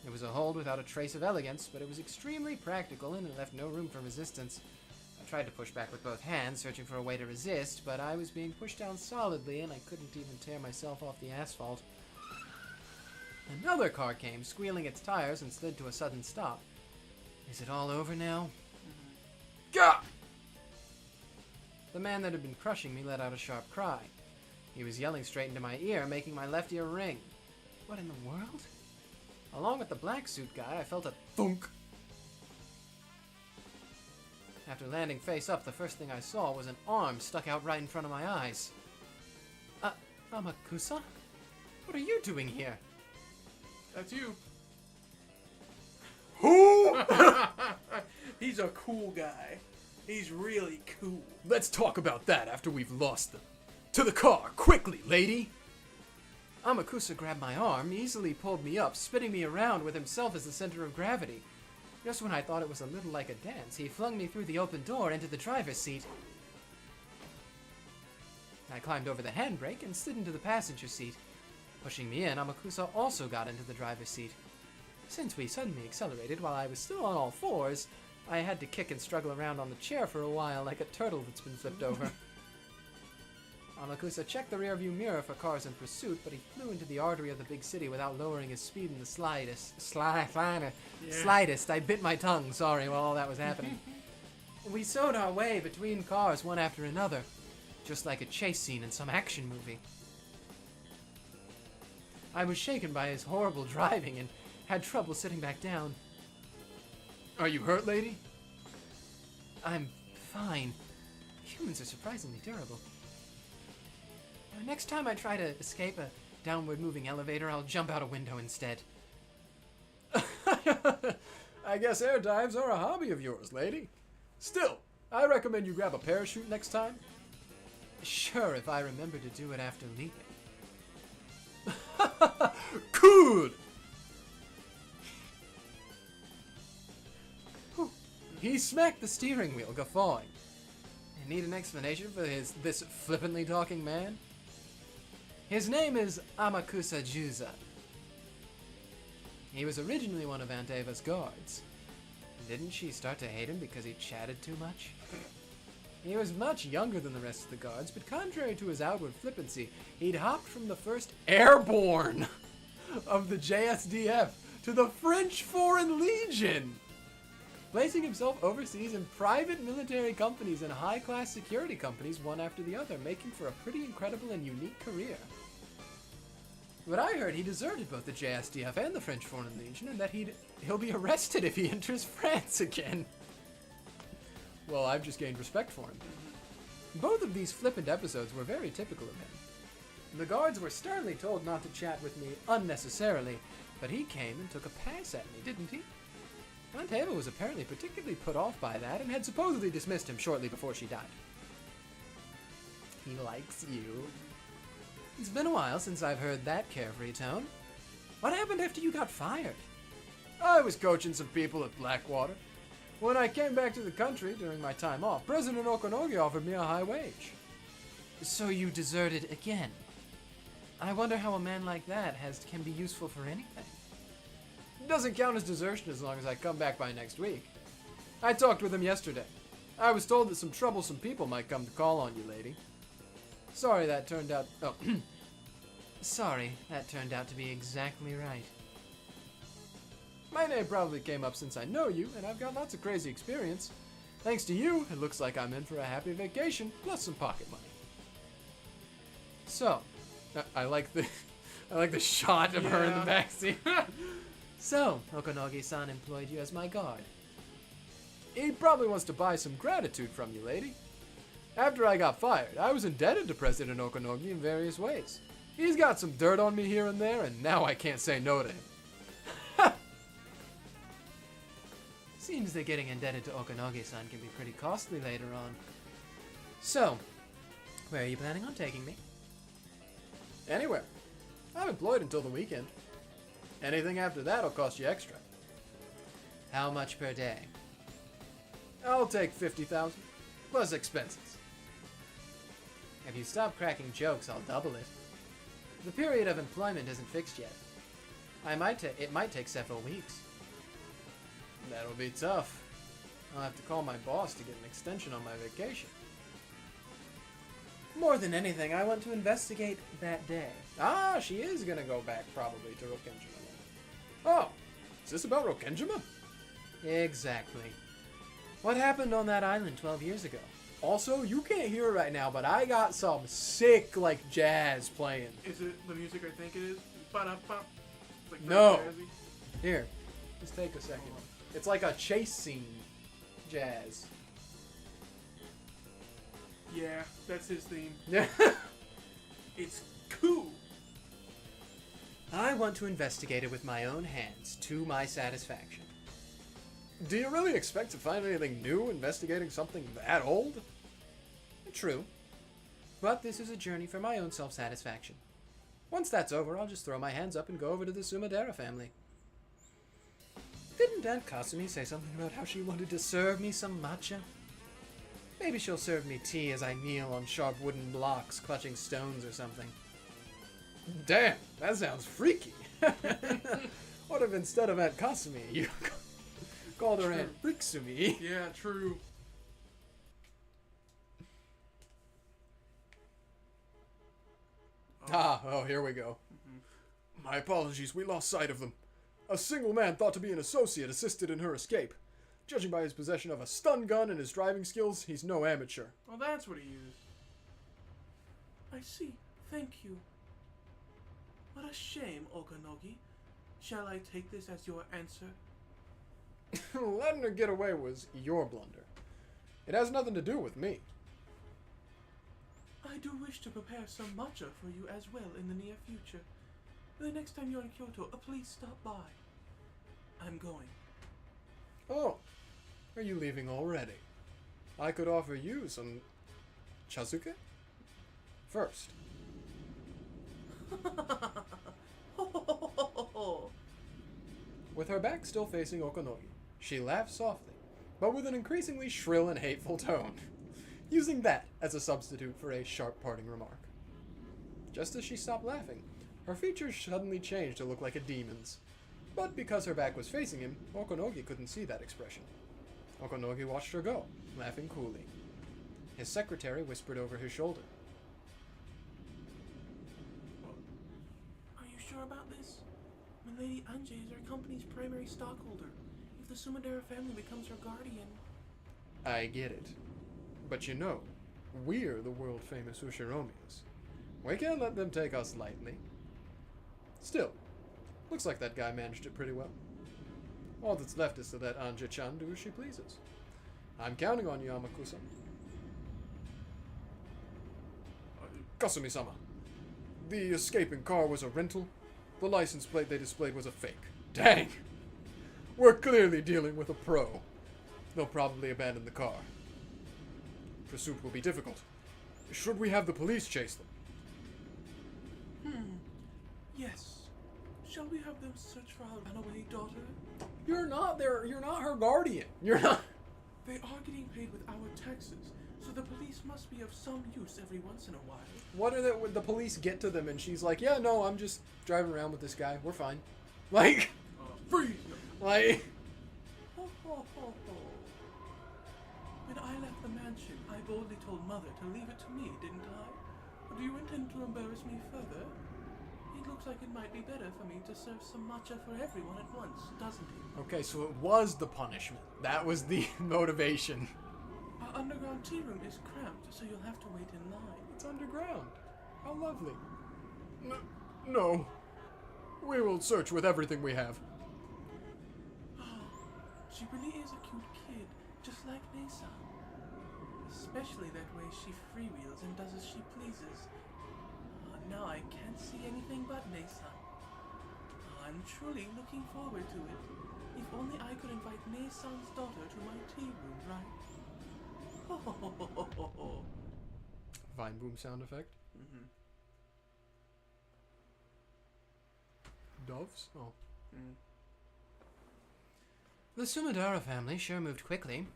It was a hold without a trace of elegance, but it was extremely practical and it left no room for resistance. I tried to push back with both hands, searching for a way to resist, but I was being pushed down solidly and I couldn't even tear myself off the asphalt. Another car came, squealing its tires, and slid to a sudden stop. Is it all over now? Gah! The man that had been crushing me let out a sharp cry. He was yelling straight into my ear, making my left ear ring. What in the world? Along with the black suit guy, I felt a thunk. After landing face up, the first thing I saw was an arm stuck out right in front of my eyes. Amakusa? What are you doing here? That's you. Who? He's a cool guy. He's really cool. Let's talk about that after we've lost them. To the car, quickly, lady! Amakusa grabbed my arm, easily pulled me up, spinning me around with himself as the center of gravity. Just when I thought it was a little like a dance, he flung me through the open door into the driver's seat. I climbed over the handbrake and slid into the passenger seat. Pushing me in, Amakusa also got into the driver's seat. Since we suddenly accelerated while I was still on all fours, I had to kick and struggle around on the chair for a while like a turtle that's been flipped over. Amakusa checked the rearview mirror for cars in pursuit, but he flew into the artery of the big city without lowering his speed in the slightest. Slightest. I bit my tongue, sorry, while all that was happening. We sewed our way between cars one after another, just like a chase scene in some action movie. I was shaken by his horrible driving and had trouble sitting back down. Are you hurt, lady? I'm fine. Humans are surprisingly durable. Next time I try to escape a downward-moving elevator, I'll jump out a window instead. I guess air dives are a hobby of yours, lady. Still, I recommend you grab a parachute next time. Sure, if I remember to do it after leaping. Good! He smacked the steering wheel, guffawing. I need an explanation for this flippantly talking man? His name is Amakusa Juza. He was originally one of Aunt Ava's guards. Didn't she start to hate him because he chatted too much? He was much younger than the rest of the guards, but contrary to his outward flippancy, he'd hopped from the 1st Airborne of the JSDF to the French Foreign Legion, placing himself overseas in private military companies and high-class security companies one after the other, making for a pretty incredible and unique career. But I heard he deserted both the JSDF and the French Foreign Legion, and that he'll be arrested if he enters France again. Well, I've just gained respect for him. Both of these flippant episodes were very typical of him. The guards were sternly told not to chat with me unnecessarily, but he came and took a pass at me, didn't he? Aunt Ava was apparently particularly put off by that and had supposedly dismissed him shortly before she died. He likes you. It's been a while since I've heard that carefree tone. What happened after you got fired? I was coaching some people at Blackwater. When I came back to the country during my time off, President Okonogi offered me a high wage. So you deserted again? I wonder how a man like that can be useful for anything. It doesn't count as desertion as long as I come back by next week. I talked with him yesterday. I was told that some troublesome people might come to call on you, lady. Sorry that turned out... Oh, sorry, that turned out to be exactly right. My name probably came up since I know you, and I've got lots of crazy experience. Thanks to you, it looks like I'm in for a happy vacation, plus some pocket money. So, I like the shot of her in the backseat. So, Okonogi-san employed you as my guard. He probably wants to buy some gratitude from you, lady. After I got fired, I was indebted to President Okonogi in various ways. He's got some dirt on me here and there, and now I can't say no to him. Seems that getting indebted to Okonogi-san can be pretty costly later on. So, where are you planning on taking me? Anywhere. I'm employed until the weekend. Anything after that will cost you extra. How much per day? I'll take 50,000 plus expenses. If you stop cracking jokes, I'll double it. The period of employment isn't fixed yet. It might take several weeks. That'll be tough. I'll have to call my boss to get an extension on my vacation. More than anything, I want to investigate that day. Ah, she is gonna go back probably to Rokkenjima. Oh, is this about Rokkenjima? Exactly. What happened on that island 12 years ago? Also, you can't hear it right now, but I got some sick, jazz playing. Is it the music I think it is? Ba-da-ba. Like No. jazzy? Here, just take a second. It's like a chase scene jazz. Yeah, that's his theme. Yeah. It's cool. I want to investigate it with my own hands, to my satisfaction. Do you really expect to find anything new investigating something that old? True. But this is a journey for my own self-satisfaction. Once that's over, I'll just throw my hands up and go over to the Sumadera family. Didn't Aunt Kasumi say something about how she wanted to serve me some matcha? Maybe she'll serve me tea as I kneel on sharp wooden blocks, clutching stones or something. Damn, that sounds freaky. What if instead of Aunt Kasumi, you called her Aunt Riksumi? Yeah, true. Oh, here we go. My apologies, we lost sight of them. A single man thought to be an associate assisted in her escape. Judging by his possession of a stun gun and his driving skills, he's no amateur. Well, that's what he used. I see. Thank you. What a shame, Okanogi. Shall I take this as your answer? Letting her get away was your blunder. It has nothing to do with me. I do wish to prepare some matcha for you as well in the near future. The next time you're in Kyoto, please stop by. I'm going. Oh, are you leaving already? I could offer you some chazuke first. With her back still facing Okonogi, she laughed softly, but with an increasingly shrill and hateful tone, using that as a substitute for a sharp parting remark. Just as she stopped laughing, her features suddenly changed to look like a demon's. But because her back was facing him, Okonogi couldn't see that expression. Okonogi watched her go, laughing coolly. His secretary whispered over his shoulder. Are you sure about this? My Lady Anje is our company's primary stockholder. If the Sumadera family becomes her guardian... I get it. But you know, we're the world-famous Ushiromias. We can't let them take us lightly. Still, looks like that guy managed it pretty well. All that's left is to let Anje-chan do as she pleases. I'm counting on you, Amakusa. Kasumi-sama, the escaping car was a rental. The license plate they displayed was a fake. Dang! We're clearly dealing with a pro. They'll probably abandon the car. Pursuit will be difficult. Should we have the police chase them? Yes. Shall we have them search for our runaway daughter? You're not her guardian. You're not. They are getting paid with our taxes, so the police must be of some use every once in a while. What are would the police get to them and she's like, yeah, no, I'm just driving around with this guy. We're fine. Like, Freeze! like. Ho ho ho ho. When I left the mansion, I boldly told Mother to leave it to me, didn't I? Do you intend to embarrass me further? It looks like it might be better for me to serve some matcha for everyone at once, doesn't it? Okay, so it was the punishment. That was the motivation. Our underground tea room is cramped, so you'll have to wait in line. It's underground. How lovely. No. We will search with everything we have. She really is a cute kid, just like Nesa. Especially that way she freewheels and does as she pleases. Now I can't see anything but Nesa. I'm truly looking forward to it. If only I could invite Nesan's daughter to my tea room, right? Ho ho ho ho ho ho. Vine boom sound effect. Mm-hmm. Doves? Oh. Mm. The Sumidara family sure moved quickly.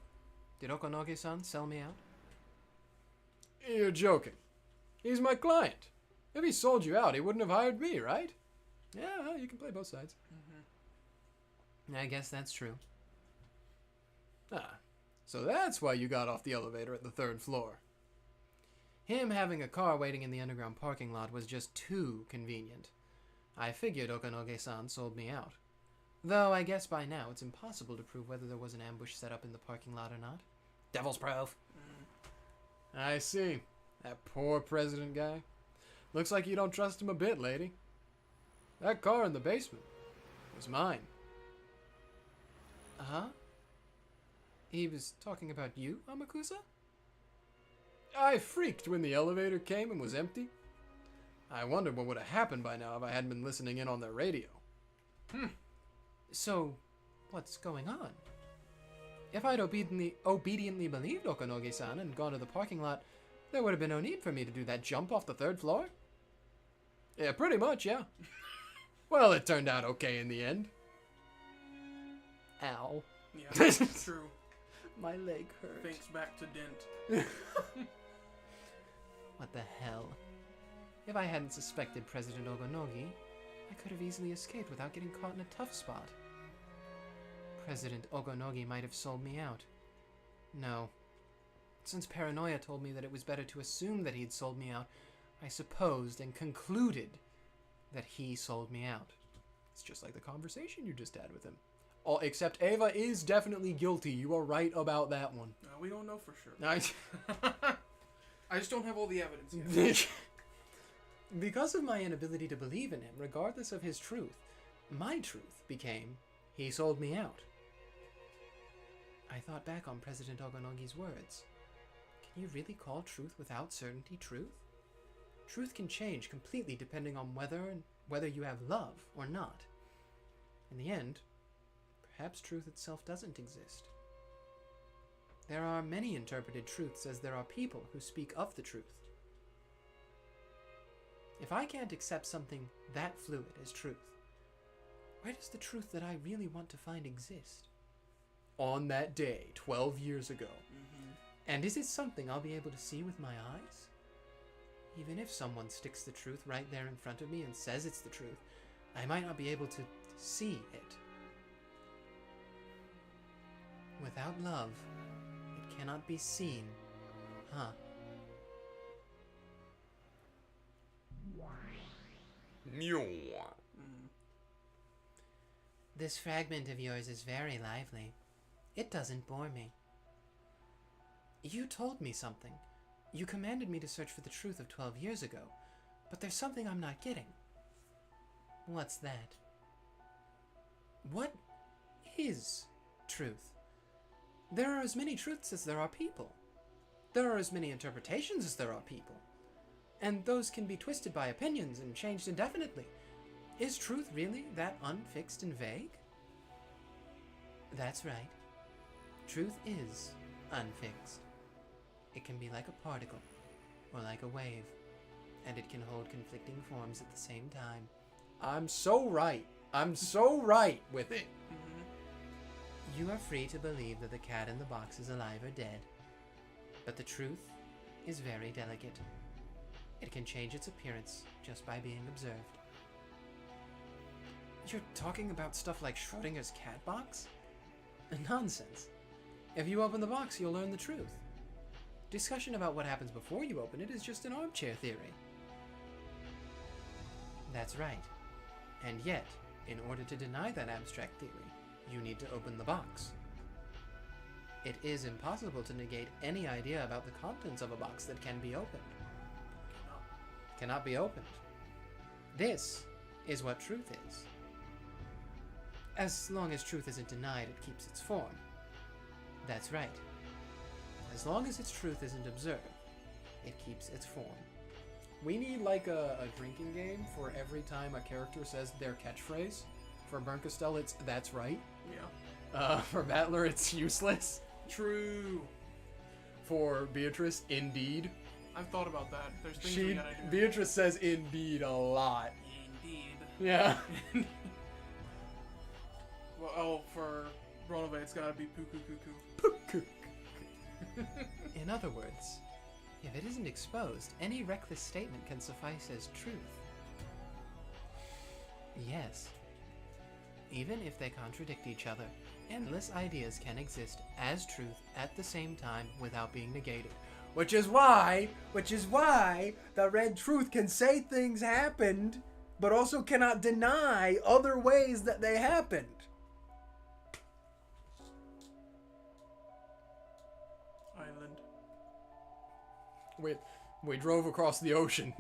Did Okonoge-san sell me out? You're joking. He's my client. If he sold you out, he wouldn't have hired me, right? Yeah, well, you can play both sides. Mm-hmm. I guess that's true. Ah, so that's why you got off the elevator at the 3rd floor. Him having a car waiting in the underground parking lot was just too convenient. I figured Okonoge-san sold me out. Though I guess by now it's impossible to prove whether there was an ambush set up in the parking lot or not. Devil's proof. I see. That poor president guy. Looks like you don't trust him a bit, lady. That car in the basement was mine. Uh-huh? He was talking about you, Amakusa? I freaked when the elevator came and was empty. I wondered what would have happened by now if I hadn't been listening in on their radio. So, what's going on? If I'd obediently believed Okonoge-san and gone to the parking lot, there would have been no need for me to do that jump off the 3rd floor. Yeah, pretty much, yeah. Well, it turned out okay in the end. Ow. Yeah, true. My leg hurt. Thanks back to Dent. What the hell? If I hadn't suspected President Okonogi, I could have easily escaped without getting caught in a tough spot. President Okonogi might have sold me out. No. Since paranoia told me that it was better to assume that he'd sold me out, I supposed and concluded that he sold me out. It's just like the conversation you just had with him. Oh, except Ava is definitely guilty. You are right about that one. We don't know for sure. I I just don't have all the evidence yet. Because of my inability to believe in him, regardless of his truth, my truth became, he sold me out. I thought back on President Ogonogi's words. Can you really call truth without certainty truth? Truth can change completely depending on whether you have love or not. In the end, perhaps truth itself doesn't exist. There are many interpreted truths as there are people who speak of the truth. If I can't accept something that fluid as truth, where does the truth that I really want to find exist? On that day, 12 years ago. And is it something I'll be able to see with my eyes? Even if someone sticks the truth right there in front of me and says it's the truth, I might not be able to see it. Without love, it cannot be seen, huh? This fragment of yours is very lively. It doesn't bore me. You told me something. You commanded me to search for the truth of 12 years ago, but there's something I'm not getting. What's that? What is truth? There are as many truths as there are people. There are as many interpretations as there are people. And those can be twisted by opinions and changed indefinitely. Is truth really that unfixed and vague? That's right. Truth is unfixed. It can be like a particle, or like a wave, and it can hold conflicting forms at the same time. I'm so right. I'm so right with it. You are free to believe that the cat in the box is alive or dead, but the truth is very delicate. It can change its appearance just by being observed. You're talking about stuff like Schrodinger's cat box? Nonsense. If you open the box, you'll learn the truth. Discussion about what happens before you open it is just an armchair theory. That's right. And yet, in order to deny that abstract theory, you need to open the box. It is impossible to negate any idea about the contents of a box that can be opened. Cannot be opened. This is what truth is. As long as truth isn't denied, it keeps its form. That's right. As long as its truth isn't observed, it keeps its form. We need like a drinking game for every time a character says their catchphrase. For Bernkastel, it's "that's right." Yeah. For Battler, it's "useless." True. For Beatrice, "indeed." I've thought about that. There's things we gotta do. Beatrice says "indeed" a lot. Indeed. Yeah. Well, for Ronove, it's gotta be poo cuckoo. In other words, if it isn't exposed, any reckless statement can suffice as truth. Yes. Even if they contradict each other, endless ideas can exist as truth at the same time without being negated. Which is why the Red Truth can say things happened, but also cannot deny other ways that they happened. Island. We drove across the ocean.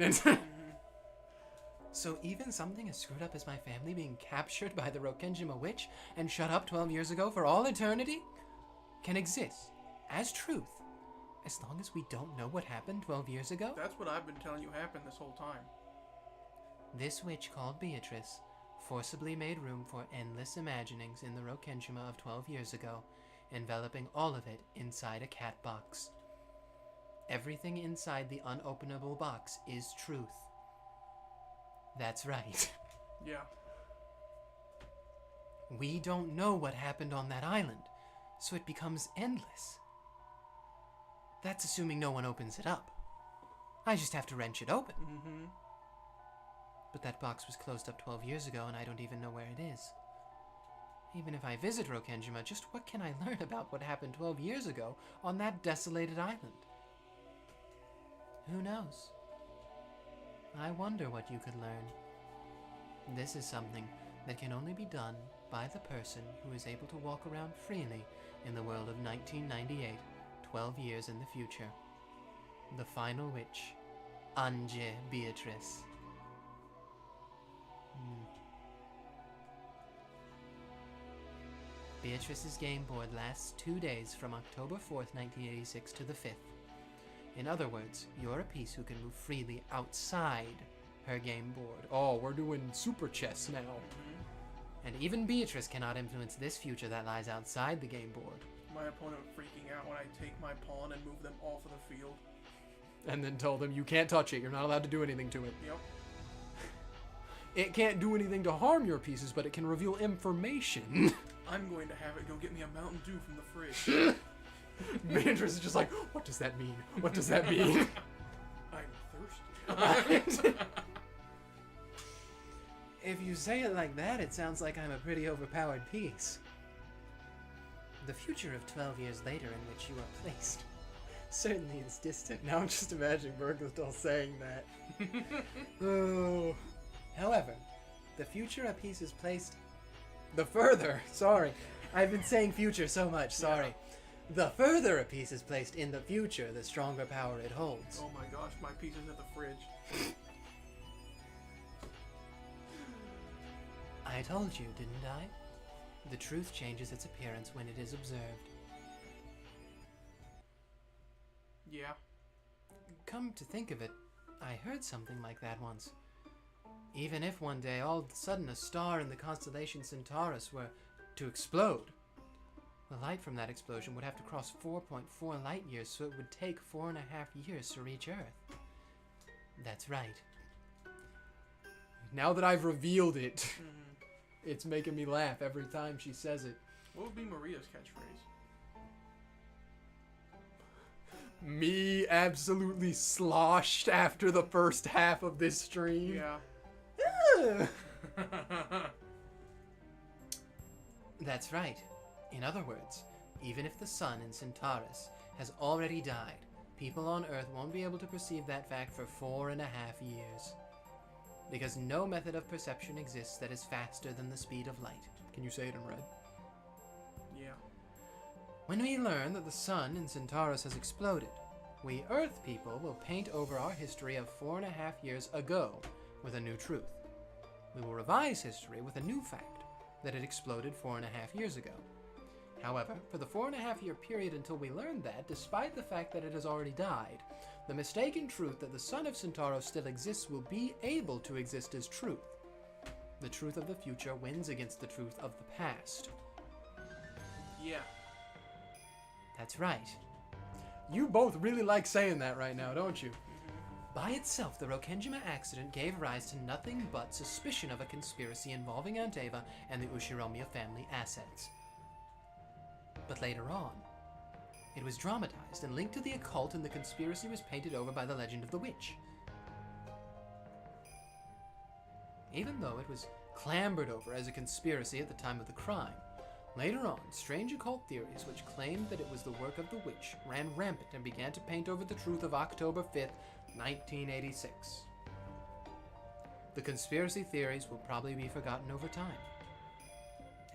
So even something as screwed up as my family being captured by the Rokkenjima witch and shut up 12 years ago for all eternity can exist as truth, as long as we don't know what happened 12 years ago? That's what I've been telling you happened this whole time. This witch called Beatrice forcibly made room for endless imaginings in the Rokkenjima of 12 years ago, enveloping all of it inside a cat box. Everything inside the unopenable box is truth. That's right. Yeah. We don't know what happened on that island, so it becomes endless. That's assuming no one opens it up. I just have to wrench it open. Mm-hmm. But that box was closed up 12 years ago, and I don't even know where it is. Even if I visit Rokkenjima, just what can I learn about what happened 12 years ago on that desolated island? Who knows? I wonder what you could learn. This is something that can only be done by the person who is able to walk around freely in the world of 1998, 12 years in the future. The final witch, Anje Beatrice. Beatrice's game board lasts 2 days from October 4th, 1986 to the 5th. In other words, you're a piece who can move freely outside her game board. Oh, we're doing super chess now. And even Beatrice cannot influence this future that lies outside the game board. My opponent freaking out when I take my pawn and move them off of the field. And then tell them you can't touch it. You're not allowed to do anything to it. Yep. It can't do anything to harm your pieces, but it can reveal information. I'm going to have it go get me a Mountain Dew from the fridge. Beatrice is just like, what does that mean? What does that mean? I'm thirsty. If you say it like that, it sounds like I'm a pretty overpowered piece. The future of 12 years later in which you are placed certainly is distant. Now I'm just imagining Bernkastel saying that. Oh. However, the future a piece is placed... The further. Sorry, I've been saying future so much, sorry. The further a piece is placed in the future, the stronger power it holds. Oh my gosh, my piece is at the fridge. I told you, didn't I? The truth changes its appearance when it is observed. Yeah. Come to think of it, I heard something like that once. Even if one day all of a sudden a star in the constellation Centaurus were to explode, the light from that explosion would have to cross 4.4 light years, so it would take 4.5 years to reach Earth. That's right. Now that I've revealed it, it's making me laugh every time she says it. What would be Maria's catchphrase? Me absolutely sloshed after the first half of this stream. Yeah. That's right. In other words, even if the sun in Centaurus has already died, people on Earth won't be able to perceive that fact for 4.5 years. because no method of perception exists that is faster than the speed of light. Can you say it in red? Yeah. When we learn that the sun in Centaurus has exploded, we Earth people will paint over our history of 4.5 years ago with a new truth. We will revise history with a new fact, that it exploded 4.5 years ago. However, for the 4.5-year period until we learn that, despite the fact that it has already died, the mistaken truth that the sun of Centaurus still exists will be able to exist as truth. The truth of the future wins against the truth of the past. Yeah. That's right. You both really like saying that right now, don't you? By itself, the Rokkenjima accident gave rise to nothing but suspicion of a conspiracy involving Aunt Eva and the Ushiromiya family assets. But later on, it was dramatized and linked to the occult, and the conspiracy was painted over by the legend of the witch. Even though it was clambered over as a conspiracy at the time of the crime, later on, strange occult theories which claimed that it was the work of the witch ran rampant and began to paint over the truth of October 5th, 1986. The conspiracy theories will probably be forgotten over time,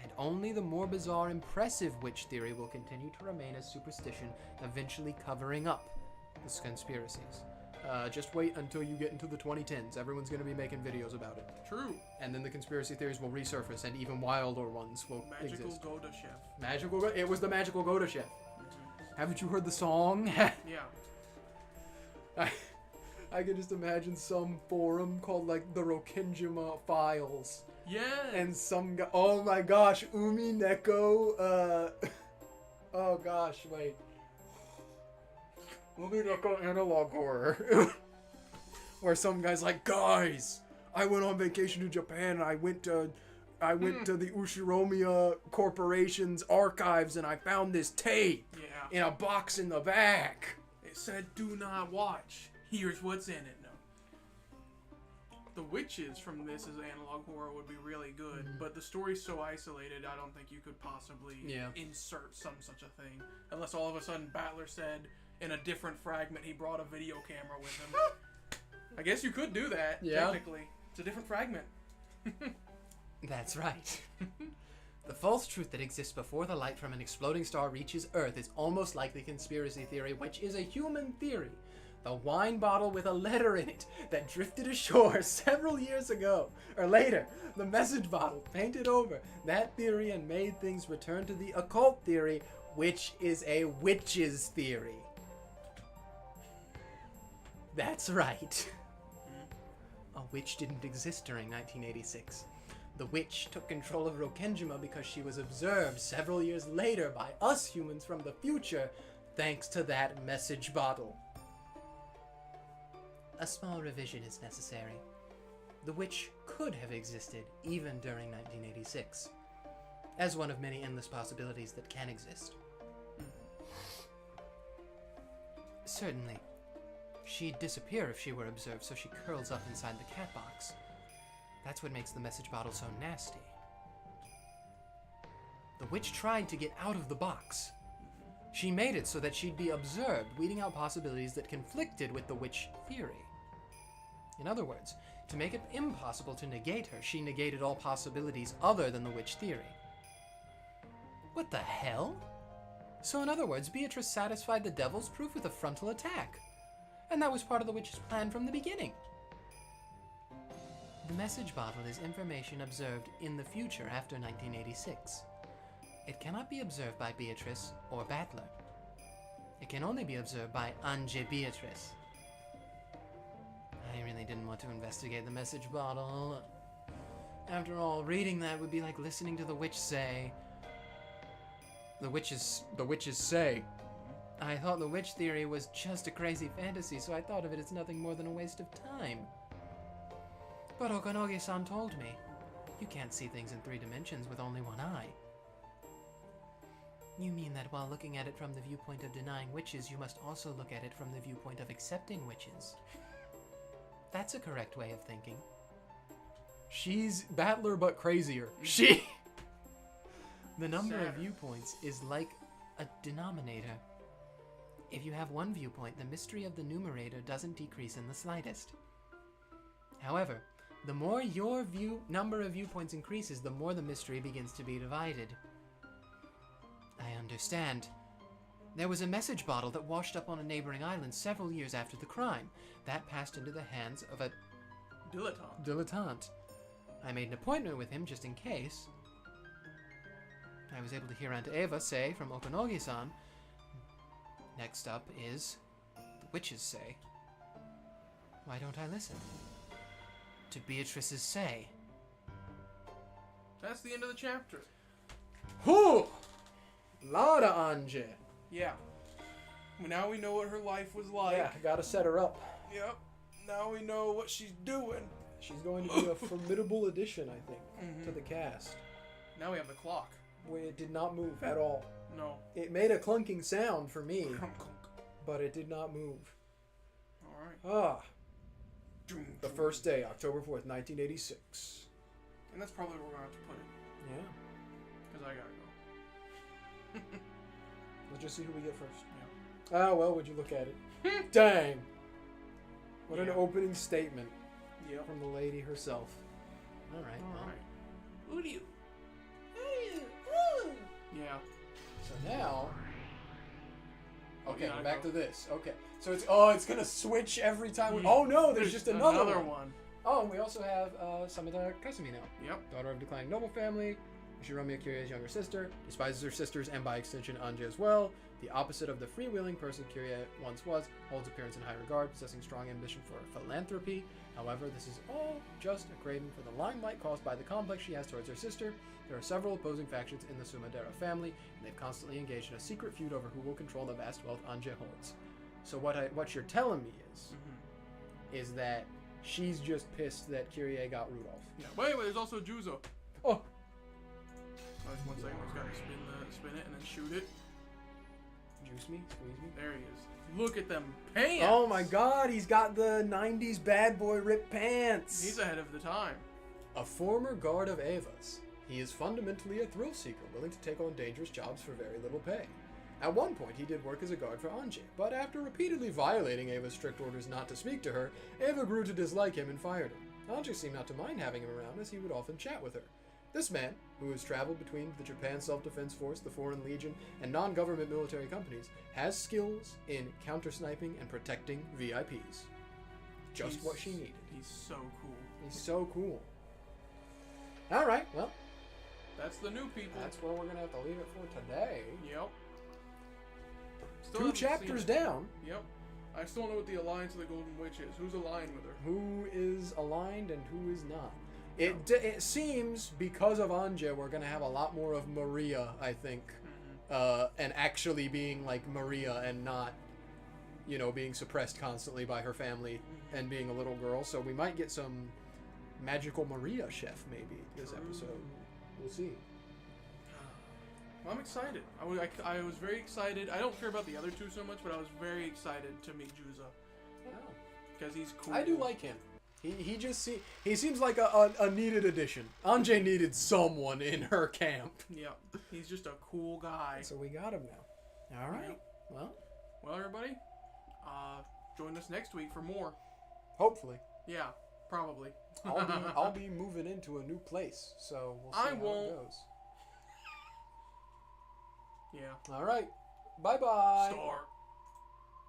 and only the more bizarre, impressive witch theory will continue to remain as superstition, eventually covering up the conspiracies. Just wait until you get into the 2010s. Everyone's going to be making videos about it. True. And then the conspiracy theories will resurface, and even wilder ones will Magical exist. Goda Chef. Magical It was the Magical Goda Chef. Haven't you heard the song? Yeah. I can just imagine some forum called, like, the Rokkenjima Files. Yeah. And some guy... Oh my gosh, Umineko, Oh gosh, wait. Umineko Analog Horror. Where some guy's like, guys, I went on vacation to Japan and I went to the Ushiromiya Corporation's archives and I found this tape in a box in the back. It said, do not watch. Here's what's in it. No. The witches from this as analog horror would be really good, but the story's so isolated, I don't think you could possibly insert such a thing. Unless all of a sudden Battler said in a different fragment he brought a video camera with him. I guess you could do that, technically. It's a different fragment. That's right. The false truth that exists before the light from an exploding star reaches Earth is almost like the conspiracy theory, which is a human theory. The wine bottle with a letter in it that drifted ashore several years ago, or later, the message bottle painted over that theory and made things return to the occult theory, which is a witch's theory. That's right. A witch didn't exist during 1986. The witch took control of Rokkenjima because she was observed several years later by us humans from the future, thanks to that message bottle. A small revision is necessary. The witch could have existed even during 1986, as one of many endless possibilities that can exist. Certainly. She'd disappear if she were observed, so she curls up inside the cat box. That's what makes the message bottle so nasty. The witch tried to get out of the box. She made it so that she'd be observed, weeding out possibilities that conflicted with the witch theory. In other words, to make it impossible to negate her, she negated all possibilities other than the witch theory. What the hell? So in other words, Beatrice satisfied the devil's proof with a frontal attack. And that was part of the witch's plan from the beginning. The message bottle is information observed in the future after 1986. It cannot be observed by Beatrice or Battler. It can only be observed by Anje Beatrice. I really didn't want to investigate the message bottle. After all, reading that would be like listening to the witch say... The witches say... I thought the witch theory was just a crazy fantasy, so I thought of it as nothing more than a waste of time. But Okanoge-san told me, you can't see things in 3 dimensions with only one eye. You mean that while looking at it from the viewpoint of denying witches, you must also look at it from the viewpoint of accepting witches. That's a correct way of thinking. She's Battler but crazier. The number of viewpoints is like a denominator. If you have one viewpoint, the mystery of the numerator doesn't decrease in the slightest. However, The more your number of viewpoints increases, the more the mystery begins to be divided. I understand. There was a message bottle that washed up on a neighboring island several years after the crime. That passed into the hands of a dilettante. I made an appointment with him just in case. I was able to hear Aunt Eva say from Okanogi-san. Next up is the witches say. Why don't I listen? To Beatrice's say. That's the end of the chapter. Whew! Lot of Anje. Yeah. Now we know what her life was like. Yeah, gotta set her up. Yep. Now we know what she's doing. She's going to be a formidable addition, I think, to the cast. Now we have the clock. It did not move at all. No. It made a clunking sound for me, but it did not move. Alright. The first day, October 4th, 1986. And that's probably where we're going to have to put it. Yeah. Because I gotta go. Let's just see who we get first. Yeah. Ah, well, would you look at it? Dang. What an Yeah. opening statement Yep. from the lady herself. All right. Well, Alright. Who do you? Yeah. So now... Okay, Yeah, we're I back go. to this. Okay. So it's gonna switch every time we... Oh no, there's just another one. Oh, and we also have Samada Kasumi now. Yep. Daughter of declining noble family. Shiromiya Kirye's younger sister. Despises her sisters and by extension Anje as well. The opposite of the freewheeling person Kirye once was. Holds appearance in high regard, possessing strong ambition for philanthropy. However, this is all just a craving for the limelight caused by the complex she has towards her sister. There are several opposing factions in the Sumadera family, and they've constantly engaged in a secret feud over who will control the vast wealth Anje holds. So what you're telling me is that she's just pissed that Kirye got Rudolph. Yeah. Wait, there's also Juzo. Oh, Just 1 second. I just gotta spin it and then shoot it. juice me, squeeze me. There he is. Look at them pants. Oh my god, he's got the 90s bad boy ripped pants. He's ahead of the time. A former guard of Ava's. He is fundamentally a thrill seeker, willing to take on dangerous jobs for very little pay. At one point, he did work as a guard for Anje, but after repeatedly violating Ava's strict orders not to speak to her, Ava grew to dislike him and fired him. Anje seemed not to mind having him around, as he would often chat with her. This man, who has traveled between the Japan Self-Defense Force, the Foreign Legion, and non-government military companies, has skills in counter-sniping and protecting VIPs. Just what she needed. He's so cool. He's so cool. Alright, well, That's the new people. that's where we're going to have to leave it for today. Yep. Still 2 haven't chapters seen it. down. Yep. I still don't know what the Alliance of the Golden Witch is. Who's aligned with her? Who is aligned and who is not? It seems because of Anja, we're going to have a lot more of Maria, I think. And actually being like Maria and not, being suppressed constantly by her family and being a little girl. So we might get some magical Maria chef maybe this episode. We'll see. Well, I'm excited. I was very excited. I don't care about the other two so much, but I was very excited to meet Juzo. Because he's cool. I do like him. He seems like a needed addition. Anje needed someone in her camp. Yep. He's just a cool guy. So we got him now. All right. Yep. Well, everybody, join us next week for more. Hopefully. Yeah, probably. I'll be moving into a new place, so we'll see how it goes. Yeah. All right. Bye-bye. Star.